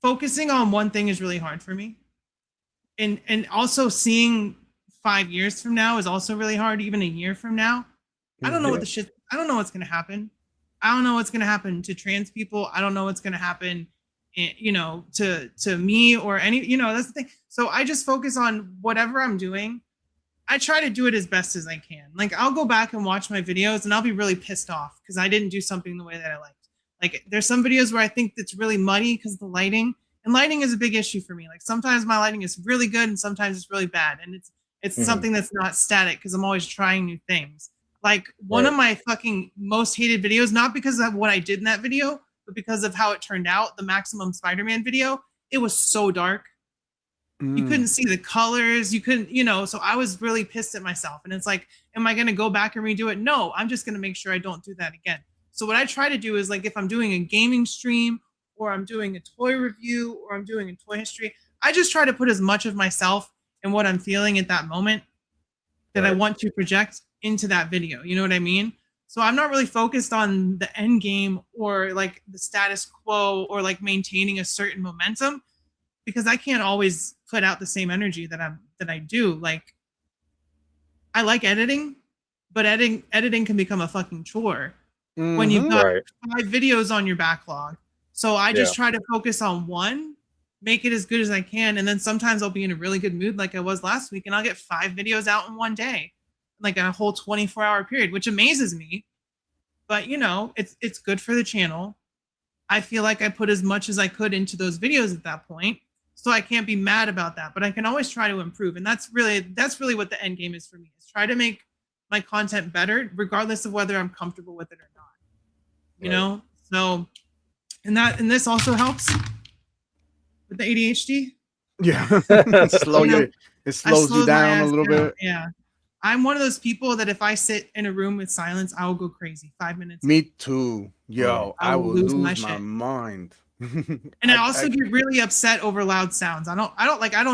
Speaker 1: focusing on one thing is really hard for me. And also seeing 5 years from now is also really hard, even a year from now. I don't know I don't know what's going to happen. I don't know what's going to happen to trans people. I don't know what's going to happen, to me or any, that's the thing. So I just focus on whatever I'm doing. I try to do it as best as I can. Like I'll go back and watch my videos and I'll be really pissed off because I didn't do something the way that I liked. Like there's some videos where I think it's really muddy because of the lighting, and lighting is a big issue for me. Like sometimes my lighting is really good and sometimes it's really bad. And it's something that's not static because I'm always trying new things. Like one of my fucking most hated videos, not because of what I did in that video, but because of how it turned out, the Maximum Spider-Man video, it was so dark. You couldn't see the colors. You couldn't, so I was really pissed at myself. And it's like, am I going to go back and redo it? No, I'm just going to make sure I don't do that again. So what I try to do is like, if I'm doing a gaming stream or I'm doing a toy review or I'm doing a toy history, I just try to put as much of myself and what I'm feeling at that moment that I want to project into that video. You know what I mean? So I'm not really focused on the end game or like the status quo or like maintaining a certain momentum, because I can't always put out the same energy that I do. Like I like editing, but editing can become a fucking chore when you've got 5 videos on your backlog. So I just try to focus on one, make it as good as I can. And then sometimes I'll be in a really good mood like I was last week and I'll get 5 videos out in one day, like a whole 24-hour period, which amazes me. But it's good for the channel. I feel like I put as much as I could into those videos at that point. So I can't be mad about that, but I can always try to improve. And that's really what the end game is for me, is try to make my content better, regardless of whether I'm comfortable with it or not, you know? So, and this also helps with the ADHD.
Speaker 3: Yeah. It slows you down a little bit.
Speaker 1: Yeah. I'm one of those people that if I sit in a room with silence, I will go crazy 5 minutes.
Speaker 3: Me too. Yo, I will lose my mind.
Speaker 1: And I also get really upset over loud sounds. I don't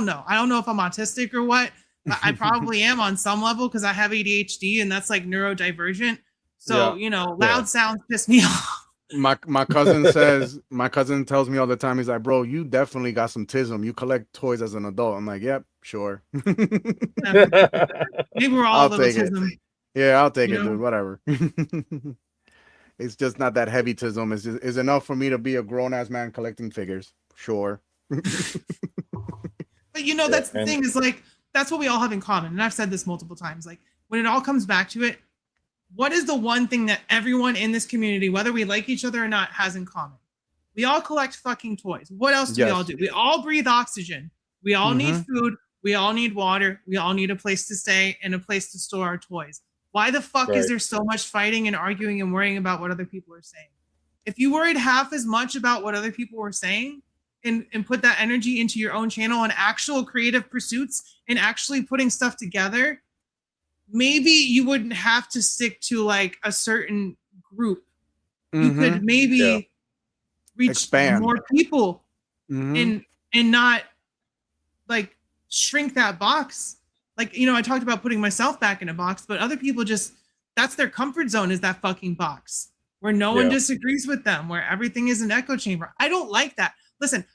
Speaker 1: know. I don't know if I'm autistic or what. But I probably am on some level because I have ADHD and that's like neurodivergent. So, loud sounds piss me off.
Speaker 3: My cousin tells me all the time, he's like, bro, you definitely got some tism. You collect toys as an adult. I'm like, yep, sure.
Speaker 1: Maybe we're all a little tism.
Speaker 3: Yeah, I'll take it, dude. Whatever. It's just not that heavy tism. It's enough for me to be a grown-ass man collecting figures. Sure.
Speaker 1: But that's the thing, is like, that's what we all have in common. And I've said this multiple times. Like, when it all comes back to it, what is the one thing that everyone in this community, whether we like each other or not, has in common? We all collect fucking toys. What else do we all do? We all breathe oxygen. We all need food. We all need water. We all need a place to stay and a place to store our toys. Why the fuck is there so much fighting and arguing and worrying about what other people are saying? If you worried half as much about what other people were saying and put that energy into your own channel and actual creative pursuits and actually putting stuff together, maybe you wouldn't have to stick to like a certain group. You could maybe reach more people and not like shrink that box. Like, I talked about putting myself back in a box, but other people that's their comfort zone, is that fucking box where no one disagrees with them, where everything is an echo chamber. I don't like that. Listen,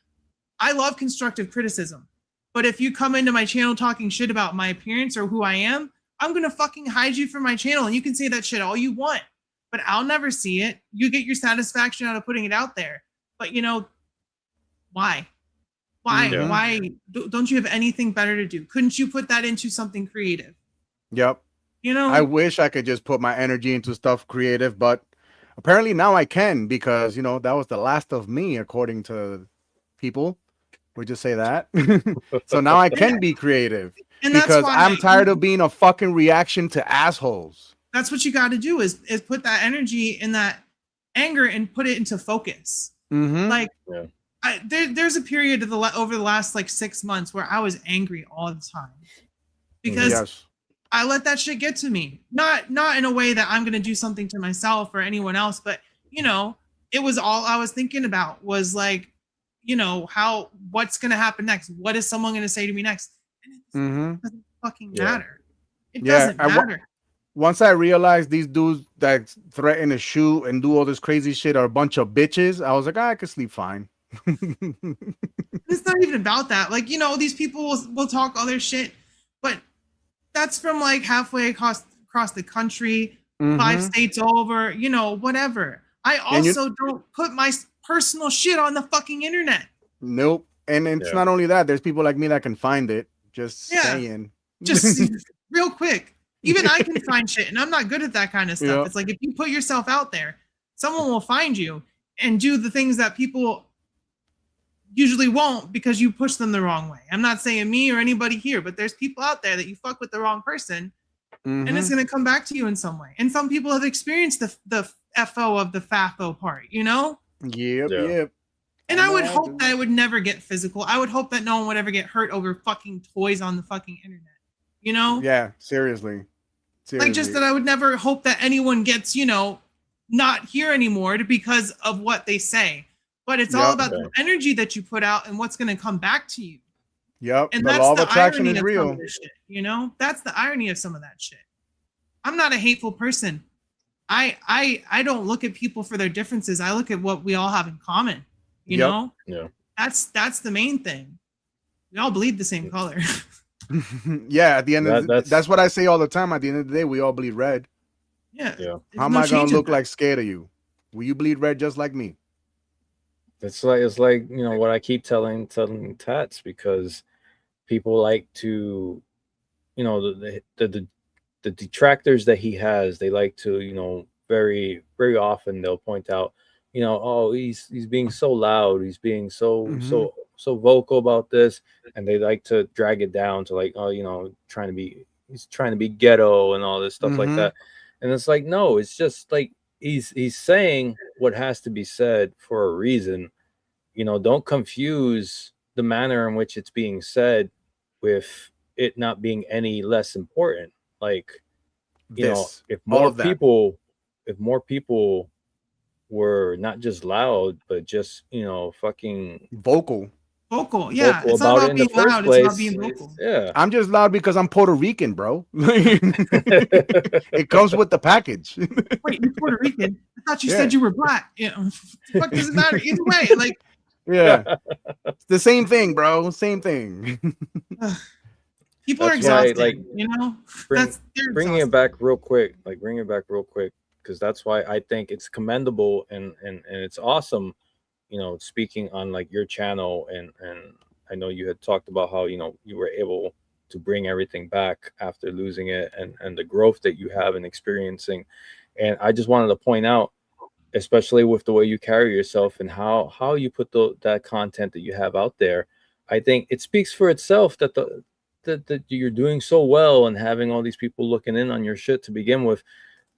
Speaker 1: I love constructive criticism, but if you come into my channel talking shit about my appearance or who I am, I'm going to fucking hide you from my channel, and you can say that shit all you want, but I'll never see it. You get your satisfaction out of putting it out there. But why? Why don't you have anything better to do? Couldn't you put that into something creative?
Speaker 3: Yep. I wish I could just put my energy into stuff creative, but apparently now I can, because that was the last of me, according to people. We just say that. So now I can be creative, and because I'm tired of being a fucking reaction to assholes. That's what you got to do, is put that energy and that anger and put it into focus. Like, there's a period of over the last like 6 months where I was angry all the time because I let that shit get to me. Not in a way that I'm going to do something to myself or anyone else, but it was all I was thinking about was like, what's going to happen next? What is someone going to say to me next? And it doesn't fucking matter. It doesn't matter. Once I realized these dudes that threaten to shoot and do all this crazy shit are a bunch of bitches, I was like, I could sleep fine. It's not even about that. Like, these people will talk all their shit, but that's from like halfway across the country, 5 states over, whatever.
Speaker 1: I also don't put my personal shit on the fucking internet.
Speaker 3: Nope. And it's not only that. There's people like me that can find it. Just saying.
Speaker 1: Just real quick. Even I can find shit, and I'm not good at that kind of stuff. Yep. It's like if you put yourself out there, someone will find you and do the things that people usually won't because you push them the wrong way. I'm not saying me or anybody here, but there's people out there that you fuck with the wrong person, and it's going to come back to you in some way. And some people have experienced the FO of the FAFO part, you know?
Speaker 3: Yep.
Speaker 1: And I would hope that it would never get physical. I would hope that no one would ever get hurt over fucking toys on the fucking internet, you know?
Speaker 3: Yeah, seriously.
Speaker 1: Like just that I would never hope that anyone gets, you know, not here anymore because of what they say. But it's all about the energy that you put out and what's going to come back to you.
Speaker 3: Yep.
Speaker 1: And that's the irony of some of this shit, you know? That's the irony of some of that shit. I'm not a hateful person. I don't look at people for their differences. I look at what we all have in common. You know?
Speaker 4: Yeah.
Speaker 1: That's the main thing. We all bleed the same color.
Speaker 3: Yeah, at the end of that's what I say all the time. At the end of the day, we all bleed red.
Speaker 1: Yeah.
Speaker 3: How am I gonna look like scared of you? Will you bleed red just like me?
Speaker 4: It's like you know what I keep telling Tats, because people like to, you know, the detractors that he has, they like to, you know, very often they'll point out, you know, oh, he's being so loud, he's being so vocal about this, and they like to drag it down to like, oh, you know, he's trying to be ghetto and all this stuff like that. And it's like, no, it's just like he's saying what has to be said for a reason. You know, don't confuse the manner in which it's being said with it not being any less important. Like, you know, if more people were not just loud, but just, you know, fucking
Speaker 3: vocal.
Speaker 1: Yeah, it's not about being loud, it's about being vocal.
Speaker 4: Yeah,
Speaker 3: I'm just loud because I'm Puerto Rican, bro. It comes with the package.
Speaker 1: Wait, you're Puerto Rican? I thought you said you were black. You know, what does it matter? Either way, like,
Speaker 3: it's the same thing, bro. Same thing.
Speaker 1: People are exhausted. Like, you know,
Speaker 4: bringing it back real quick, because that's why I think it's commendable and it's awesome. You know, speaking on like your channel, and I know you had talked about how, you know, you were able to bring everything back after losing it, and the growth that you have and experiencing. And I just wanted to point out, especially with the way you carry yourself and how you put that content that you have out there, I think it speaks for itself that that you're doing so well and having all these people looking in on your shit to begin with,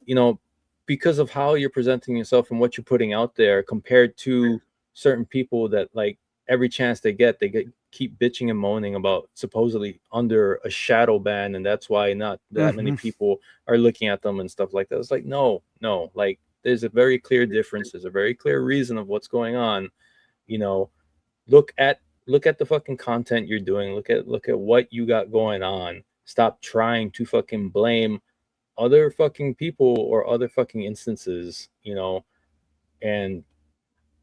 Speaker 4: you know, because of how you're presenting yourself and what you're putting out there compared to certain people that, like, every chance they get keep bitching and moaning about supposedly under a shadow ban, and that's why not that many people are looking at them and stuff like that. It's like, no, like, there's a very clear difference. There's a very clear reason of what's going on. You know, look at the fucking content you're doing. Look at what you got going on. Stop trying to fucking blame other fucking people or other fucking instances, you know. And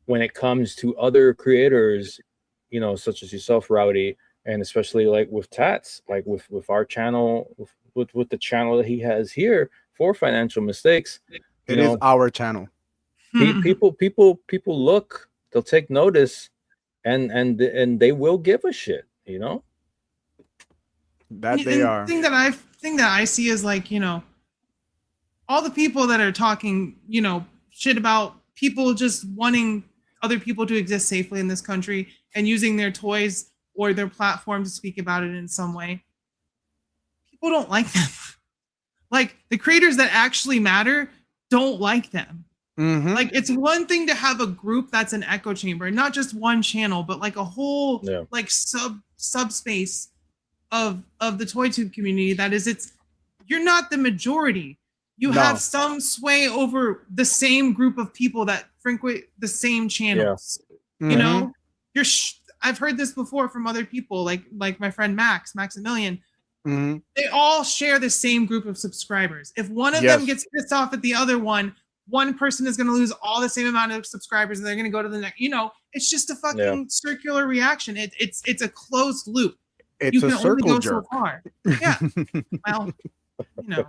Speaker 4: when it comes to other creators, you know, such as yourself, Rowdy, and especially like with Tats, like with our channel, with the channel that he has here for Financial Mistakes,
Speaker 3: it is our channel.
Speaker 4: People look, they'll take notice, and they will give a shit, you know.
Speaker 3: That they are.
Speaker 1: The thing that I see is, like, you know, all the people that are talking, you know, shit about people just wanting other people to exist safely in this country and using their toys or their platform to speak about it in some way. People don't like them. Like, the creators that actually matter don't like them. Like, it's one thing to have a group that's an echo chamber, not just one channel, but like a whole like subspace of the ToyTube community. That is, you're not the majority. You have some sway over the same group of people that frequent the same channels. You know, I've heard this before from other people, like my friend Maximilian. They all share the same group of subscribers. If one of them gets pissed off at the other one person is going to lose all the same amount of subscribers, and they're going to go to the next. You know, it's just a fucking circular reaction. It's a closed loop.
Speaker 3: It's a circle jerk.
Speaker 1: So far. Yeah. Well, you know.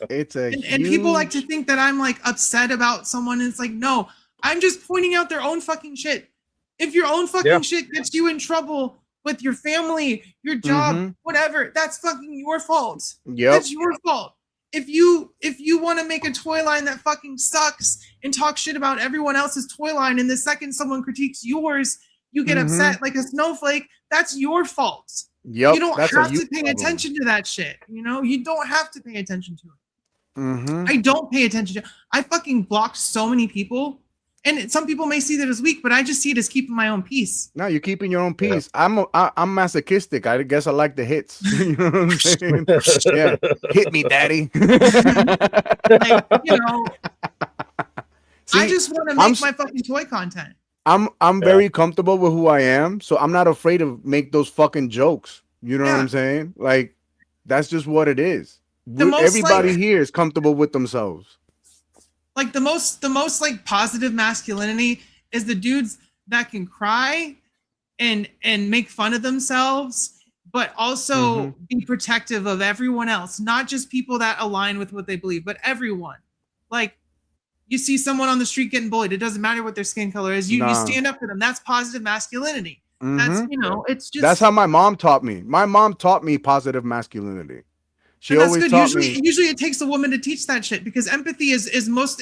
Speaker 3: It's a
Speaker 1: and people like to think that I'm like upset about someone. It's like, no, I'm just pointing out their own fucking shit. If your own fucking shit gets you in trouble with your family, your job, whatever, that's fucking your fault.
Speaker 3: Yep.
Speaker 1: That's your fault. If you want to make a toy line that fucking sucks and talk shit about everyone else's toy line, and the second someone critiques yours, you get upset like a snowflake, that's your fault.
Speaker 3: Yep.
Speaker 1: You don't have to pay attention to that shit. You know, you don't have to pay attention to it. I don't pay attention to it. I fucking blocked so many people. And some people may see that as weak, but I just see it as keeping my own peace.
Speaker 3: No, you're keeping your own peace. Yeah. I'm masochistic. I guess I like the hits. You know what I'm saying? Yeah, hit me, daddy.
Speaker 1: Like, you know, see, I just want to make my fucking toy content.
Speaker 3: I'm very comfortable with who I am, so I'm not afraid to make those fucking jokes. You know what I'm saying? Like, that's just what it is. Everybody here is comfortable with themselves.
Speaker 1: Like the most like positive masculinity is the dudes that can cry and make fun of themselves, but also be protective of everyone else, not just people that align with what they believe, but everyone. Like, you see someone on the street getting bullied, it doesn't matter what their skin color is. You stand up for them. That's positive masculinity. That's, you know, it's just, that's
Speaker 3: how my mom taught me. My mom taught me positive masculinity. She always taught me.
Speaker 1: Usually it takes a woman to teach that shit, because empathy is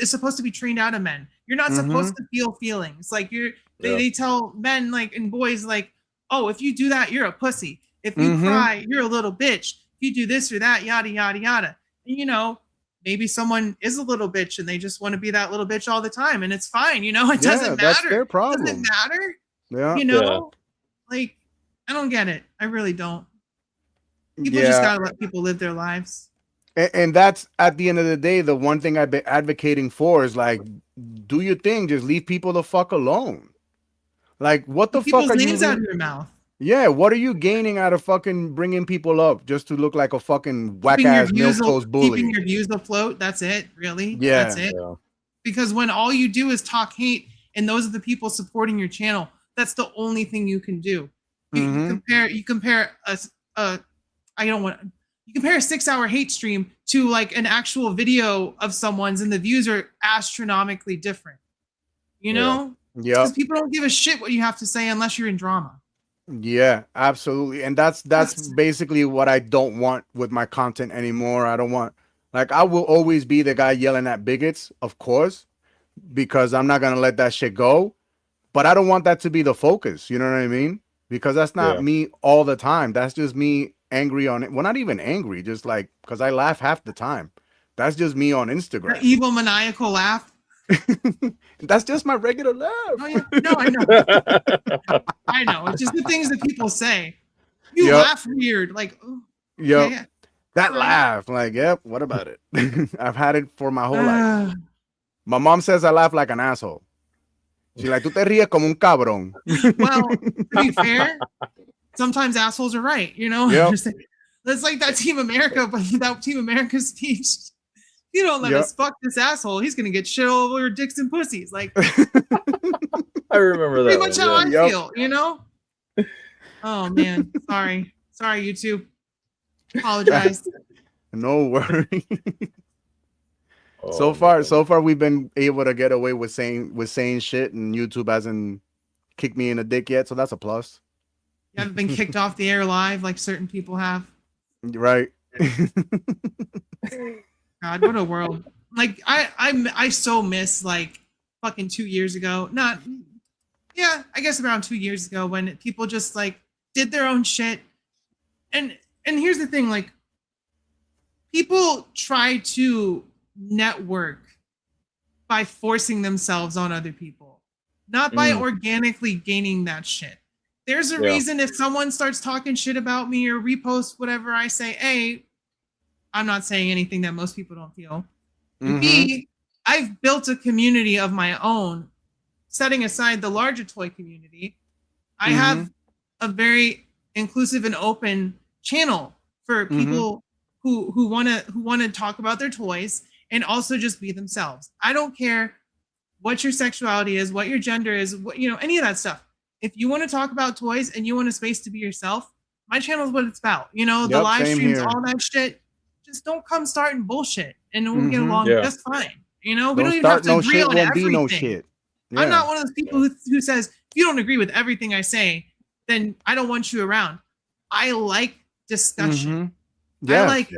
Speaker 1: supposed to be trained out of men. You're not supposed to feel feelings. Like they tell men, like, and boys, like, oh, if you do that, you're a pussy. If you cry, you're a little bitch. If you do this or that, yada yada yada. And, you know, maybe someone is a little bitch and they just want to be that little bitch all the time, and it's fine. You know, it doesn't matter.
Speaker 3: That's their problem.
Speaker 1: It doesn't matter.
Speaker 3: Yeah.
Speaker 1: You know, like, I don't get it. I really don't. People just gotta let people live their lives.
Speaker 3: And that's, at the end of the day, the one thing I've been advocating for is, like, do your thing. Just leave people the fuck alone. Like, what the fuck are you
Speaker 1: names out of your mouth?
Speaker 3: Yeah, what are you gaining out of fucking bringing people up just to look like a fucking whack ass milquetoast bully?
Speaker 1: Keeping your views afloat. That's it, really.
Speaker 3: Yeah,
Speaker 1: that's it. Yeah. Because when all you do is talk hate, and those are the people supporting your channel, that's the only thing you can do. You compare you compare a 6-hour hate stream to like an actual video of someone's, and the views are astronomically different. You know?
Speaker 3: Yeah.
Speaker 1: Because people don't give a shit what you have to say unless you're in drama.
Speaker 3: Yeah, absolutely. And that's basically what I don't want with my content anymore. I don't want, like, I will always be the guy yelling at bigots, of course, because I'm not gonna let that shit go. But I don't want that to be the focus. You know what I mean? Because that's not me all the time. That's just me angry on it. Well, not even angry, just like, because I laugh half the time. That's just me on Instagram.
Speaker 1: The evil maniacal laugh.
Speaker 3: That's just my regular laugh.
Speaker 1: Oh, yeah. No, I know. I know. It's just the things that people say. You laugh weird. Like,
Speaker 3: okay, that laugh. Like, what about it? I've had it for my whole life. My mom says I laugh like an asshole. She's like, tú te ríes como un cabrón.
Speaker 1: Well, to be fair, sometimes assholes are right, you know? That's like that Team America, but that Team America speech. You don't let us fuck this asshole, he's gonna get shit all over dicks and pussies. Like,
Speaker 4: I remember that.
Speaker 1: Pretty much how I feel, you know? Oh man, sorry, YouTube. Apologize.
Speaker 3: No worry. So far we've been able to get away with saying shit, and YouTube hasn't kicked me in the dick yet, so that's a plus.
Speaker 1: You haven't been kicked off the air live like certain people have.
Speaker 3: Right.
Speaker 1: God, what a world. Like, I so miss, like, fucking 2 years ago. I guess around 2 years ago, when people just, like, did their own shit. And here's the thing, like, people try to network by forcing themselves on other people, not by organically gaining that shit. There's a reason if someone starts talking shit about me or reposts whatever I say, A, I'm not saying anything that most people don't feel. B, I've built a community of my own, setting aside the larger toy community. I have a very inclusive and open channel for people who want to talk about their toys and also just be themselves. I don't care what your sexuality is, what your gender is, what, you know, any of that stuff. If you want to talk about toys and you want a space to be yourself, my channel is what it's about. You know, the live streams, all that shit. just don't come starting bullshit, and we'll get along just fine. You know, we
Speaker 3: don't
Speaker 1: don't even have to
Speaker 3: no
Speaker 1: agree
Speaker 3: shit,
Speaker 1: on
Speaker 3: won't
Speaker 1: everything.
Speaker 3: be no shit. Yeah.
Speaker 1: I'm not one of those people who says, if you don't agree with everything I say, then I don't want you around. I like discussion. I like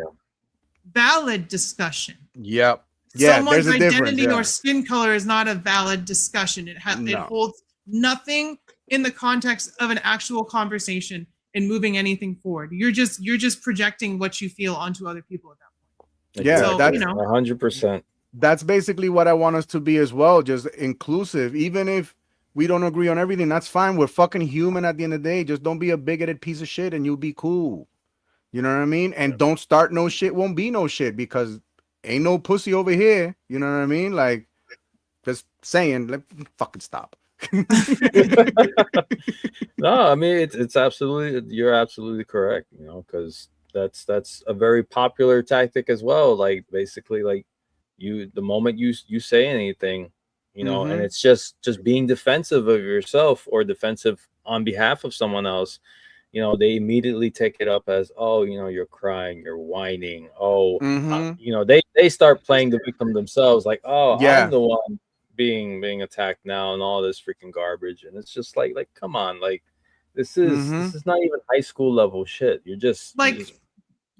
Speaker 1: valid discussion.
Speaker 3: Yep. Yeah,
Speaker 1: Someone's
Speaker 3: there's a
Speaker 1: identity
Speaker 3: difference.
Speaker 1: or skin color is not a valid discussion. It holds nothing in the context of an actual conversation and moving anything forward. You're just projecting what you feel onto other people at that point.
Speaker 3: Yeah,
Speaker 1: so,
Speaker 3: that's
Speaker 4: 100%.
Speaker 3: That's basically what I want us to be as well, just inclusive. Even if we don't agree on everything, that's fine. We're fucking human at the end of the day. Just don't be a bigoted piece of shit and you'll be cool. You know what I mean? And don't start no shit, won't be no shit, because ain't no pussy over here. You know what I mean? Like, just saying, let fucking stop.
Speaker 4: No, I mean it's absolutely, you're absolutely correct, you know, because that's a very popular tactic as well. Like basically, like the moment you say anything, you know, and it's just being defensive of yourself or defensive on behalf of someone else, you know, they immediately take it up as, oh, you know, you're crying, you're whining, you know, they start playing the victim themselves, like, oh, I'm the one being attacked now and all this freaking garbage. And it's just like come on, like this is not even high school level shit. You're just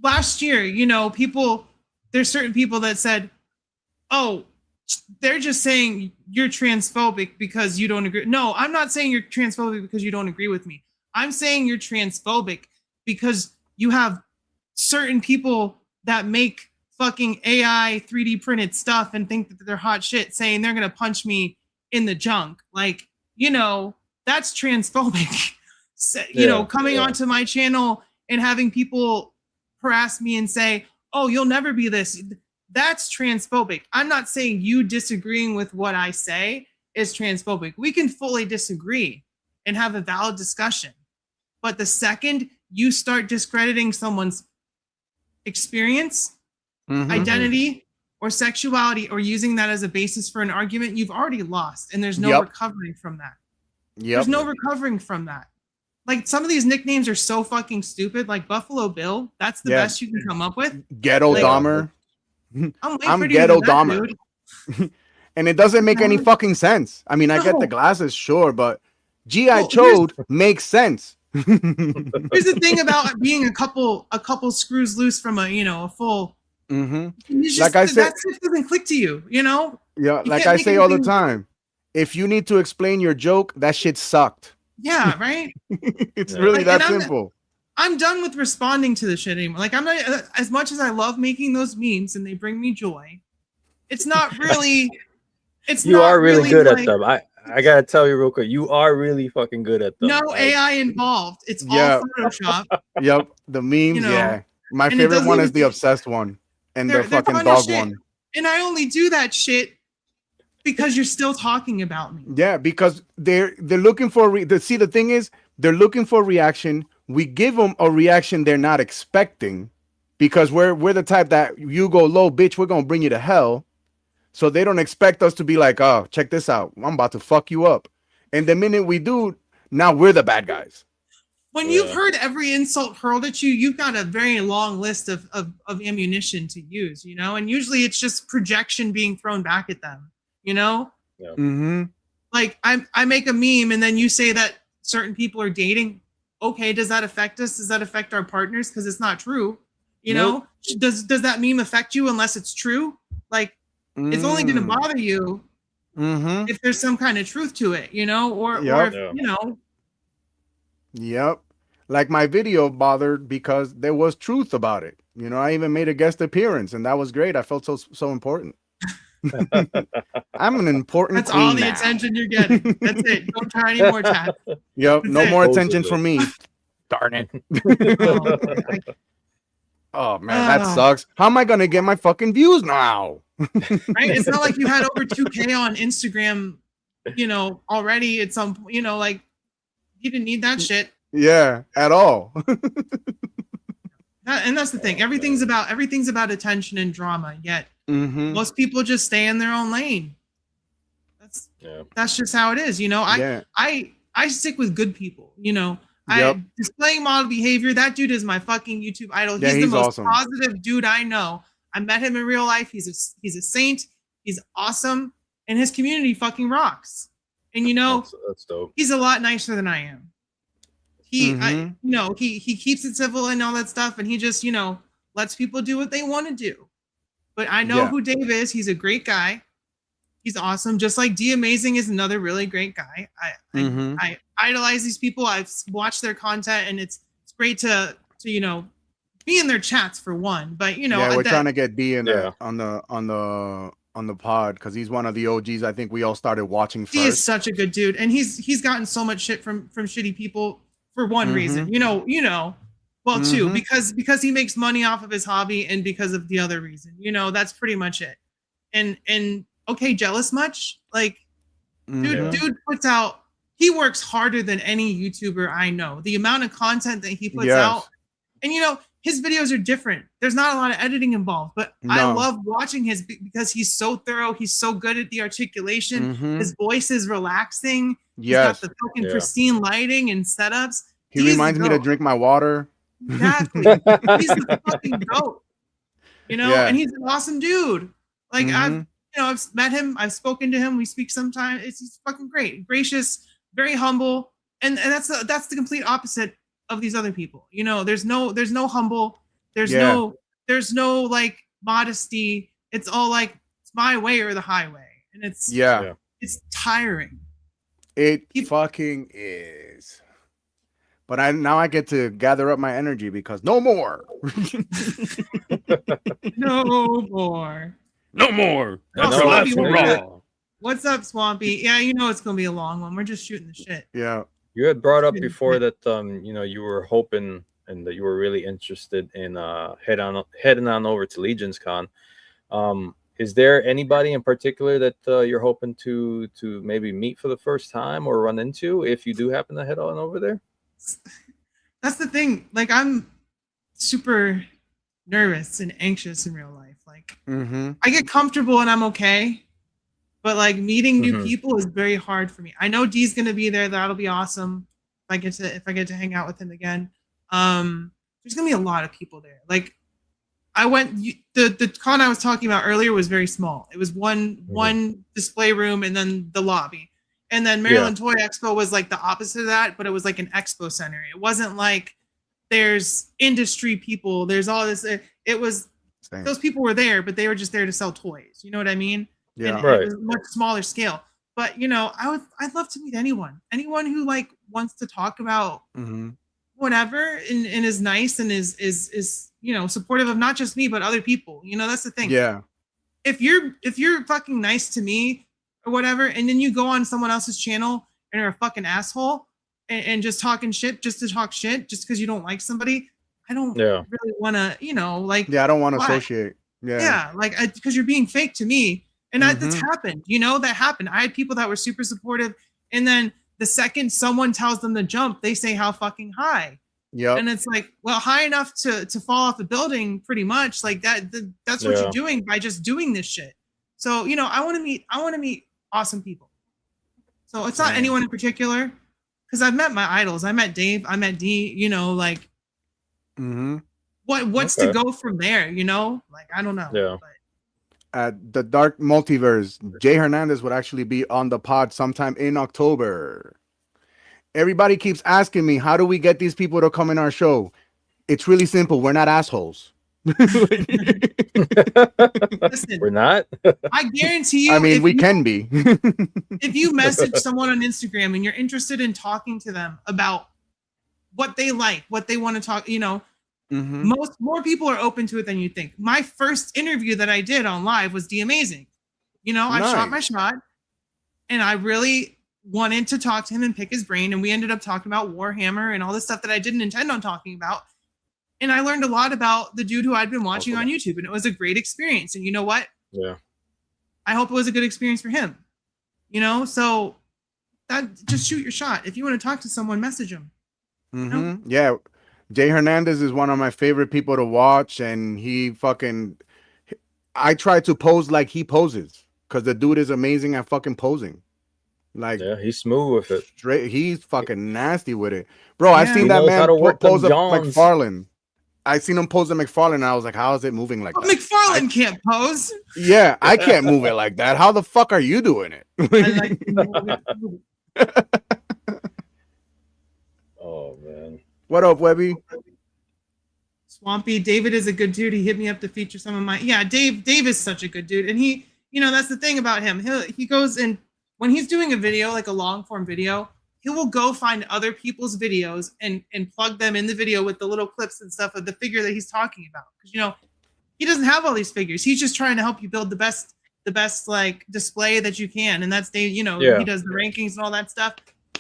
Speaker 1: last year, you know, there's certain people that said, oh, they're just saying you're transphobic because you don't agree. No, I'm not saying you're transphobic because you don't agree with me. I'm saying you're transphobic because you have certain people that make fucking AI 3D printed stuff and think that they're hot shit, saying they're gonna punch me in the junk. Like, you know, that's transphobic. So, you know, coming onto my channel and having people harass me and say, oh, you'll never be this. That's transphobic. I'm not saying you disagreeing with what I say is transphobic. We can fully disagree and have a valid discussion. But the second you start discrediting someone's experience, identity, or sexuality, or using that as a basis for an argument, you've already lost, and there's no recovering from that. There's no recovering from that. Like, some of these nicknames are so fucking stupid. Like Buffalo Bill, that's the best you can come up with.
Speaker 3: Ghetto Dahmer.
Speaker 1: I'm
Speaker 3: Ghetto Dahmer. And it doesn't make any fucking sense. I mean, I get the glasses, sure, but G.I. Chode makes sense.
Speaker 1: Here's the thing about being a couple screws loose from a full.
Speaker 3: Like I said,
Speaker 1: that shit doesn't click to you, you know.
Speaker 3: Yeah, like I say all the time, if you need to explain your joke, that shit sucked.
Speaker 1: Yeah, right.
Speaker 3: It's really that simple.
Speaker 1: I'm done with responding to the shit anymore. Like, I'm not, as much as I love making those memes and they bring me joy, it's not really.
Speaker 4: You are really good at them. I gotta tell you real quick, you are really fucking good at them.
Speaker 1: No AI involved. It's all Photoshop.
Speaker 3: Yep, the memes. You know, my favorite one is the obsessed one and the fucking dog one.
Speaker 1: And I only do that shit because you're still talking about me.
Speaker 3: Yeah, because they're looking for see, the thing is, they're looking for a reaction. We give them a reaction they're not expecting, because we're the type that you go low, bitch, we're gonna bring you to hell. So they don't expect us to be like, oh, check this out, I'm about to fuck you up. And the minute we do, now we're the bad guys.
Speaker 1: When you've heard every insult hurled at you, you've got a very long list of ammunition to use, you know? And usually it's just projection being thrown back at them, you know?
Speaker 3: Yeah.
Speaker 1: Like, I make a meme and then you say that certain people are dating. Okay, does that affect us? Does that affect our partners? Because it's not true. You know? Does that meme affect you unless it's true? Like, it's only going to bother you if there's some kind of truth to it, you know? Or if, you know.
Speaker 3: Yep. Like, my video bothered because there was truth about it. You know, I even made a guest appearance, and that was great. I felt so important. I'm an important
Speaker 1: That's
Speaker 3: queen
Speaker 1: all the
Speaker 3: now.
Speaker 1: attention you're getting. That's it. Don't try any more chat.
Speaker 3: Yep. No more attention from me. Darn it. Oh, man, that sucks. How am I going to get my fucking views now?
Speaker 1: Right? It's not like you had over 2K on Instagram, you know, already at some point, you know, like, you didn't need that shit.
Speaker 3: Yeah, at all.
Speaker 1: And that's the thing. Everything's about attention and drama, yet most people just stay in their own lane. That's just how it is, you know. I stick with good people, you know. Displaying model behavior. That dude is my fucking YouTube idol.
Speaker 3: Yeah,
Speaker 1: He's the most
Speaker 3: awesome.
Speaker 1: positive dude I know. I met him in real life. He's a saint. He's awesome, and his community fucking rocks. And
Speaker 4: that's dope.
Speaker 1: He's a lot nicer than I am. He keeps it civil and all that stuff, and he just lets people do what they want to do. But I know who Dave is. He's a great guy. He's awesome. Just like D Amazing is another really great guy. I idolize these people. I've watched their content, and it's great to be in their chats for one. But
Speaker 3: we're trying to get D in there on the pod because he's one of the OGs. I think we all started watching first.
Speaker 1: He is such a good dude, and he's gotten so much shit from shitty people for one reason. Well, two, because he makes money off of his hobby, and because of the other reason. That's pretty much it. And okay, jealous much? Like, dude puts out. He works harder than any YouTuber I know. The amount of content that he puts out, and his videos are different. There's not a lot of editing involved, but I love watching his because he's so thorough. He's so good at the articulation. His voice is relaxing. He's got the fucking pristine lighting and setups.
Speaker 3: He reminds me to drink my water.
Speaker 1: Exactly. He's the fucking goat. And he's an awesome dude. Like I've met him. I've spoken to him. We speak sometimes. He's fucking great, gracious, very humble, and that's the complete opposite of these other people. There's no humble. There's no like modesty. It's all like it's my way or the highway, and it's tiring.
Speaker 3: It fucking is. But I get to gather up my energy because no more.
Speaker 1: No more.
Speaker 3: No more.
Speaker 1: What's up, Swampy? Yeah, it's gonna be a long one. We're just shooting the shit.
Speaker 3: Yeah.
Speaker 4: You had brought up before that you were hoping and that you were really interested in heading on over to Legions Con. Is there anybody in particular that you're hoping to maybe meet for the first time or run into if you do happen to head on over there?
Speaker 1: That's the thing. Like, I'm super nervous and anxious in real life. Like, I get comfortable and I'm okay, but like meeting new people is very hard for me. I know D's gonna be there. That'll be awesome if I get to hang out with him again. There's gonna be a lot of people there. Like, the con I was talking about earlier was very small. It was one display room and then the lobby. And then Maryland Toy Expo was like the opposite of that, but it was like an expo center. It wasn't like there's industry people. There's all this. It was those people were there, but they were just there to sell toys. You know what I mean?
Speaker 3: Yeah,
Speaker 1: and it was much smaller scale. But I'd love to meet anyone who like wants to talk about whatever and is nice and is supportive of not just me but other people. That's the thing.
Speaker 3: Yeah.
Speaker 1: If you're fucking nice to me or whatever, and then you go on someone else's channel and you're a fucking asshole and just talking shit just to talk shit just because you don't like somebody, I don't really want to, I
Speaker 3: don't want to associate.
Speaker 1: Yeah, like because you're being fake to me, and that's happened. That happened. I had people that were super supportive, and then the second someone tells them to jump, they say how fucking high. Yeah, and it's like, well, high enough to fall off the building, pretty much. Like that's what you're doing by just doing this shit. So I want to meet awesome people. So it's not anyone in particular, because I've met my idols. I met Dave. I met D. What's to go from there? Like, I don't know.
Speaker 4: Yeah.
Speaker 3: At the Dark Multiverse, Jay Hernandez would actually be on the pod sometime in October. Everybody keeps asking me, how do we get these people to come in our show? It's really simple. We're not assholes.
Speaker 1: Listen,
Speaker 4: we're not.
Speaker 1: I guarantee you.
Speaker 3: I mean, we can be.
Speaker 1: If you message someone on Instagram and you're interested in talking to them about what they like, what they want to talk, more people are open to it than you think. My first interview that I did on live was D Amazing. I shot my shot, and I really wanted to talk to him and pick his brain, and we ended up talking about Warhammer and all this stuff that I didn't intend on talking about. And I learned a lot about the dude who I'd been watching on YouTube, and it was a great experience. And you know what?
Speaker 4: Yeah.
Speaker 1: I hope it was a good experience for him. So that just shoot your shot. If you want to talk to someone, message him.
Speaker 3: Yeah. Jay Hernandez is one of my favorite people to watch, and I try to pose like he poses because the dude is amazing at fucking posing. Like,
Speaker 4: yeah, he's smooth with it.
Speaker 3: straight, he's fucking nasty with it, bro. I
Speaker 1: Yeah.
Speaker 3: seen
Speaker 4: He
Speaker 3: that
Speaker 4: knows how
Speaker 3: man
Speaker 4: to work them
Speaker 3: pose up
Speaker 4: Johns.
Speaker 3: McFarlane. I seen him pose a McFarlane, and I was like, how is it moving like
Speaker 1: But
Speaker 3: that?
Speaker 1: McFarlane can't pose.
Speaker 3: Yeah, I can't move it like that. How the fuck are you doing it?
Speaker 1: I like to move it.
Speaker 4: Oh man.
Speaker 3: What up, Webby?
Speaker 1: Swampy David is a good dude. He hit me up to feature some of my. Yeah, Dave is such a good dude, and he, that's the thing about him. He goes and when he's doing a video, like a long form video, he will go find other people's videos and plug them in the video with the little clips and stuff of the figure that he's talking about. Because he doesn't have all these figures. He's just trying to help you build the best like display that you can, and that's Dave. He does the rankings and all that stuff.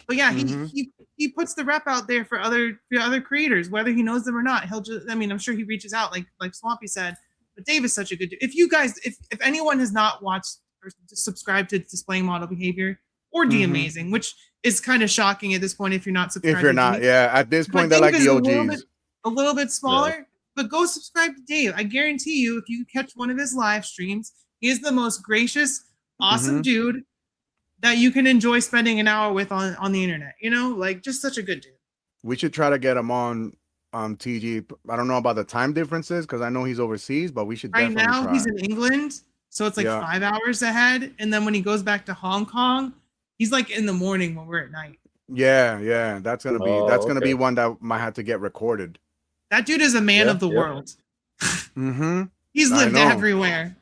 Speaker 1: But yeah, he puts the rep out there for other creators, whether he knows them or not. He'll just, I'm sure he reaches out like Swampy said. But Dave is such a good dude. If you guys, if anyone has not watched or subscribed to Displaying Model Behavior or D Amazing, which is kind of shocking at this point if you're not subscribed.
Speaker 3: If you're not, at this point they're like the OGs.
Speaker 1: A little bit smaller, but go subscribe to Dave. I guarantee you, if you catch one of his live streams, he is the most gracious, awesome dude that you can enjoy spending an hour with on the internet. Like just such a good dude.
Speaker 3: We should try to get him on TG. I don't know about the time differences because I know he's overseas, but we should
Speaker 1: right
Speaker 3: definitely
Speaker 1: now
Speaker 3: try.
Speaker 1: He's in England, so it's like 5 hours ahead, and then when he goes back to Hong Kong, he's like in the morning when we're at night.
Speaker 3: Yeah, that's gonna be one that might have to get recorded.
Speaker 1: That dude is a man of the world. He's lived everywhere.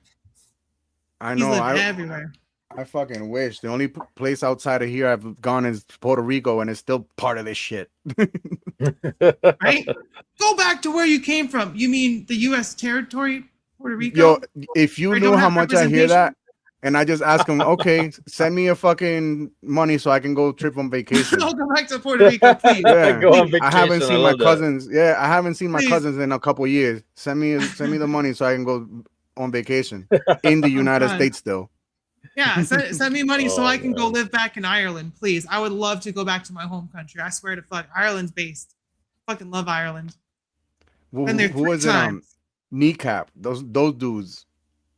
Speaker 3: I know.
Speaker 1: He's lived everywhere.
Speaker 3: I fucking wish. The only place outside of here I've gone is Puerto Rico, and it's still part of this shit.
Speaker 1: Right? Go back to where you came from. You mean the U.S. territory, Puerto Rico?
Speaker 3: Yo, if you knew how much I hear that, and I just ask him, okay, send me a fucking money so I can go trip on vacation.
Speaker 1: I'll go back to Puerto Rico, please.
Speaker 3: Yeah.
Speaker 4: Go on vacation.
Speaker 3: I haven't seen my cousins.
Speaker 4: That.
Speaker 3: Yeah, I haven't seen my cousins in a couple of years. Send me the money so I can go on vacation in the United States still.
Speaker 1: Yeah, send me money so I can go live back in Ireland, please. I would love to go back to my home country. I swear to fuck, Ireland's based. Fucking love Ireland.
Speaker 3: Who was it? Kneecap. Those dudes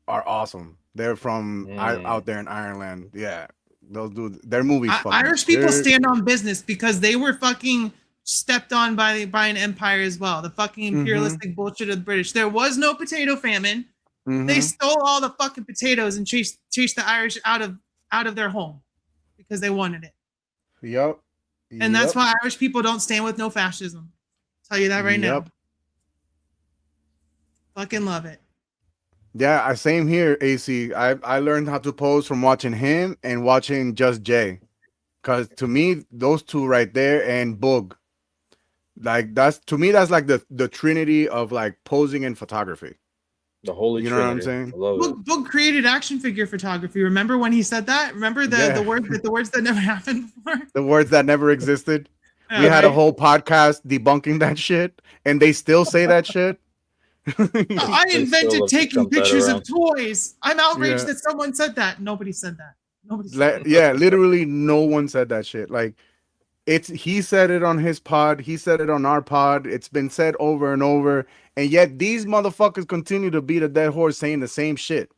Speaker 3: are awesome. They're from out there in Ireland. Yeah, those dudes. Their movies.
Speaker 1: Irish people stand on business because they were fucking stepped on by an empire as well. The fucking imperialistic bullshit of the British. There was no potato famine. They stole all the fucking potatoes and chased the Irish out of their home because they wanted it.
Speaker 3: Yep.
Speaker 1: And that's why Irish people don't stand with no fascism. I'll tell you that right now. Fucking love it.
Speaker 3: Yeah, same here, AC. I learned how to pose from watching him and watching Just Jay. Because to me, those two right there and Boog, like that's like the trinity of like posing and photography.
Speaker 4: The holy
Speaker 3: Trinity. Know what I'm saying?
Speaker 1: Boog created action figure photography. Remember when he said that? Remember the words that never happened before? The words that never existed.
Speaker 3: We had a whole podcast debunking that shit, and they still say that shit.
Speaker 1: I invented taking pictures of toys. I'm outraged that someone said that. Nobody said that.
Speaker 3: Literally no one said that shit. Like he said it on his pod, he said it on our pod. It's been said over and over, and yet these motherfuckers continue to beat a dead horse saying the same shit.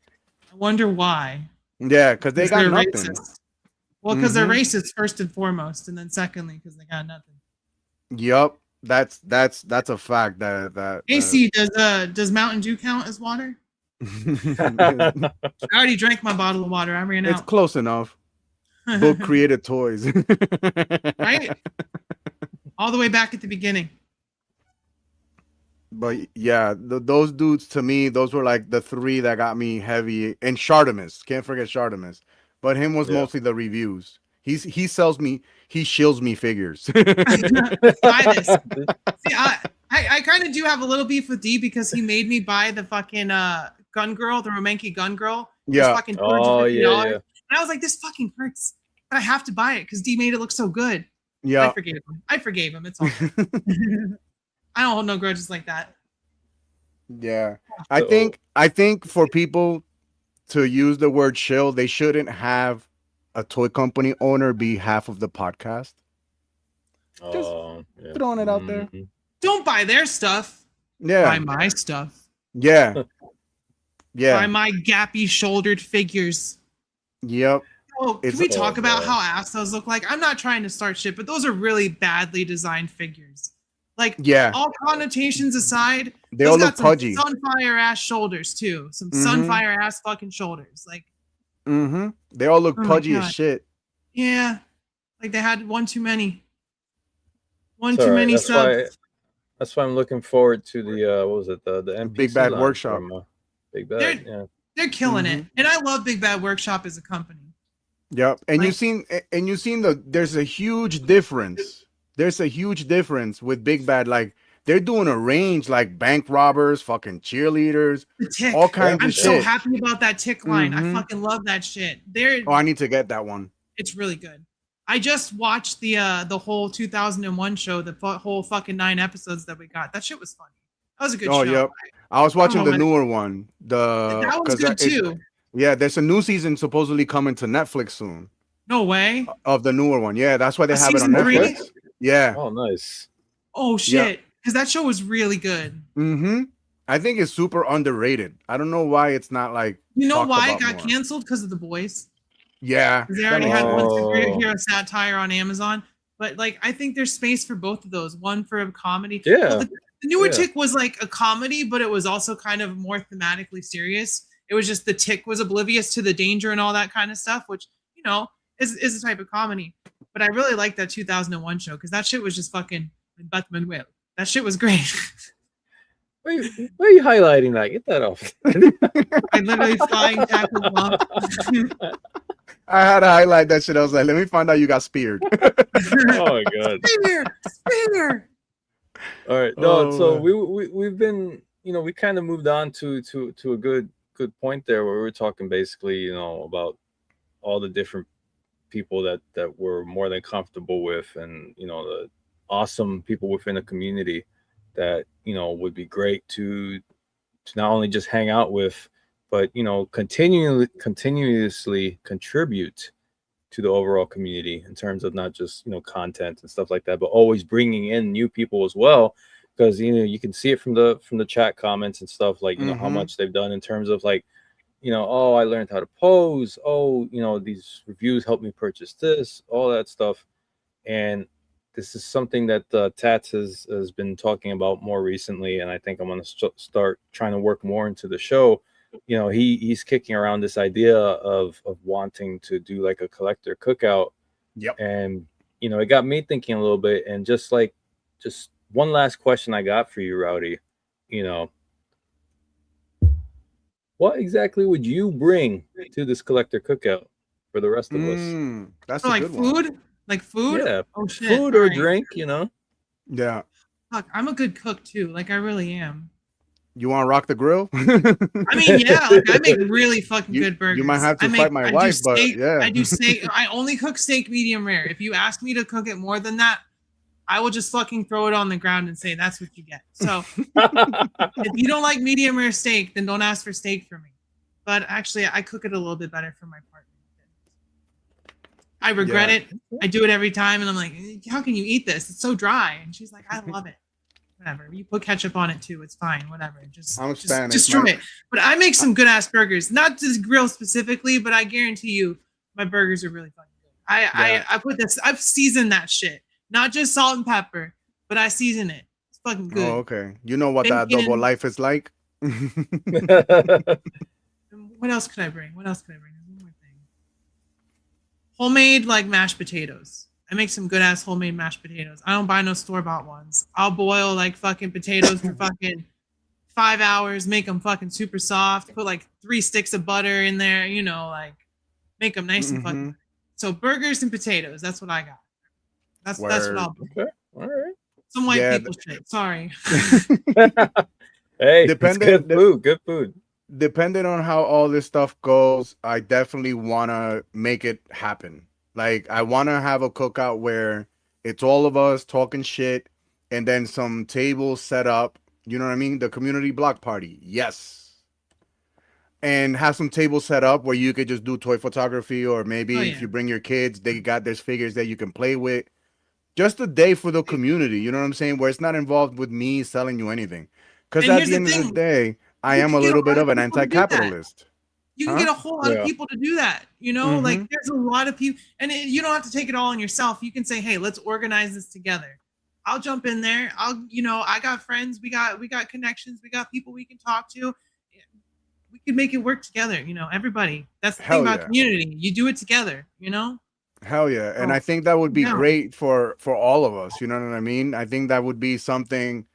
Speaker 1: I wonder why.
Speaker 3: Yeah, because they got nothing.
Speaker 1: Racist. Well, because they're racist first and foremost, and then secondly, because they got nothing.
Speaker 3: Yup. That's a fact. That
Speaker 1: AC, does Mountain Dew count as water? I already drank my bottle of water. I ran out.
Speaker 3: It's close enough. Book created toys.
Speaker 1: Right? All the way back at the beginning.
Speaker 3: But yeah, those dudes to me, those were like the three that got me heavy. And Shardamus, can't forget Shardamus. But him was mostly the reviews. He shills me figures.
Speaker 1: See, I kind of do have a little beef with D because he made me buy the fucking gun girl, the Romanki gun girl.
Speaker 3: Yeah.
Speaker 1: Fucking $250. And I was like, this fucking hurts. But I have to buy it because D made it look so good.
Speaker 3: Yeah.
Speaker 1: I forgave him. It's all good. I don't hold no grudges like that.
Speaker 3: Yeah. I think for people to use the word shill, they shouldn't have a toy company owner be half of the podcast. Just throwing it out there.
Speaker 1: Don't buy their stuff.
Speaker 3: Yeah.
Speaker 1: Buy my stuff.
Speaker 3: Yeah. Yeah.
Speaker 1: Buy my gappy shouldered figures.
Speaker 3: Yep.
Speaker 1: Oh, can we talk about how ass those look like? I'm not trying to start shit, but those are really badly designed figures. Like, all connotations aside,
Speaker 3: they all look pudgy.
Speaker 1: Sunfire ass shoulders too. Some Sunfire ass fucking shoulders. Like,
Speaker 3: they all look pudgy as shit.
Speaker 1: Yeah, like they had one too many. One too many subs.
Speaker 4: That's why I'm looking forward to the what was it, the MP
Speaker 3: Big Bad Workshop.
Speaker 4: From, Big Bad,
Speaker 1: they're killing it, and I love Big Bad Workshop as a company.
Speaker 3: Yep, and you've seen there's a huge difference. There's a huge difference with Big Bad. Like they're doing a range like bank robbers, fucking cheerleaders, all kinds of shit.
Speaker 1: I'm so happy about that Tick line. I fucking love that shit.
Speaker 3: I need to get that one.
Speaker 1: It's really good. I just watched the whole 2001 show, the whole fucking 9 episodes that we got. That shit was funny. That was a good show.
Speaker 3: Yep. I was watching the newer one.
Speaker 1: That was good too.
Speaker 3: Yeah, there's a new season supposedly coming to Netflix soon.
Speaker 1: No way.
Speaker 3: Of the newer one. Yeah, that's why they have it on Netflix. 3? Yeah.
Speaker 4: Oh, nice.
Speaker 1: Oh shit. Because that show was really good.
Speaker 3: I think it's super underrated. I don't know why it's not like.
Speaker 1: You know why it got canceled? Because of The Boys.
Speaker 3: Yeah.
Speaker 1: They already had one superhero satire on Amazon. But like I think there's space for both of those. One for a comedy.
Speaker 4: Yeah.
Speaker 1: Well, the newer Tick was like a comedy, but it was also kind of more thematically serious. It was just the Tick was oblivious to the danger and all that kind of stuff, which, you know, is a type of comedy. But I really like that 2001 show because that shit was just fucking Batman Will. That shit was great.
Speaker 4: Why are you highlighting that? Get that off.
Speaker 1: I literally flying tackle bump.
Speaker 3: I had to highlight that shit. I was like, let me find out you got speared.
Speaker 4: Oh my god.
Speaker 1: Spear.
Speaker 4: All right. No, so we've been, you know, we kind of moved on to a good point there where we were talking basically, you know, about all the different people that we're more than comfortable with, and you know, the awesome people within the community that, you know, would be great to not only just hang out with, but, you know, continuously contribute to the overall community in terms of not just, you know, content and stuff like that, but always bringing in new people as well, because, you know, you can see it from the chat comments and stuff, like, you know, how much they've done in terms of like, you know, oh, I learned how to pose, oh, you know, these reviews helped me purchase this, all that stuff. And this is something that Tats has been talking about more recently, and I think I'm going to start trying to work more into the show. You know, he's kicking around this idea of wanting to do like a collector cookout.
Speaker 3: Yep.
Speaker 4: And, you know, it got me thinking a little bit, and just one last question I got for you, Rowdy. You know, what exactly would you bring to this collector cookout for the rest of us?
Speaker 1: That's like food? One. Like food?
Speaker 4: Yeah.
Speaker 1: Oh, shit.
Speaker 4: Food or drink, you know?
Speaker 3: Yeah.
Speaker 1: Fuck, I'm a good cook too. Like I really am.
Speaker 3: You want to rock the grill?
Speaker 1: I mean, yeah, like I make really fucking good burgers.
Speaker 3: You might have to fight my wife, but yeah.
Speaker 1: I do steak. I only cook steak medium rare. If you ask me to cook it more than that, I will just fucking throw it on the ground and say that's what you get. So if you don't like medium rare steak, then don't ask for steak for me. But actually, I cook it a little bit better for my partner. I regret it. I do it every time, and I'm like, how can you eat this? It's so dry. And she's like, I love it. Whatever. You put ketchup on it too. It's fine. Whatever. Just destroy it. But I make some good ass burgers. Not just grill specifically, but I guarantee you, my burgers are really fucking good. I put this. I've seasoned that shit. Not just salt and pepper, but I season it. It's fucking good.
Speaker 3: Oh, okay. You know what that double life is like.
Speaker 1: What else could I bring? One more thing. Homemade like mashed potatoes. I make some good ass homemade mashed potatoes. I don't buy no store-bought ones. I'll boil like fucking potatoes for fucking 5 hours, make them fucking super soft, put like 3 sticks of butter in there, you know, like make them nice and fucking. So burgers and potatoes, that's what I got. That's what I'll do.
Speaker 4: Okay. All right.
Speaker 1: Some white people shit. Sorry.
Speaker 4: Hey, good food.
Speaker 3: Depending on how all this stuff goes, I definitely want to make it happen. Like, I want to have a cookout where it's all of us talking shit and then some tables set up. You know what I mean? The community block party. Yes. And have some tables set up where you could just do toy photography, or maybe if you bring your kids, they got their figures that you can play with. Just a day for the community. You know what I'm saying? Where it's not involved with me selling you anything. Because at the end of the day, I am a little bit of an anti-capitalist.
Speaker 1: You can get a whole lot of people to do that. You know, like there's a lot of people, and you don't have to take it all on yourself. You can say, hey, let's organize this together. I'll jump in there. I got friends. We got connections. We got people we can talk to. We could make it work together. You know, everybody. That's the thing about community. You do it together. You know.
Speaker 3: Hell yeah. And I think that would be great for all of us. You know what I mean? I think that would be something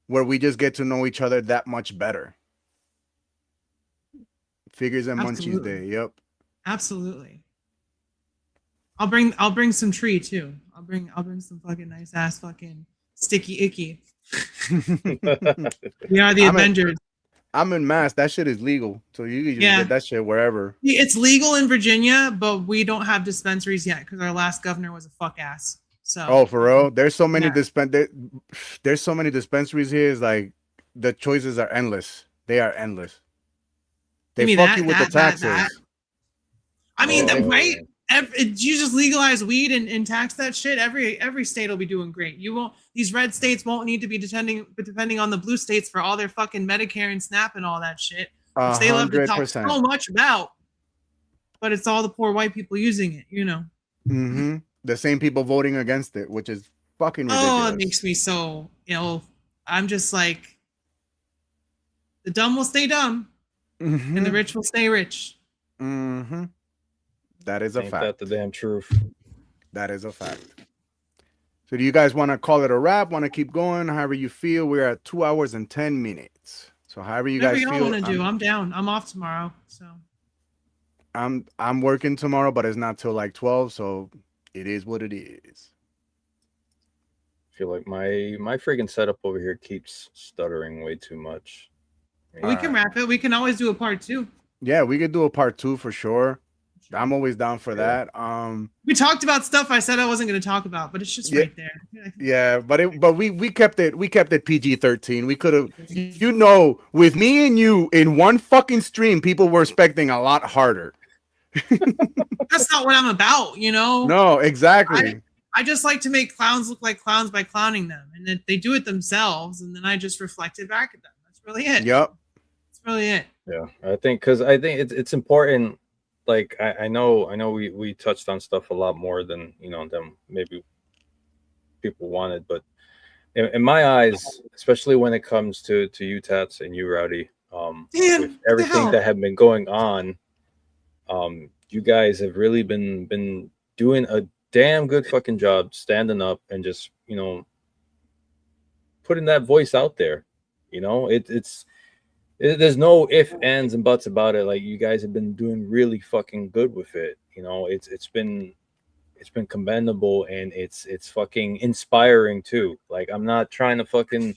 Speaker 3: where we just get to know each other that much better. Figures and Munchies Day. Yep.
Speaker 1: Absolutely. I'll bring some tree too. I'll bring some fucking nice ass fucking sticky icky. We are the Avengers.
Speaker 3: I'm in Mass. That shit is legal. So you can just get that shit wherever.
Speaker 1: It's legal in Virginia, but we don't have dispensaries yet because our last governor was a fuck ass. So
Speaker 3: oh, for real? There's so many there's so many dispensaries here. It's like the choices are endless. They are endless. They fuck you with the taxes.
Speaker 1: I mean, right? You just legalize weed and tax that shit. Every state will be doing great. You won't. These red states won't need to be depending on the blue states for all their fucking Medicare and SNAP and all that shit, which they love to talk so much about. But it's all the poor white people using it, you know.
Speaker 3: Mm-hmm. The same people voting against it, which is fucking ridiculous.
Speaker 1: Oh, it makes me so ill. I'm just like, the dumb will stay dumb, and the rich will stay rich.
Speaker 3: Mm-hmm. That is a fact.
Speaker 4: Ain't that the damn truth?
Speaker 3: That is a fact. So do you guys want to call it a wrap? Want to keep going? However you feel. We're at 2 hours and 10 minutes. So however you guys feel.
Speaker 1: Want to do? I'm down. I'm off tomorrow. So
Speaker 3: I'm working tomorrow, but it's not till like 12. So it is what it is.
Speaker 4: I feel like my freaking setup over here keeps stuttering way too much.
Speaker 1: We can wrap it. We can always do a part 2.
Speaker 3: Yeah, we could do a part 2 for sure. I'm always down for that.
Speaker 1: We talked about stuff I said I wasn't going to talk about, but it's just right there.
Speaker 3: Yeah, but we kept it PG-13. We could have, you know, with me and you in one fucking stream, people were expecting a lot harder.
Speaker 1: That's not what I'm about, you know.
Speaker 3: No, exactly.
Speaker 1: I just like to make clowns look like clowns by clowning them, and then they do it themselves, and then I just reflect it back at them. That's really it.
Speaker 3: Yep.
Speaker 1: That's really it.
Speaker 4: Yeah, I think it's important. Like I know we touched on stuff a lot more than than maybe people wanted, but in my eyes, especially when it comes to you Tats and you Rowdy, with everything that have been going on, you guys have really been doing a damn good fucking job standing up and just putting that voice out there. There's no ifs, ands, and buts about it. Like, you guys have been doing really fucking good with it. It's been commendable, and it's fucking inspiring too. Like, I'm not trying to fucking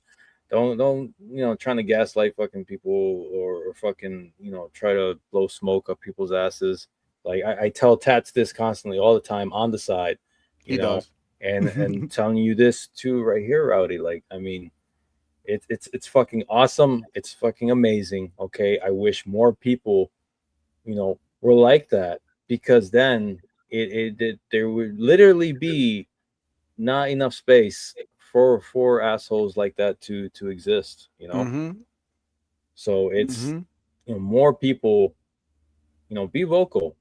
Speaker 4: don't trying to gaslight fucking people or fucking try to blow smoke up people's asses. Like, I tell Tats this constantly all the time on the side,
Speaker 3: He does.
Speaker 4: and telling you this too right here, Rowdy. Like, I mean, it's fucking awesome. It's fucking amazing. Okay, I wish more people, were like that, because then there would literally be not enough space for assholes like that to exist. So it's more people, be vocal.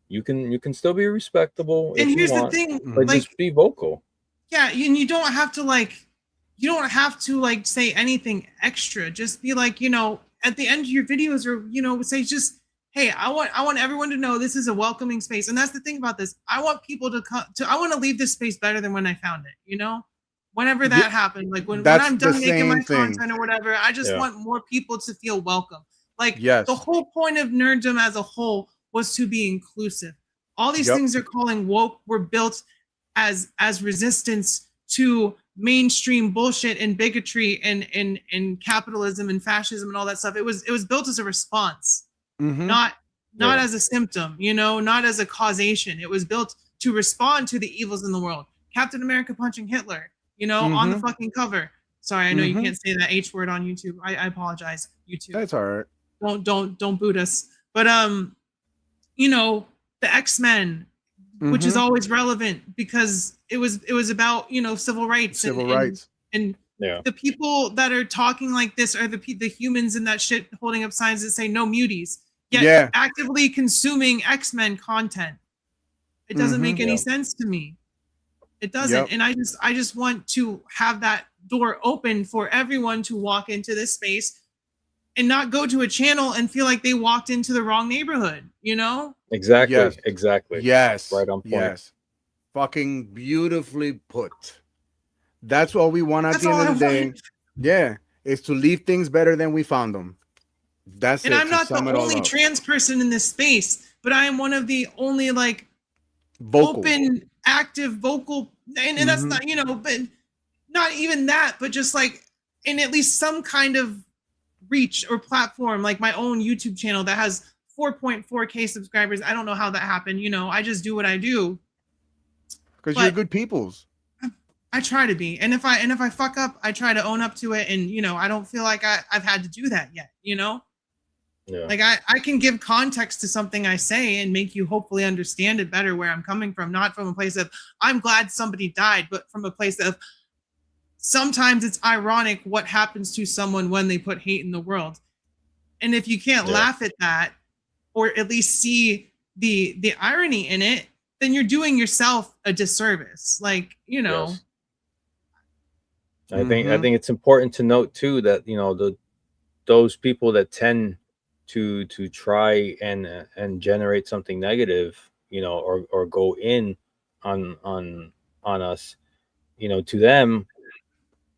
Speaker 4: You can still be respectable.
Speaker 1: And
Speaker 4: if
Speaker 1: here's
Speaker 4: you want,
Speaker 1: the thing,
Speaker 4: but just be vocal.
Speaker 1: Yeah, and you don't have to say anything extra. Just be like, at the end of your videos, or say just, hey, I want everyone to know this is a welcoming space. And that's the thing about this. I want people I want to leave this space better than when I found it, whenever that happened. Like when I'm done making my content or whatever, I just want more people to feel welcome. Like, the whole point of nerddom as a whole was to be inclusive. All these things they're calling woke were built as resistance to mainstream bullshit and bigotry and capitalism and fascism and all that stuff. It was built as a response, not as a symptom, not as a causation. It was built to respond to the evils in the world. Captain America punching Hitler, on the fucking cover. Sorry, I know you can't say that H word on YouTube. I apologize, YouTube.
Speaker 3: That's all right.
Speaker 1: Don't boot us. But the X-Men, which is always relevant because it was about civil rights and the people that are talking like this are the humans in that shit holding up signs that say no muties. yet actively consuming X-Men content. It doesn't make any sense to me. It doesn't. And I just want to have that door open for everyone to walk into this space and not go to a channel and feel like they walked into the wrong neighborhood, you know?
Speaker 4: Exactly. Exactly.
Speaker 3: Yes.
Speaker 4: Right on point.
Speaker 3: Yes. Fucking beautifully put. That's what we want at the end of the day. Yeah. Is to leave things better than we found them. That's it.
Speaker 1: And I'm not the only trans person in this space, but I am one of the only like open, active, vocal, and that's not, you know, but not even that, but just like in at least some kind of reach or platform, like my own YouTube channel that has 4.4K subscribers. I don't know how that happened. You know, I just do what I do.
Speaker 3: Because you're good peoples.
Speaker 1: I try to be. And if I fuck up, I try to own up to it. And, you know, I don't feel like I've had to do that yet, you know? Yeah. Like I can give context to something I say and make you hopefully understand it better where I'm coming from, not from a place of I'm glad somebody died, but from a place of sometimes it's ironic what happens to someone when they put hate in the world. And if you can't laugh at that or at least see the irony in it, then you're doing yourself a disservice. Like, you know. Yes.
Speaker 4: I think it's important to note too that, you know, those people that tend to try and generate something negative, you know, or go in on us, you know, to them,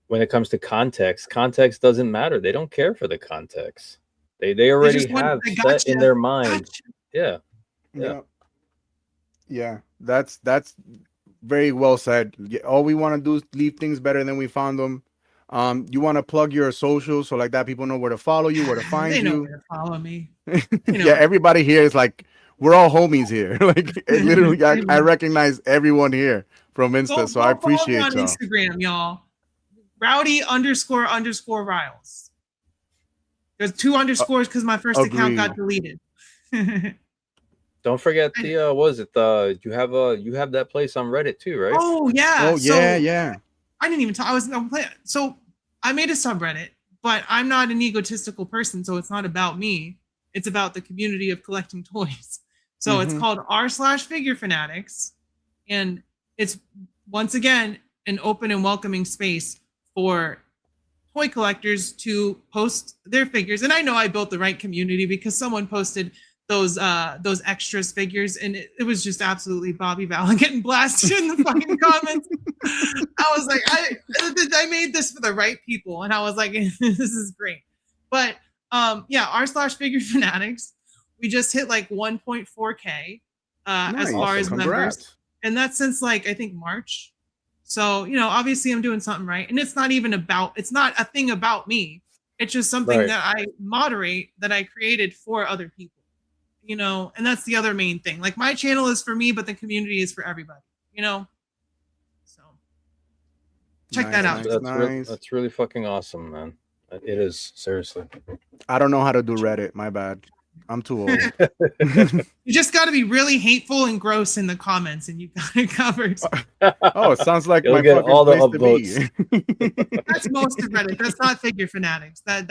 Speaker 4: when it comes to context doesn't matter. They don't care for the context. They already have set in their mind. Yeah.
Speaker 3: That's very well said. All we want to do is leave things better than we found them. You want to plug your socials so like that people know where to follow you, where to find you.
Speaker 1: They know where to follow me.
Speaker 3: Yeah, everybody here is like, we're all homies here. Like literally, I recognize everyone here from Insta, so I appreciate y'all.
Speaker 1: On Instagram, y'all. Rowdy__Riles. There's 2 underscores because my first account got deleted.
Speaker 4: Don't forget the what is it? You have that place on Reddit too, right?
Speaker 1: Oh yeah.
Speaker 3: Yeah.
Speaker 1: I didn't even talk. So I made a subreddit, but I'm not an egotistical person, so it's not about me. It's about the community of collecting toys. So it's called r/figure fanatics, and it's once again an open and welcoming space for toy collectors to post their figures. And I know I built the right community because someone posted those extras figures, and it was just absolutely Bobby Val getting blasted in the fucking comments. I was like, I made this for the right people, and I was like, this is great. But r/figure fanatics, we just hit like 1.4K as far as members, and that's since like I think March. So you know, obviously I'm doing something right, and it's not a thing about me. It's just something that I moderate, that I created for other people. You know, and that's the other main thing. Like my channel is for me, but the community is for everybody, you know? So check that out.
Speaker 4: That's really fucking awesome, man. It is, seriously.
Speaker 3: I don't know how to do Reddit. My bad. I'm too old.
Speaker 1: You just got to be really hateful and gross in the comments, and you got it covered.
Speaker 3: Oh, it sounds like my fucking all the upvotes.
Speaker 1: That's most of Reddit. That's not figure fanatics. I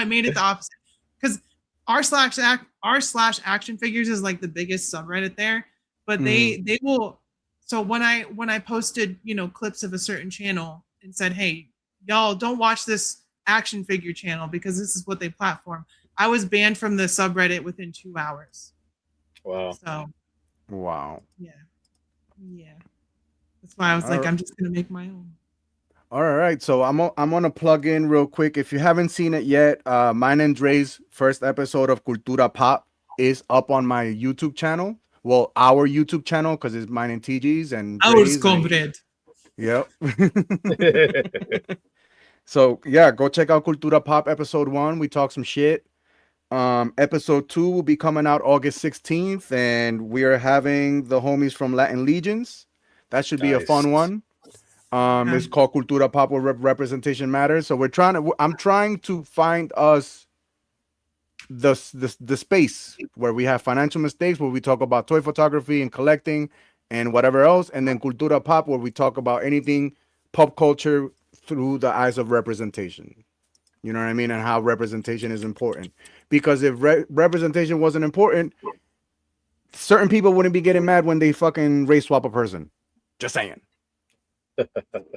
Speaker 1: made it the opposite because r/action figures is like the biggest subreddit there, but they will. So when I posted, you know, clips of a certain channel and said, hey, y'all don't watch this action figure channel because this is what they platform, I was banned from the subreddit within 2 hours.
Speaker 4: Wow.
Speaker 1: So
Speaker 3: wow.
Speaker 1: Yeah. That's why I was I'm just gonna make my own.
Speaker 3: All right, so I'm gonna plug in real quick. If you haven't seen it yet, mine and Dre's first episode of Cultura Pop is up on my YouTube channel. Well, our YouTube channel, because it's mine and TG's and
Speaker 1: Dre's. Comrade.
Speaker 3: Yep. So yeah, go check out Cultura Pop episode 1. We talk some shit. Episode 2 will be coming out August 16th, and we are having the homies from Latin Legions. That should be a fun one. It's called Cultura Pop, where representation matters. So I'm trying to find us the space where we have financial mistakes, where we talk about toy photography and collecting and whatever else, and then Cultura Pop, where we talk about anything pop culture through the eyes of representation. You know what I mean? And how representation is important. because if representation wasn't important, certain people wouldn't be getting mad when they fucking race swap a person. Just saying.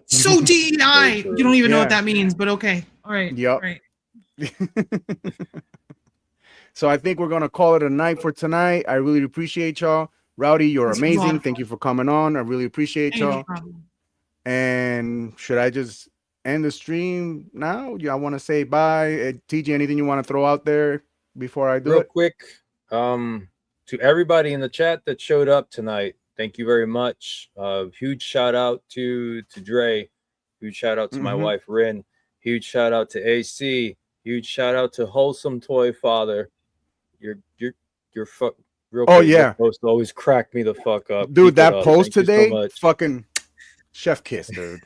Speaker 1: So DEI. You don't even know what that means, but okay. All right.
Speaker 3: Yep.
Speaker 1: All right.
Speaker 3: So I think we're gonna call it a night for tonight. I really appreciate y'all. Rowdy, you're amazing. Thank you for coming on. I really appreciate y'all. And should I just end the stream now? I want to say bye. TJ, anything you want to throw out there before I do
Speaker 4: Real
Speaker 3: it?
Speaker 4: quick, to everybody in the chat that showed up tonight, thank you very much. Huge shout out to Dre. Huge shout out to my wife Rin. Huge shout out to AC. Huge shout out to Wholesome Toy Father. You're real quick,
Speaker 3: yeah.
Speaker 4: Post always crack me the fuck up.
Speaker 3: Dude, that post
Speaker 4: Thank
Speaker 3: today,
Speaker 4: so
Speaker 3: fucking chef kiss, dude.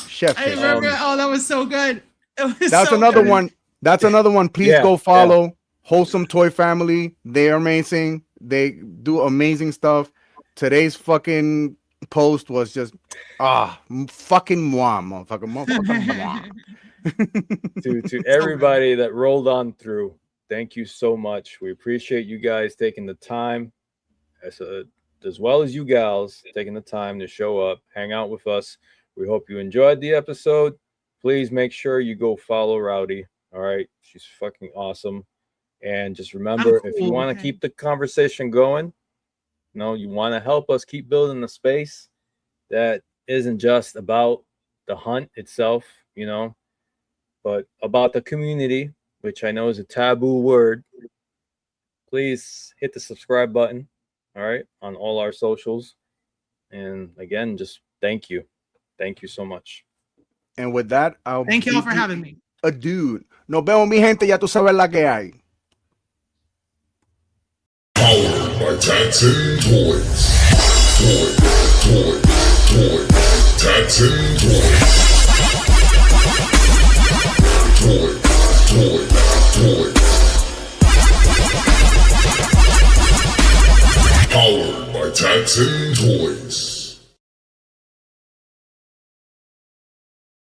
Speaker 3: Chef kiss.
Speaker 1: I remember. That was so good.
Speaker 3: That's so another good. One. That's another one. Please go follow Wholesome Toy Family. They are amazing. They do amazing stuff. Today's fucking post was just fucking motherfucking mwah.
Speaker 4: to everybody that rolled on through, thank you so much. We appreciate you guys taking the time, as well as you gals taking the time to show up, hang out with us. We hope you enjoyed the episode. Please make sure you go follow Rowdy. All right, she's fucking awesome. And just remember, if you want to keep the conversation going, you want to help us keep building the space that isn't just about the hunt itself, but about the community, which I know is a taboo word. Please hit the subscribe button, all right, on all our socials. And again, just thank you. Thank you so much.
Speaker 3: And with that,
Speaker 1: thank you all for having me.
Speaker 3: A dude. Nos vemos, mi gente. Ya tú sabes la que hay.
Speaker 2: Powered by Taxon Toys. Toy. Taxon Toys. Powered by Taxon Toys.